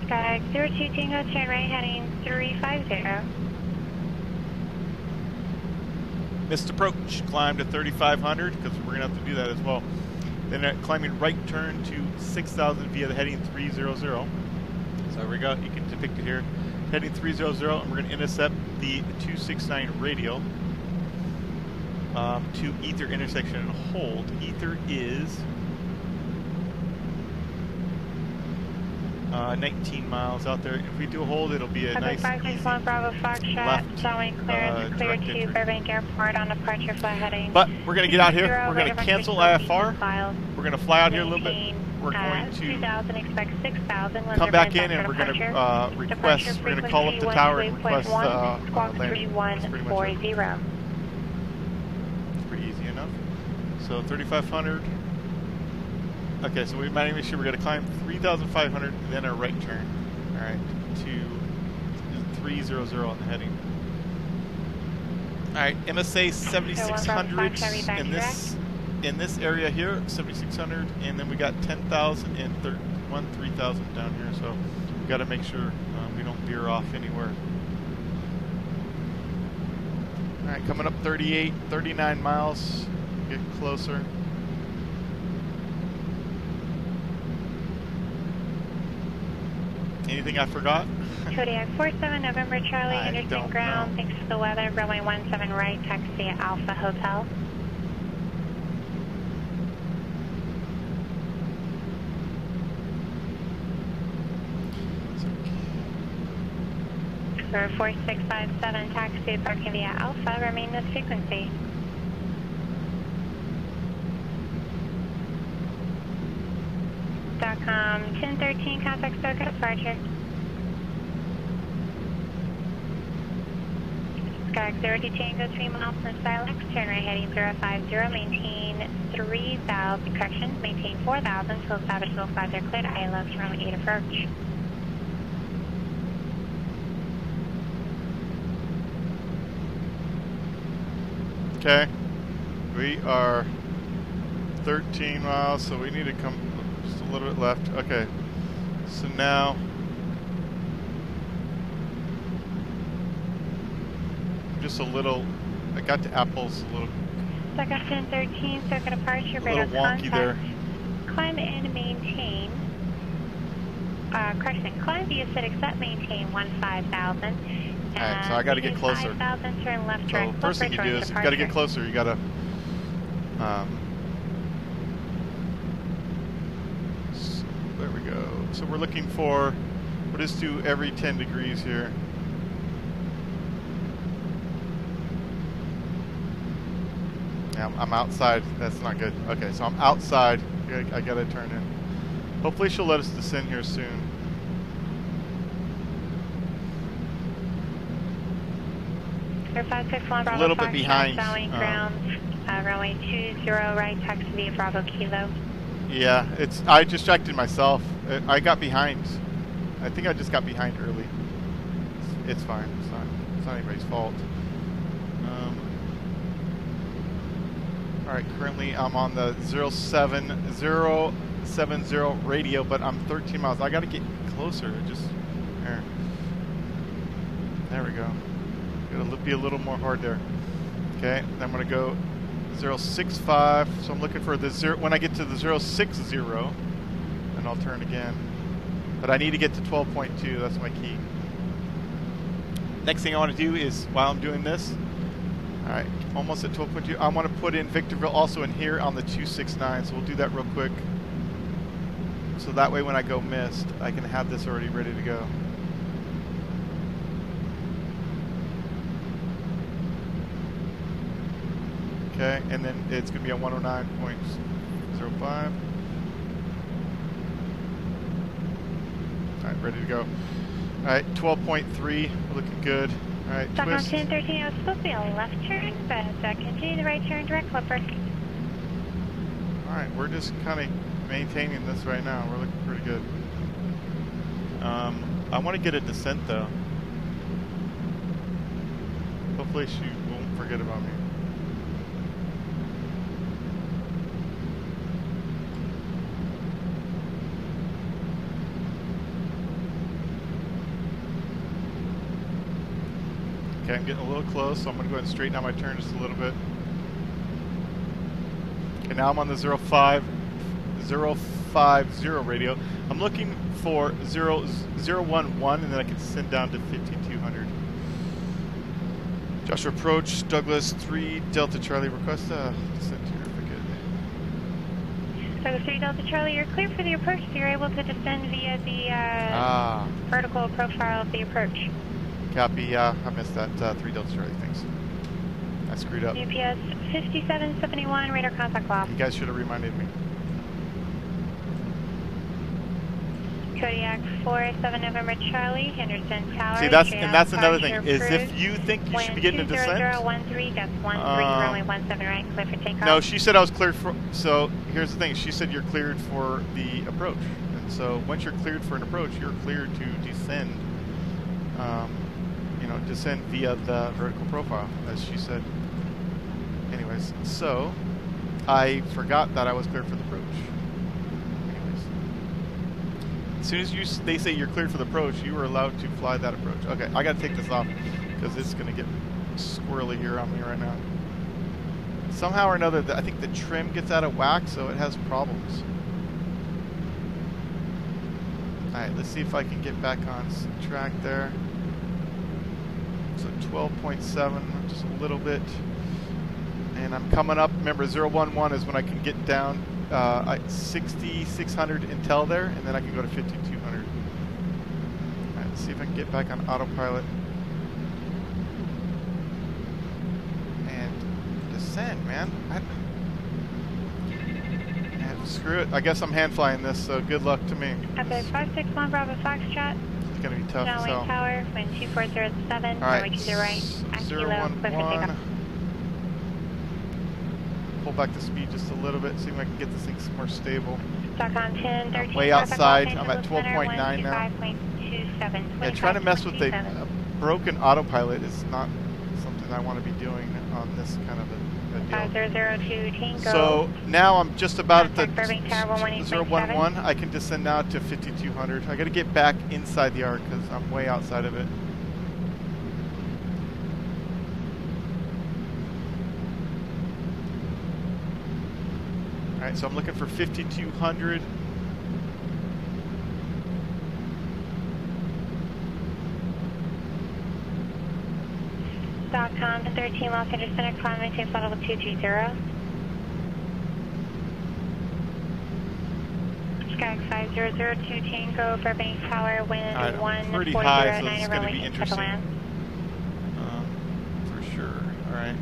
Sky 02 Tango, turn right, heading 350. Missed approach, climb to 3,500 because we're going to have to do that as well. Then climbing right turn to 6,000 via the heading 300. So we got, you can depict it here, heading 300, and we're going to intercept the 269 radial to ether intersection and hold. Ether is 19 miles out there. If we do a hold, it'll be a nice, easy 561 Bravo Foxtrot, showing clearance, clear direct to entry. Burbank Airport on departure flight heading. But we're going to get out here. We're going to radar cancel frequency IFR. files. We're going to fly out here a little bit. Maintain, We're going to 2,000, expect 6,000. come back in and we're going to request, we're going to call up the tower and request squawk landing. That's pretty much it. 3140. It's pretty easy enough. So 3,500. Okay, so we might even sure we're going to climb 3,500 and then a right turn. All right, to 300 on the heading. All right, MSA 7,600 in this area here, 7,600, and then we got 10,000 and 3,000 down here. So we got to make sure we don't veer off anywhere. All right, coming up 38, 39 miles. Get closer. Anything I forgot? Kodiak 47 November Charlie, Anderson ground. Thanks for the weather. Runway 17 right, taxi at Alpha Hotel. For 4657, taxi parking via Alpha, remain this frequency. .com 1013, contact Stoke at departure. Sky 0 Tango 3 miles from Silex, turn right heading 050, maintain 3,000, correction, maintain 4,000, till established full flags are cleared, ILO to runway 8 approach. Okay, we are 13 miles, so we need to come just a little bit left. Okay, so now just a little, I got to Apples a little. Second 1013, circuit departure, a little wonky there. Climb and maintain, correction, climb via set accept, maintain 15,000. Alright, so I got to get closer. 5,000, turn left, So right, first thing you do is you got to get closer. You got to so there we go. So we're looking for, we'll just do every 10 degrees here. Yeah, I'm outside. That's not good. Okay, so I'm outside. I got to turn in. Hopefully she'll let us descend here soon. A little bit behind. Runway 20 right, taxi via Bravo Kilo. Yeah, I distracted myself. I got behind. I think I just got behind early. It's fine. It's not anybody's fault. All right, currently I'm on the 07070 radio, but I'm 13 miles. I got to get closer. Just there we go. It'll be a little more hard there. Okay, then I'm going to go 065. So I'm looking for the when I get to the 060, then I'll turn again. But I need to get to 12.2. That's my key. Next thing I want to do is, while I'm doing this, all right, almost at 12.2, I want to put in Victorville also in here on the 269. So we'll do that real quick. So that way when I go missed, I can have this already ready to go. Okay, and then it's going to be on 109.05. Alright, ready to go. Alright, 12.3, looking good. Alright, Stock on twist. 1013, it was supposed to be a left turn, but continue the right turn, direct flipper. Alright, we're just kind of maintaining this right now. We're looking pretty good. I want to get a descent though. Hopefully she won't forget about me. Okay, I'm getting a little close, so I'm going to go ahead and straighten out my turn just a little bit. Okay, now I'm on the 050 radio. I'm looking for 011, and then I can send down to 5200. Joshua approach, Douglas 3, Delta Charlie, request a descent to your frigate. Douglas 3, Delta Charlie, you're clear for the approach, so you're able to descend via the vertical profile of the approach. Copy, yeah, I missed that. 3 Delta Charlie, thanks. I screwed up. UPS 5771, radar contact lost. You guys should have reminded me. Kodiak 47 November Charlie, Henderson Tower. See, that's another thing, is if you think you should be getting a descent. 0013, that's 13, runway 17 right, clear for takeoff. No, she said I was cleared for, so here's the thing, she said you're cleared for the approach. And so once you're cleared for an approach, you're cleared to descend, you know, descend via the vertical profile, as she said. Anyways, so I forgot that I was cleared for the approach. As soon as they say you're cleared for the approach, you are allowed to fly that approach. Okay, I gotta take this off because it's gonna get squirrely here on me right now. Somehow or another, I think the trim gets out of whack, so it has problems. Alright, let's see if I can get back on track there. So 12.7, just a little bit. And I'm coming up, remember 011 is when I can get down 6600 intel there, and then I can go to 5200. Alright, let's see if I can get back on autopilot. And descend, man. Screw it. I guess I'm hand flying this, so good luck to me. Okay, 561 Bravo Foxtrot. It's going to be tough as hell. Tower, wind 2407, Alright, runway to the right, Kilo, clear for takeoff. Pull back the speed just a little bit, see if I can get this thing more stable. Stock on 1013. Way outside, I'm at 12.9 now. Yeah, trying to mess with a broken autopilot is not something I want to be doing on this kind of a deal. 5002 Tango. So now I'm just about at the Burbank Tower 011. I can descend now to 5200. I got to get back inside the arc because I'm way outside of it. Alright, so I'm looking for 5200. .com 13 Los Angeles Center, climb maintain flight level 230. Sky 5002 Tango, Burbank Tower, wind 140 pretty high, so this is going to be runway interesting. For sure. Alright.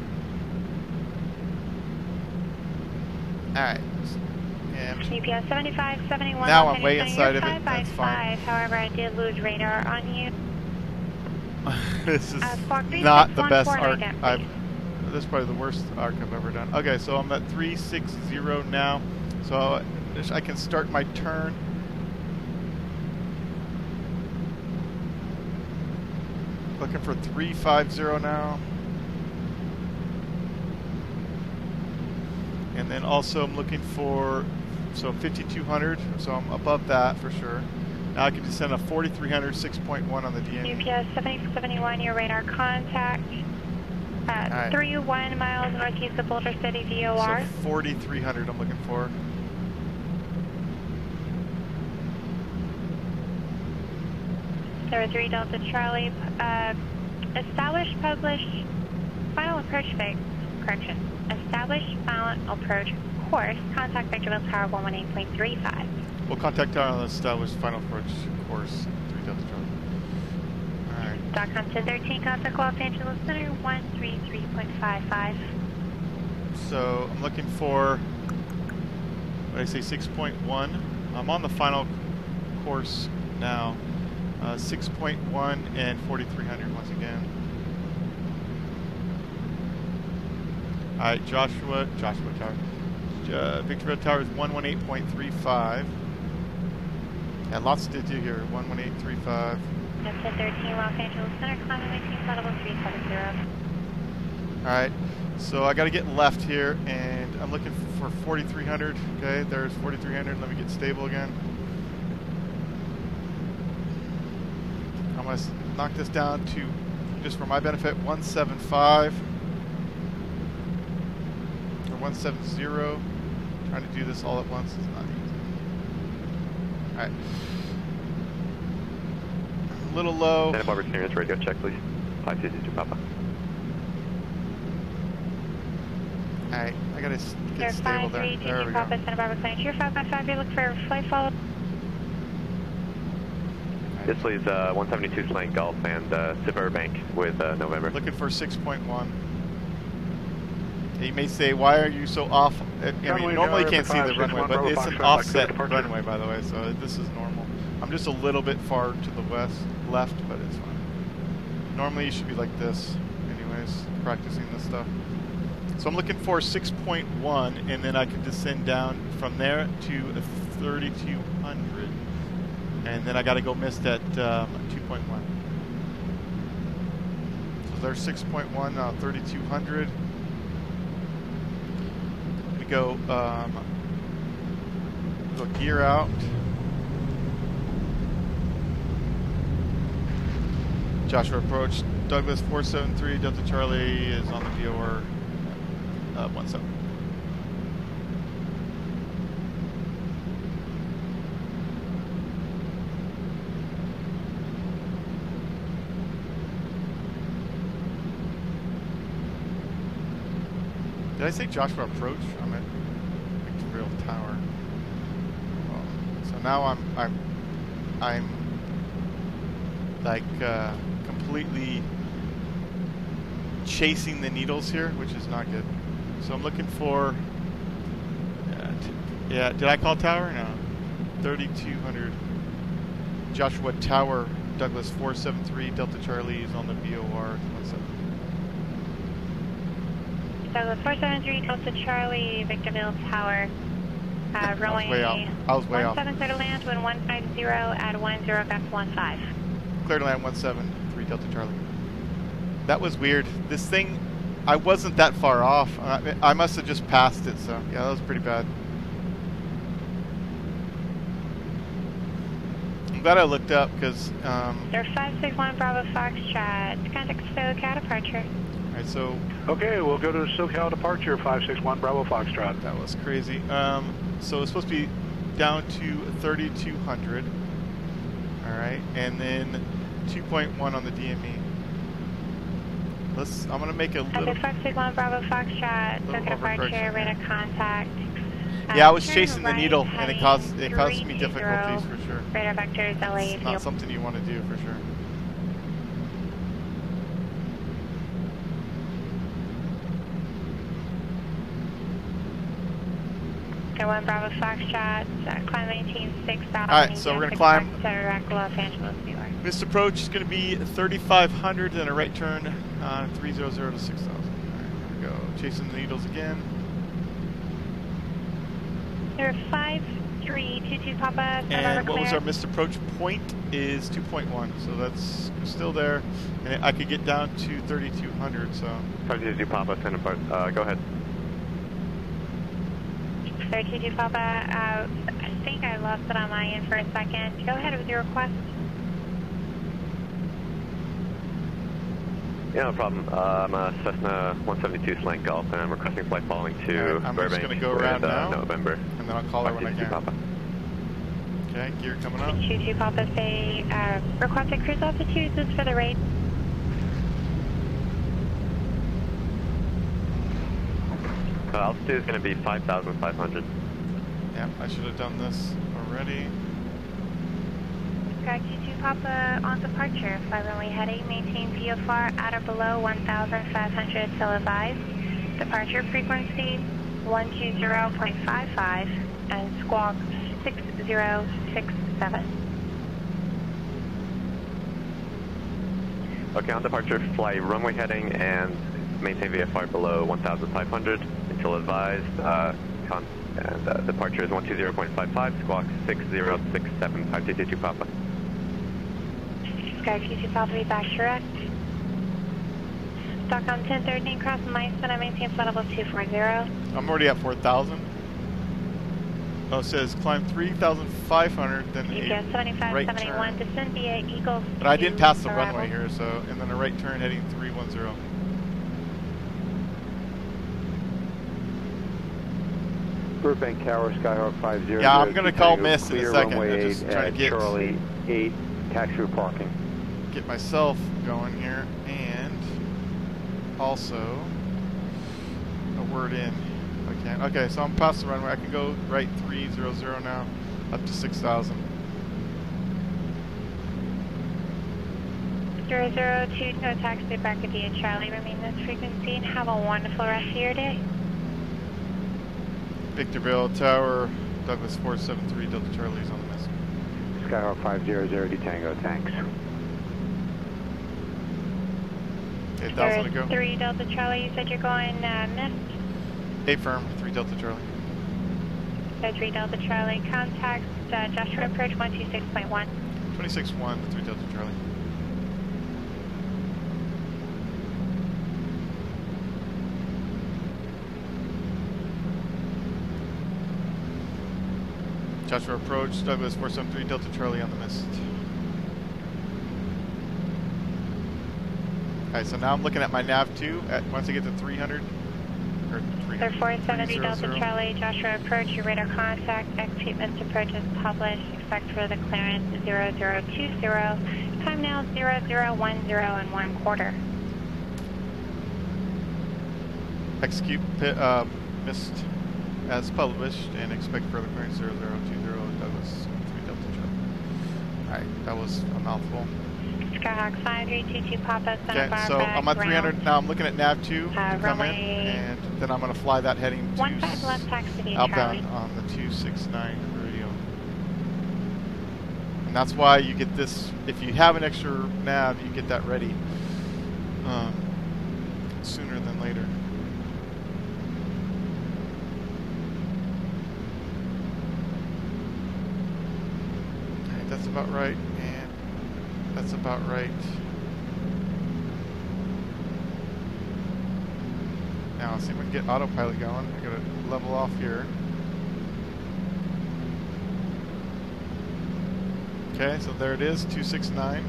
Alright. UPS 7571. Now I'm way inside of it. That's fine. However, I did lose radar on you. This is not the best arc this is probably the worst arc I've ever done. Okay, so I'm at 360 now. So I can start my turn. Looking for 350 now. And then also I'm looking for 5200, so I'm above that for sure. Now I can descend a 4300, 6.1 on the DN. UPS 7071, your radar contact. At 31 miles northeast of Boulder City, VOR. So 4300 I'm looking for. There 3 Delta Charlie. Established, published, final approach correction. Established final approach course. Contact Victorville Tower 118.35. We'll contact tower on the established final approach course 3 Delta Charlie. Alright. .com 1013, contact Los Angeles Center 133.55. So I'm looking for, what did I say, 6.1. I'm on the final course now. 6.1 and 4,300 once again. Alright, Joshua Tower. Victorville Tower is 118.35. And lots to do here. 118.35. That's a 13 Los Angeles Center, climbing 19, level 370. Alright, so I gotta get left here, and I'm looking for 4,300. Okay, there's 4,300. Let me get stable again. I'm gonna knock this down to, just for my benefit, 175 or 170. Trying to do this all at once is not easy. Alright. A little low. Santa Barbara clearance radio check, please. 522 Papa. Alright, I gotta get stable there. There we go. Santa Barbara clearance. You're 555, you look for flight follow. This leaves 172 Slant Golf and Silver Bank with November. Looking for 6.1. You may say, why are you so off? I mean, normally you can't see the runway, but it's an offset runway, by the way, so this is normal. I'm just a little bit far to the left, but it's fine. Normally you should be like this, anyways, practicing this stuff. So I'm looking for 6.1, and then I can descend down from there to 3,200. And then I got to go mist at 2.1. So there's 6.1, 3,200. We go gear out. Joshua approach. Douglas 473 Delta Charlie is on the VOR 17. Did I say Joshua approach? I'm at Victorville Tower. Well, so now I'm like completely chasing the needles here, which is not good. So I'm looking for, yeah, did I call tower? No. 3,200. Joshua Tower, Douglas 473, Delta Charlie is on the VOR 17. Douglas 473, Delta Charlie, Victorville Tower. Runway. I was way off. 17 clear to land, wind 150 at 10, gust 15. Clear to land 173, Delta Charlie. That was weird. This thing, I wasn't that far off. I must have just passed it, so yeah, that was pretty bad. I'm glad I looked up because. They're 561 Bravo Foxtrot. Contact SoCal departure. Alright, so. Okay, we'll go to SoCal departure 561 Bravo Foxtrot. That was crazy. So it's supposed to be down to 3,200. Alright, and then 2.1 on the DME. I'm gonna make a little. 561 Bravo Foxtrot. SoCal departure. Radar contact. Yeah, I was chasing the needle, and it caused me difficulties for sure. Radar vectors LA. It's not something you want to do for sure. One Bravo Foxtrot, climb 186. Alright, so we're going to climb. Los Angeles, New York. Missed approach is going to be 3,500, then a right turn 300 to 6,000. Alright, here we go. Chasing the needles again. They're 5322 Papa. And what was our missed approach point is 2.1, so that's still there. And I could get down to 3,200, so. 522 Papa, send apart. Go ahead. 322 Papa, I think I lost it on my end for a second. Go ahead with your request. Yeah, no problem. I'm a Cessna 172 Slant Golf, and I'm requesting flight following to I'm Burbank just going to go around now, November. And then I'll call her when I can. Papa. Okay, gear coming up. 22 Papa, say requested cruise altitude. This is for the rate. Altitude is going to be 5,500. Yeah, I should have done this already. Sky 22 Papa on departure. Fly runway heading, maintain VFR at or below 1,500 kilobytes. Departure frequency 120.55 and squawk 6067. Okay, on departure, fly runway heading and maintain VFR below 1,500 until advised. Departure is 120.55, squawk 6067, 522 Papa. Sky QC Papa, be back direct. Stockholm 1013, cross Meissen, I maintain flight level 240. I'm already at 4,000. Oh, it says climb 3,500, then GPS a 7571, right turn. descend via Eagles. But I didn't pass the arrival. runway here, so, and then a right turn heading 310. Burbank Tower, Skyhawk 50. Yeah, I'm gonna call Tango, miss in a clear second. runway I'm just 8 trying at to get Charlie 8, taxi parking. get myself going here, and also a word in if I can. Okay, so I'm past the runway. I can go right 300 now, up to 6,000. 002, no taxi back at the Charlie. Remain this frequency and have a wonderful rest of your day. Victorville Tower, Douglas 473, Delta Charlie's on the miss. Skyhawk 500, Tango, thanks. 8,000 to go. 3 Delta Charlie, you said you're going missed. 8 firm, 3 Delta Charlie. 3 Delta Charlie, contact Joshua approach 126.1. 26-1, 3 Delta Charlie. Joshua approach, Douglas 473, Delta Charlie on the mist. Alright, so now I'm looking at my nav2 at once I get to 300 or 300. 470 Delta Charlie, Joshua approach, your radar contact, execute missed approach is published, expect for the clearance 0020, time now 0010 and 1/4. Execute missed as published and expect further clearance 0020 Douglas 3 Delta Charlie. Alright, that was a mouthful. Skyhawk 5322 Papa, Santa Okay, Barbara, so I'm at 300 ground. now. I'm looking at nav2 to come in, runway and then I'm going to fly that heading to 15 left taxi to outbound Charlie. on the 269 radio. And that's why you get this. If you have an extra nav, you get that ready sooner than later. Okay, that's about right, and that's about right. Now, let's see if we can get autopilot going. I gotta level off here. Okay, so there it is, 269.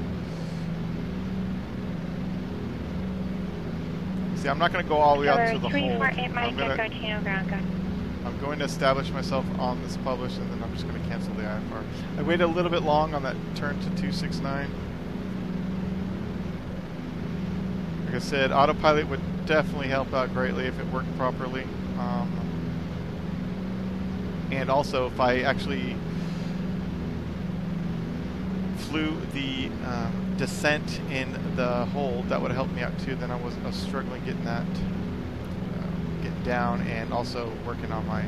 See, I'm not gonna go all the way out to the hold. 348 Mike, Echo Chino ground, go. I'm going to establish myself on this publish, and then I'm just going to cancel the IFR. I waited a little bit long on that turn to 269. Like I said, autopilot would definitely help out greatly if it worked properly. And also, if I actually flew the descent in the hold, that would have helped me out too. Then I was struggling getting that down, and also working on my,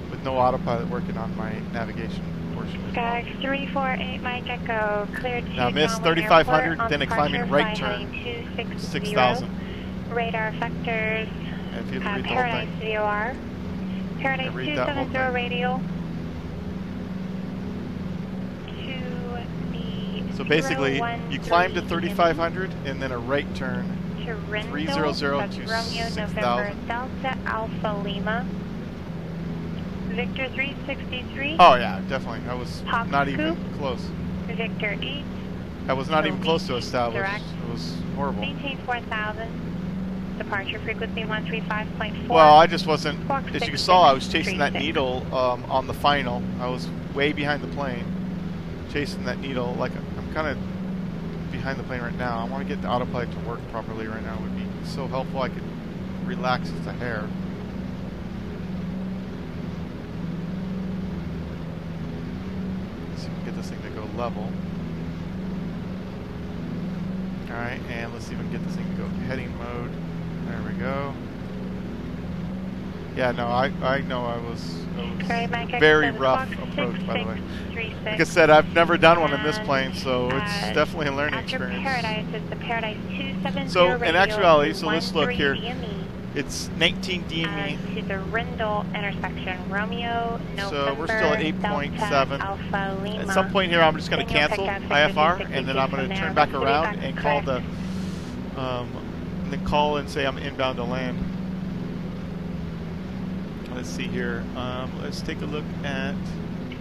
with no autopilot, working on my navigation portion as well. 348 Mike Echo, cleared to Now I missed 3,500, then a climbing right turn, 6,000. Radar effectors, And if you read the whole Paradise thing, VOR, Paradise read that whole 270 thing. radial to the So basically, you climb to 013 3,500, and then a right turn, to Rendell, 300 that's to Romeo 6,000. November Delta Alpha Lima, Victor 363, Oh yeah, definitely. I was Pop not even scoop. close. Victor 8, I was not even close to Direct. established. It was horrible. maintain 4,000, departure frequency 135.4. Well, I just wasn't, Squawk as you 6, saw, I was chasing that 36. needle on the final. I was way behind the plane, chasing that needle. Like, I'm kind of behind the plane right now. I want to get the autopilot to work properly right now. It would be so helpful. I could relax just a hair. Let's see if we can get this thing to go level. Alright, and let's see if we can get this thing to go heading mode. There we go. Yeah, no, I know I was Sorry, Mike, very X, rough Squawk approach, by the way. 6636. Like I said, I've never done one in this And, plane, so it's definitely a learning after experience. Paradise is the Paradise 270 So, in radio actuality, to so let's look here. 13 DME. It's 19 DME. To the Rindle intersection, Romeo, November, So we're still at 8.7. Alpha, Lima. At some point here, I'm just going to cancel IFR, and then I'm going to turn back around and call the, and then call and say I'm inbound to land. Let's see here. Let's take a look at.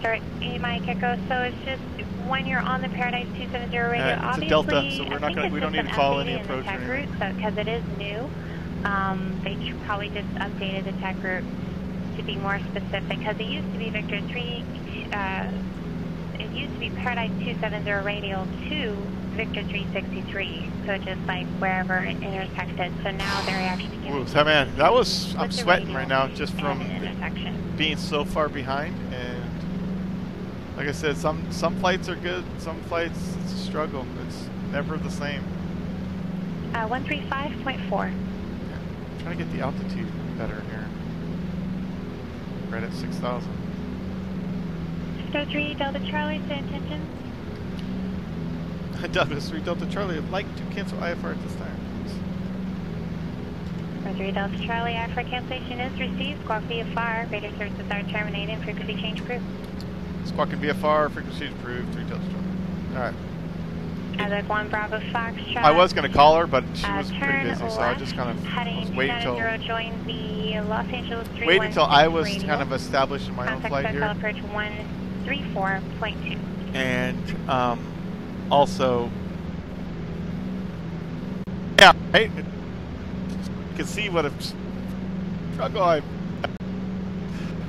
Sorry, Mike Echo. So it's just when you're on the Paradise 270 radio, it's obviously, a Delta, so we're not going. We don't need to call any approach or anything. So because it is new, they probably just updated the tech route to be more specific. Because it used to be Victor 3. It used to be Paradise 270 radio to Victor 363. So just like wherever it intersected. So now they're actually getting. Ooh, so man, that was. I'm sweating right now just from being so far behind. And like I said, some flights are good. Some flights it's a struggle. It's never the same. 135.4. Trying to get the altitude better here. Right at 6,000. 3 Delta Charlie, say intentions. Delta 3 Delta Charlie, I'd like to cancel IFR at this time, please. 3 Delta Charlie, IFR cancellation is received. Squawk VFR, radar services are terminated. Frequency change approved. Squawk and VFR, frequency change approved. 3 Delta Charlie. All right. Azek 1 Bravo Foxtrot. I was going to call her, but she was pretty busy, so I just kind of was waiting until. Join the Los Angeles 316 wait until I was radio. kind of established in my own flight here. Approach 134.2. And also, yeah, right? You can see what a struggle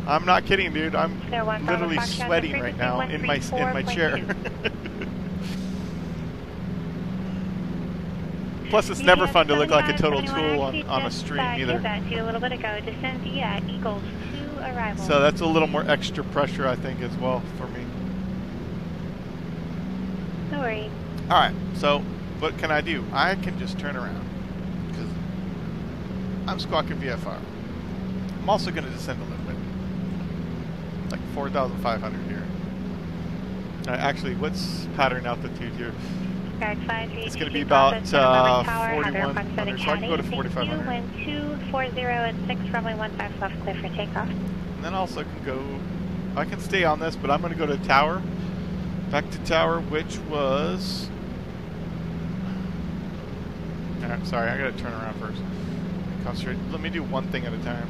I'm not kidding, dude. I'm literally sweating right now in my chair. Plus, it's never fun to look like a total tool on a stream either. A little bit ago, descend Eagles to arrival. So that's a little more extra pressure, I think, as well for me. No worries. All right. So, what can I do? I can just turn around because I'm squawking VFR. I'm also going to descend a little bit, like 4,500 here. Actually, what's pattern altitude here? It's going to be about 4,100, so I can go to 4,500. Wind 240 at 6, runway 15 left, clear for takeoff. And then also can go, I can stay on this, but I'm going to go to tower, back to tower, which was, alright, sorry, I got to turn around first. Concentrate, let me do one thing at a time.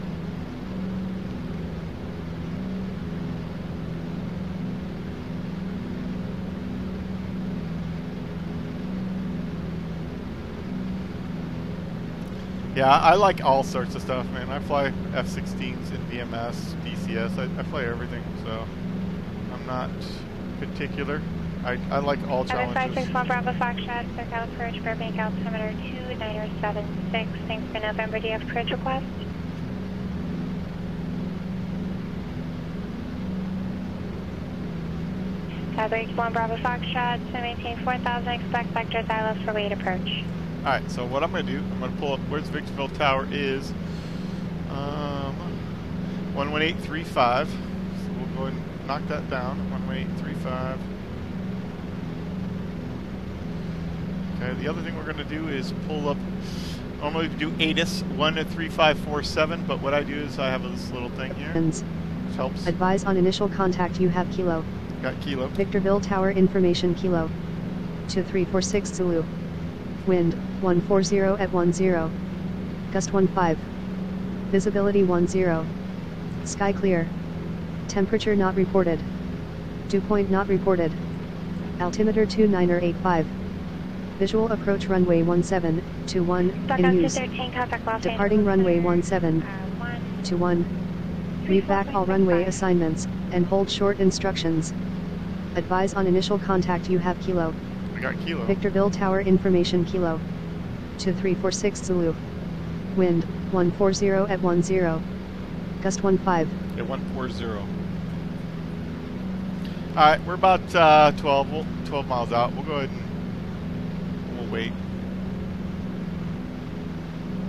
Yeah, I like all sorts of stuff, man. I fly F-16s and VMS, DCS. I fly everything, so I'm not particular. I like all challenges. 561 Bravo Foxtrot, SoCal approach, Burbank altimeter 2976. Thanks for November. Do you have approach request? Tower 1 Bravo Foxtrot, so maintain 4,000. Expect vector Xylos for weight approach. Alright, so what I'm going to do, I'm going to pull up where's Victorville Tower is 11835. So we'll go ahead and knock that down. 11835. Okay, the other thing we're going to do is pull up, normally we do ATIS 13547, but what I do is I have this little thing here, which helps. Advise on initial contact you have Kilo. Got Kilo. Victorville Tower information Kilo. 2346 Zulu. Wind 140 at 10. Gust 15. Visibility 10. Sky clear. Temperature not reported. Dew point not reported. Altimeter 2985. Visual approach runway 1721 in use. Departing runway 1721. Read back all runway assignments and hold short instructions. Advise on initial contact you have Kilo. I got Kilo. Victorville Tower information Kilo. 2346 Zulu. Wind 140 at 10. Gust 15. Yeah, 140. Alright, we're about 12 miles out. We'll go ahead and we'll wait.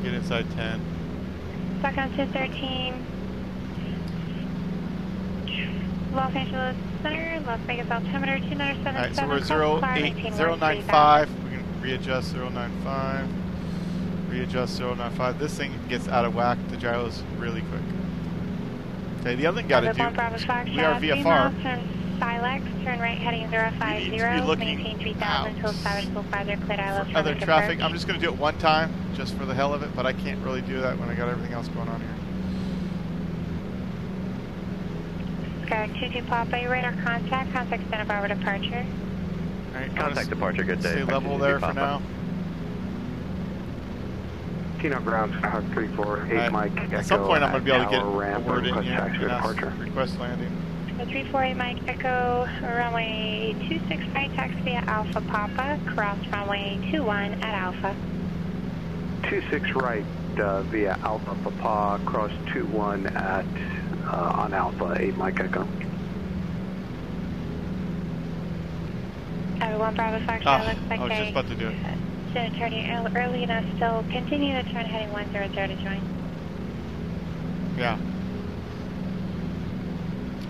Get inside 10. Stock on 213. Los Angeles Center, Las Vegas altimeter 2977. Alright, so we're 095. We can readjust 095. Readjust 095. This thing gets out of whack. The gyro's really quick. Okay, the other thing got to do. We are VFR. Turn Silex, turn right heading 050. Maintain 3000 until established full farther cleared ILS. Other traffic. I'm just going to do it one time, just for the hell of it, but I can't really do that when I got everything else going on here. Sky 22 Papa, radar contact. Contact standby over departure. Alright, Contact departure, good day. Stay level there for now. Kino ground, 348 Mike. At some point I'm going to be able to get ramp, a word in here. taxi departure. Request landing. 348 Mike Echo, runway 26 right, taxi at Alpha Papa, cross runway 21 at Alpha. 26 right via Alpha Papa, cross 21 at on Alpha 8 Mike Echo. Everyone, Bravo Fox, looks like I was just about to do it. Attorney early enough still. Continue to turn heading 100 to join. Yeah.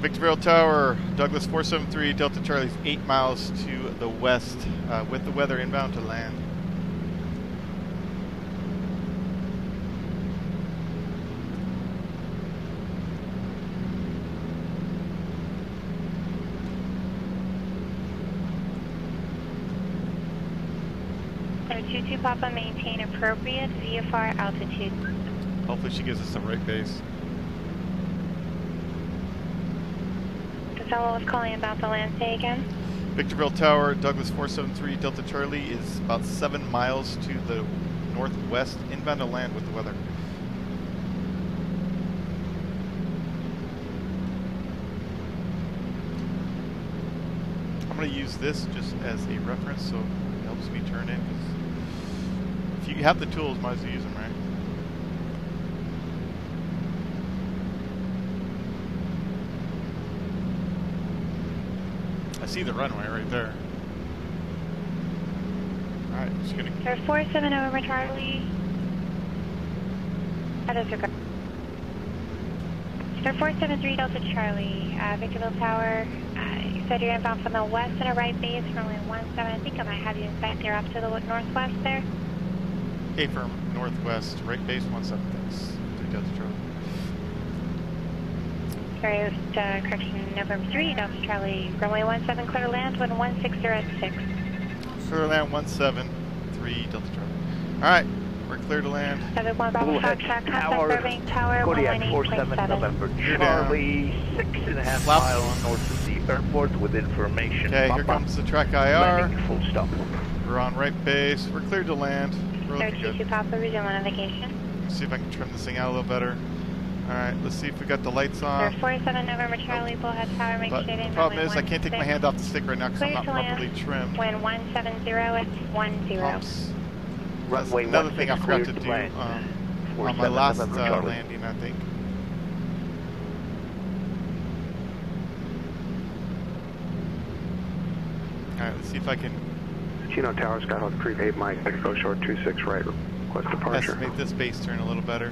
Victorville Tower, Douglas 473, Delta Charlie's 8 miles to the west with the weather inbound to land. So 22 Papa, maintain appropriate VFR altitude. Hopefully she gives us the right base. Fellow was calling about the land. Say again. Victorville Tower, Douglas 473, Delta Charlie is about 7 miles to the northwest, inbound to land with the weather. I'm going to use this just as a reference, so it helps me turn in. If you have the tools, might as well use them, right? See the runway right there. Alright, I'm just gonna... Sir 47 over Charlie. Disregard. Sir 473 Delta Charlie, Victorville Tower. You said you're inbound from the west and a right base, runway 17. I think I might have you in fact there up to the northwest there. Okay, firm northwest, right base 17. Thanks. Delta Charlie. Sorry, correction, November 3, Delta Charlie, runway 17, clear to land, wind 160 at 6. Clear to land 173, Delta Charlie. Alright, we're clear to land. 71 Bravo Fox, contact Burbank Tower, Kodiak 47 November Charlie, 6.5 miles north of the airport with information. Okay, here comes the track IR. Full stop. We're on right base, we're cleared to land. We're looking good. 32 Papa, resume navigation. See if I can trim this thing out a little better. Alright, let's see if we got the lights on. 47 November Charlie, Bullhead Tower, make But sure the problem is I can't take my hand off the stick right now because I'm not properly trimmed. Wind 170 at 10. Pumps. That's Runway another thing I 16 forgot to cleared do land. on my last landing, I think. Alright, let's see if I can Kino Tower, Skyhawk Creek 8 Mike, Echo Short 26 right, request departure. estimate this base turn a little better.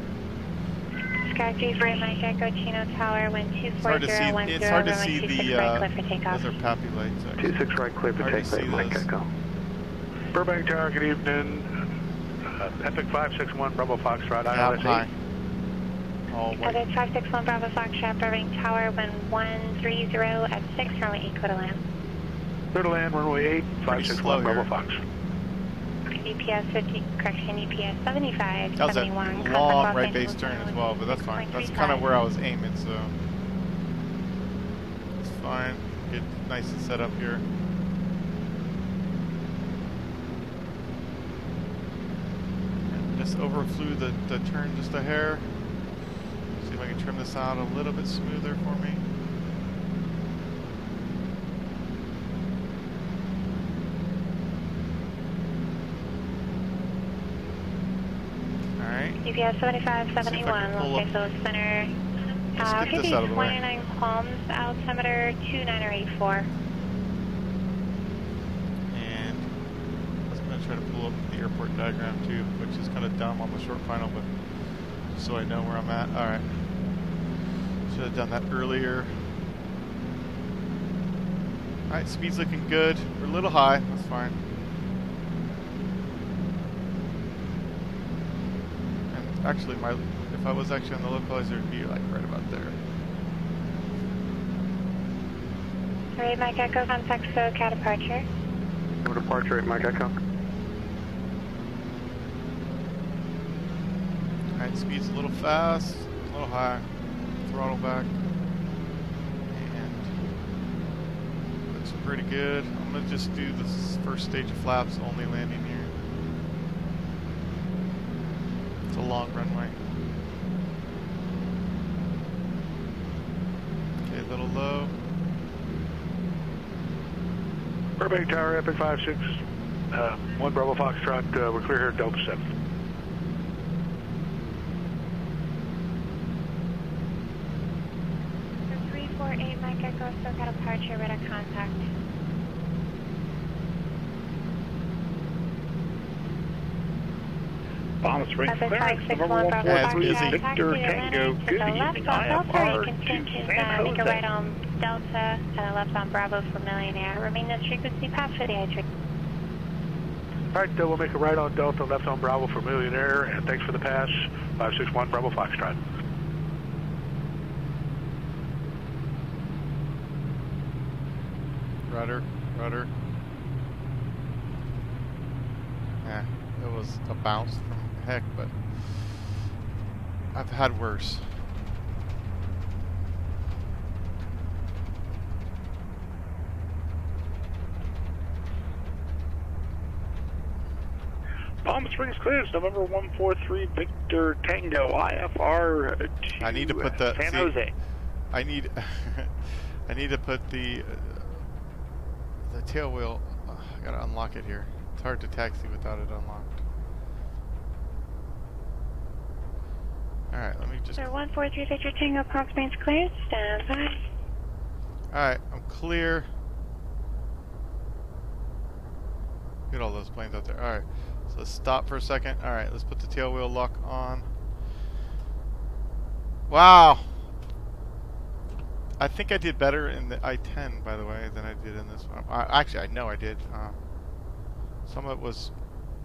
Sky 34 Mike Echo Chino Tower, wind 24010, It's hard to see the clear for takeoff. those are pappy lights. Actually. 26 right, clear for Hard to see takeoff, Mike those. Echo. Burbank Tower, good evening. Epic 561, Bravo Foxtrot, Yeah, ILS high. 8. All white. Epic 561 Bravo Foxtrot, Burbank Tower, wind 130 at 6, runway 8, clear to land. Clear to land, runway 8, Pretty 561 slow Bravo here. Fox. EPS 50, correction, EPS 75, That was a 71. long right base turn as well, but that's fine. That's kind of where I was aiming, so it's fine. Get nice and set up here. And just overflew the turn just a hair. See if I can trim this out a little bit smoother for me. EPS 75, 71, Los Angeles Center. Let's get this out of the way. 29 Palms, altimeter 2984. And I was going to try to pull up the airport diagram too, which is kind of dumb on the short final, but just so I know where I'm at. Alright. Should have done that earlier. Alright, speed's looking good. We're a little high, that's fine. And actually, if I was actually on the localizer, it'd be like right about there. Alright, Mike Echo, contact SoCal departure. No departure at Mike Echo. Alright, speed's a little fast, a little high. Throttle back. And looks pretty good. I'm going to just do this first stage of flaps, only landing here. It's a long runway. Okay, a little low. Burbank Tower, Epic 56, 1 Bravo Foxtrot, we're clear here at Delta 7. For 348 Mike Echo, SoCal departure, radar contact. Palm Springs Epic clearance, 561 Bravo Yeah, it's Foxtrot, busy. taxi Victor to Tango, Atlanta to good the left evening, on Delta, IFR you can change to his San make a Jose. right on Delta and a left on Bravo for Millionaire. Remain this frequency past for the I-3. Alright, we'll make a right on Delta, left on Bravo for Millionaire, and thanks for the pass, 561 Bravo Foxtrot. Rudder, rudder. Yeah, it was a bounce from heck, but I've had worse. Palm Springs clearance, November 143 Victor Tango, IFR to I need to put the San Jose. I need I need to put the tail wheel. I gotta unlock it here. It's hard to taxi without it unlocked. All right, let me just. Sir, 143 Victor Tango, Palm Springs cleared. Stand by. All right, I'm clear. Look at all those planes out there. All right, so let's stop for a second. All right, let's put the tail wheel lock on. Wow. I think I did better in the I-10, by the way, than I did in this one. Actually, I know I did. Some of it was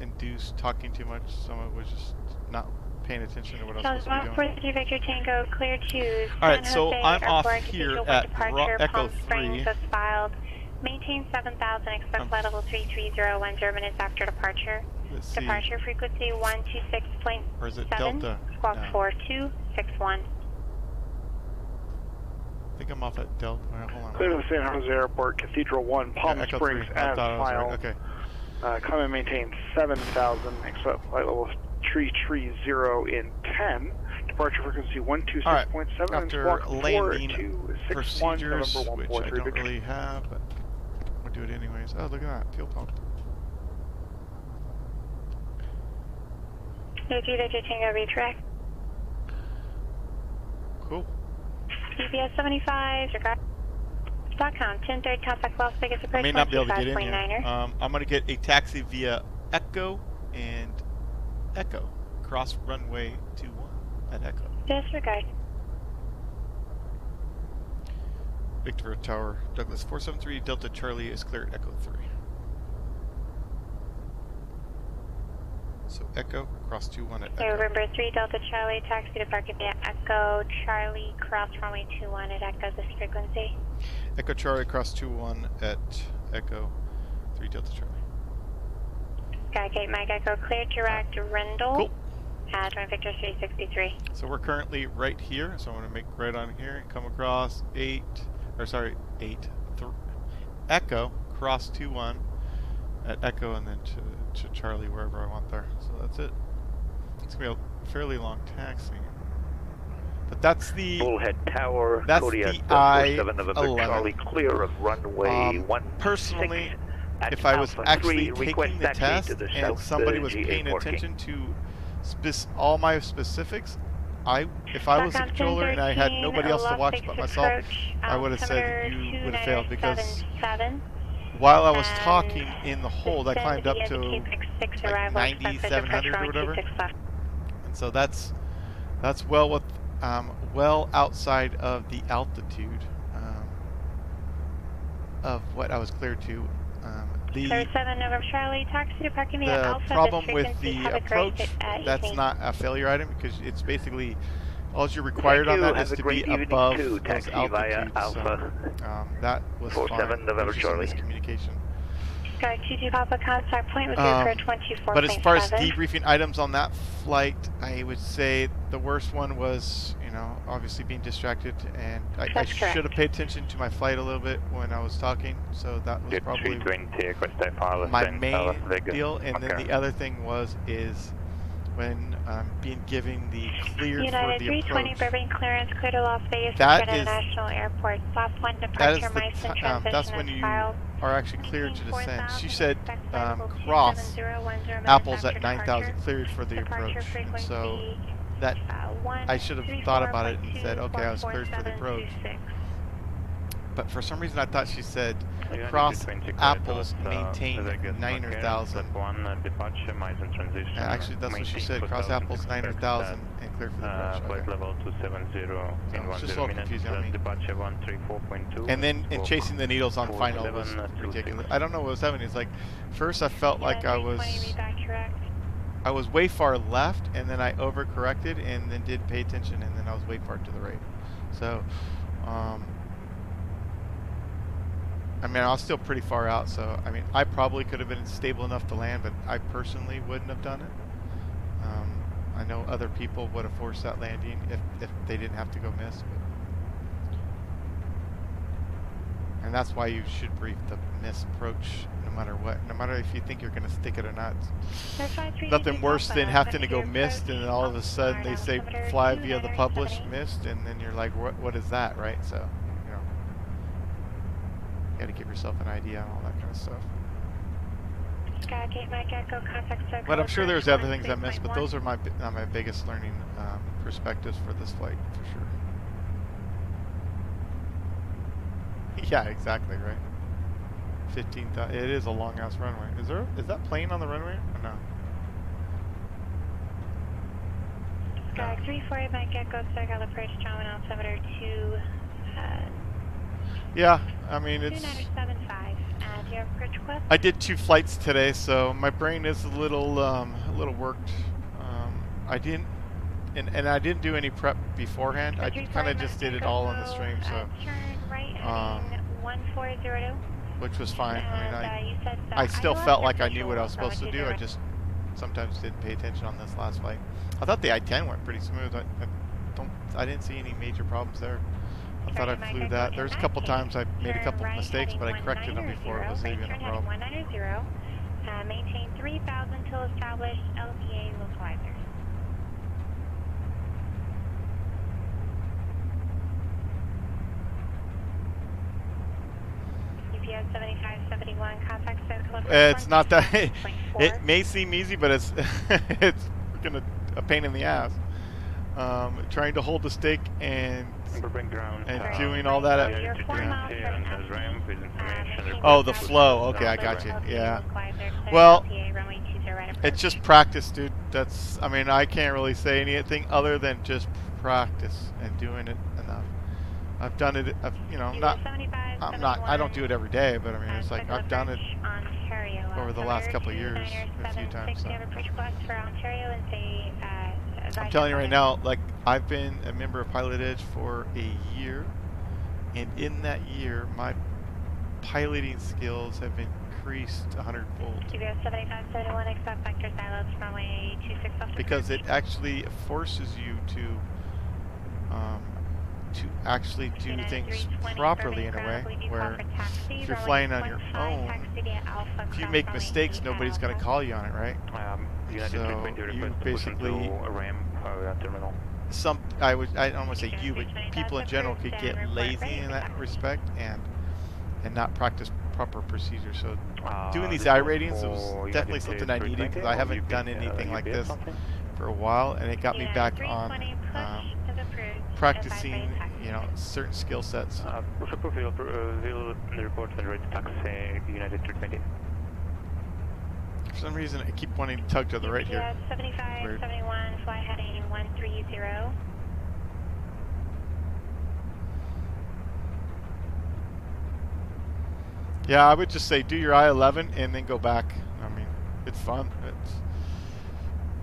induced talking too much. Some of it was just not paying attention to what I was supposed to be doing. 143 Victor Tango, clear to All right, San so Jose I'm off Airport, here Cathedral at departure, Echo Palm 3. Springs as filed. Maintain 7,000, expect flight level 330, 10 minutes after departure. Let's see. Departure frequency 126.7, Or is it Delta? squawk No. 4261. I think I'm off at Delta. All right, hold on. Clear to the San Jose Airport, Cathedral 1, Palm Echo Springs 3. I as thought I was right. filed. Okay. Come and maintain 7,000, expect flight level 330 in 10. Departure frequency 126.7 and After squawk landing 4261, procedures, November which I 143 don't Victor. really have, but we'll do it anyways. Oh, look at that. Fuel pump. 33 Victor Tango, retrack. Cool. GPS 75, regard. Stockholm, 10-3, contact Las Vegas approach. I may not be able to get in 125.9er. here. I'm going to get a taxi via Echo and Echo. Cross runway 21 at Echo. Disregard. Victor Tower, Douglas 473, Delta Charlie is clear at Echo 3. So Echo, cross 21 at Echo. November 3 Delta Charlie, taxi to parking via Echo Charlie, cross runway 21 at Echo, this frequency. Echo Charlie, cross 21 at Echo 3 Delta Charlie. Skygate Mike Echo, clear direct Rendell. Cool. At Victor 363. So we're currently right here, so I'm going to make right on here and come across Echo, cross 21 at Echo, and then to Charlie, wherever I want there. So that's it. It's going to be a fairly long taxi. But that's the Bullhead Tower, that's Kodiak the I-11. November Charlie, I-11. clear of runway 16. Personally, at if I was Alpha actually 3, taking the test to the and south, somebody was GA paying working. attention to all my specifics, if I was the controller and I had nobody else to watch but myself, I would have said you would have failed, because while I was talking in the hold, I climbed up to like 9,700 or whatever, and so that's well outside of the altitude. of what I was cleared to. The 37 November Charlie, taxi to parking via the Alpha. problem with the approach, that's not a failure item because it's basically all you're required on that is to be above those altitudes. So that was fine. November Charlie. Miscommunication. Sky 22 Papa, contact point with your approach 124.7. But as far as debriefing items on that flight, I would say the worst one was, you know, obviously being distracted, and I should have paid attention to my flight a little bit when I was talking. So that was probably my main deal. And then the other thing is when being given the clear United for the 320 approach. Burbank clearance, clear to Las Vegas International Airport. Stop 1 departure, that's when you are actually cleared to descend. She said cross Apple's at 9,000 cleared for the approach. And so that I should have thought about it and said, okay, I was cleared for the approach. But for some reason I thought she said cross Apple's maintain 9,000. Actually, that's what she said. Cross Apple's 9,000 and clear for the approach. Level 270 it's just a little confusing on me. And then chasing the needles on final was ridiculous. I don't know what was happening. It's like first I felt like I was way far left, and then I overcorrected, and then did pay attention, and then I was way far to the right. So. I mean, I was still pretty far out, so I mean, I probably could have been stable enough to land, but I personally wouldn't have done it. I know other people would have forced that landing if they didn't have to go miss. But. And that's why you should brief the miss approach no matter what. No matter if you think you're going to stick it or not. Nothing worse than having to go missed, and then all of a sudden they say fly via the published missed, and then you're like, what is that, right? So. You got to give yourself an idea on all that kind of stuff. But I'm sure there's other things I missed, but those are my biggest learning perspectives for this flight, for sure. Yeah, exactly, right. 15,000. It is a long ass runway. Is that plane on the runway or no? Sky 340 Mike Echo, circle approach, John altimeter 2. Yeah, I mean it's. I did 2 flights today, so my brain is a little worked. I didn't, and I didn't do any prep beforehand. I kind of just did it all on the stream, so. Which was fine. I mean, I still felt like I knew what I was supposed to do. I just sometimes didn't pay attention on this last flight. I thought the I-10 went pretty smooth. I didn't see any major problems there. I thought I flew that. There's a couple times I made a couple of mistakes, but I corrected them before it was even a problem. Maintain 3,000 till established LTA localizer. UPS 7571, contact circle. It's not that. It may seem easy, but it's it's freaking a pain in the ass. Trying to hold the stick and doing all that. Oh, the flow. Okay, I got you. Yeah. Well, it's just practice, dude. I mean, I can't really say anything other than just practice and doing it enough. I've done it. I don't do it every day, but I mean, it's like I've done it over the last couple of years a few times. So. I'm telling you right now, like I've been a member of Pilotedge for a year, and in that year, my piloting skills have increased 100-fold. Because it actually forces you to actually do things properly in a way, where if you're flying on your own, if you make mistakes, nobody's going to call you on it, right? So you basically, I don't want to say you, but people in general could get lazy in that respect and not practice proper procedures. So doing these I ratings was definitely something I needed, because I haven't done anything like this for a while, and it got me back on practicing, certain skill sets. For some reason, I keep wanting to tug to the right here. 7571, fly heading 130. Yeah, I would just say do your I-11 and then go back. I mean, it's fun.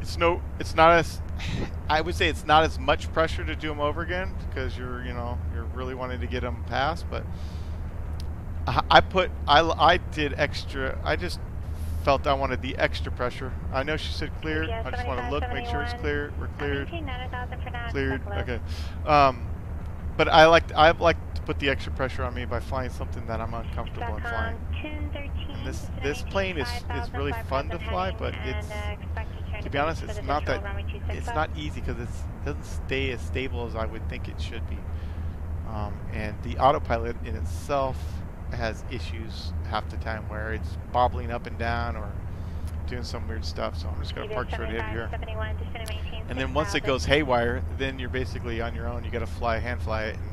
It's not as, I would say it's not as much pressure to do them over again because you're really wanting to get them past. But I did extra. I just felt I wanted the extra pressure. I know she said cleared. I just want to look, make sure it's clear. We're cleared. Cleared. Okay. But I like to put the extra pressure on me by flying something that I'm uncomfortable in flying. And this plane is really fun to fly, but to be honest, it's not easy because it doesn't stay as stable as I would think it should be. And the autopilot in itself has issues half the time where it's bobbling up and down or doing some weird stuff. So I'm just going to park straight ahead here. And then once it goes haywire, then you're basically on your own. You got to hand fly it, and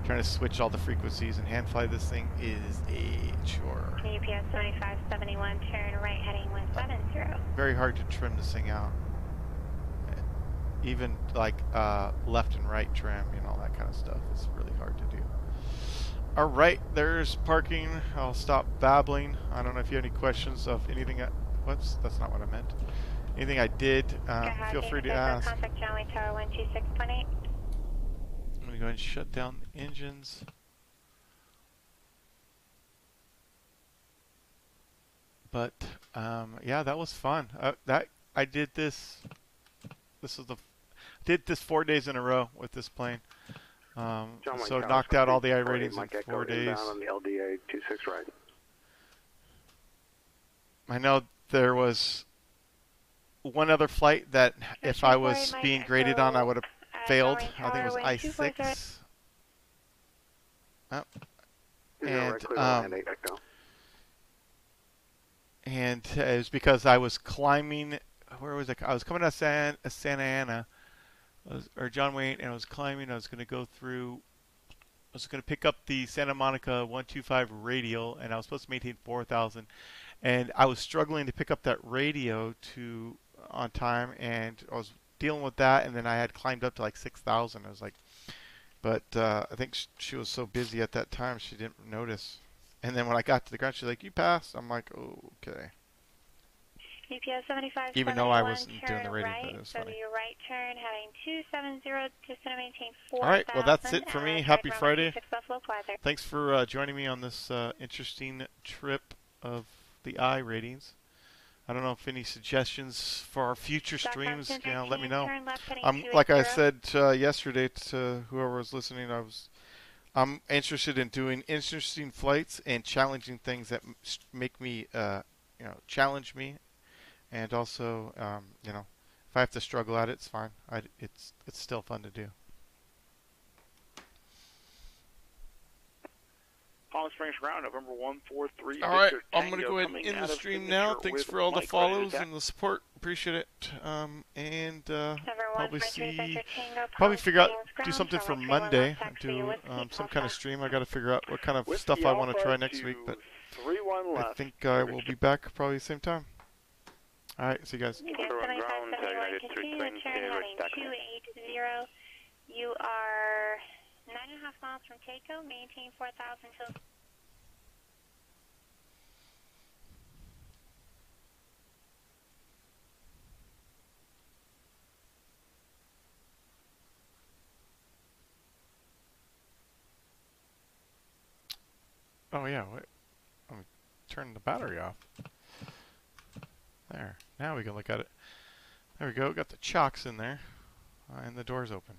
trying to switch all the frequencies and hand fly this thing is a chore. UPS 7571, turn right heading 170. Very hard to trim this thing out. Even like left and right trim, all that kind of stuff. It's really hard to do. All right, there's parking. I'll stop babbling. I don't know if you have any questions of anything. Whoops, that's not what I meant. Anything I did, feel free to ask. Contact John Lee Tower 126.8. I'm going to go ahead and shut down the engines. But yeah, that was fun. I did this. Did this 4 days in a row with this plane. So knocked out all the I ratings in 4 days. On the LDA 26 right. I know there was one other flight that if I was being graded on, I would have failed. I think it was I-6. Oh. And it was because I was climbing. Where was I? I was coming out of Santa Ana, or John Wayne, and I was climbing. I was going to go through. I was going to pick up the Santa Monica 125 radial, and I was supposed to maintain 4,000. And I was struggling to pick up that radio on time, and I was dealing with that. And then I had climbed up to like 6,000. I was like, but I think she was so busy at that time she didn't notice. And then when I got to the ground, she's like, "You passed." I'm like, "Oh, okay." UPS 75. Even though I wasn't doing the rating, but it was so funny. your right turn heading 270, just going to maintain 4,000. All right, well that's it for me. Happy Friday. 6 Buffalo Fly Thanks for joining me on this interesting trip of the I ratings. I don't know if any suggestions for our future streams, let me know. Like I said yesterday to whoever was listening, I'm interested in doing interesting flights and challenging things that make me, challenge me. And also, if I have to struggle at it, it's fine. It's still fun to do. Palm Springs Ground, November 143. All right, I'm going to go ahead and end the stream now. Thanks for all the follows and the support. Appreciate it. And probably figure out, do something for Monday. Do some kind of stream. I got to figure out what kind of stuff I want to try next week. But I think I will be back probably the same time. All right, see you guys. You are 9.5 miles from Taco. Maintain 4,000 till. Oh yeah, wait. I'm turning the battery off. There. Now we can look at it. There we go. Got the chocks in there, and the door's open.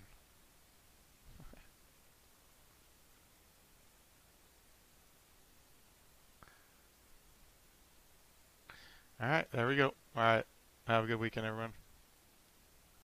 All right, there we go. All right, have a good weekend, everyone.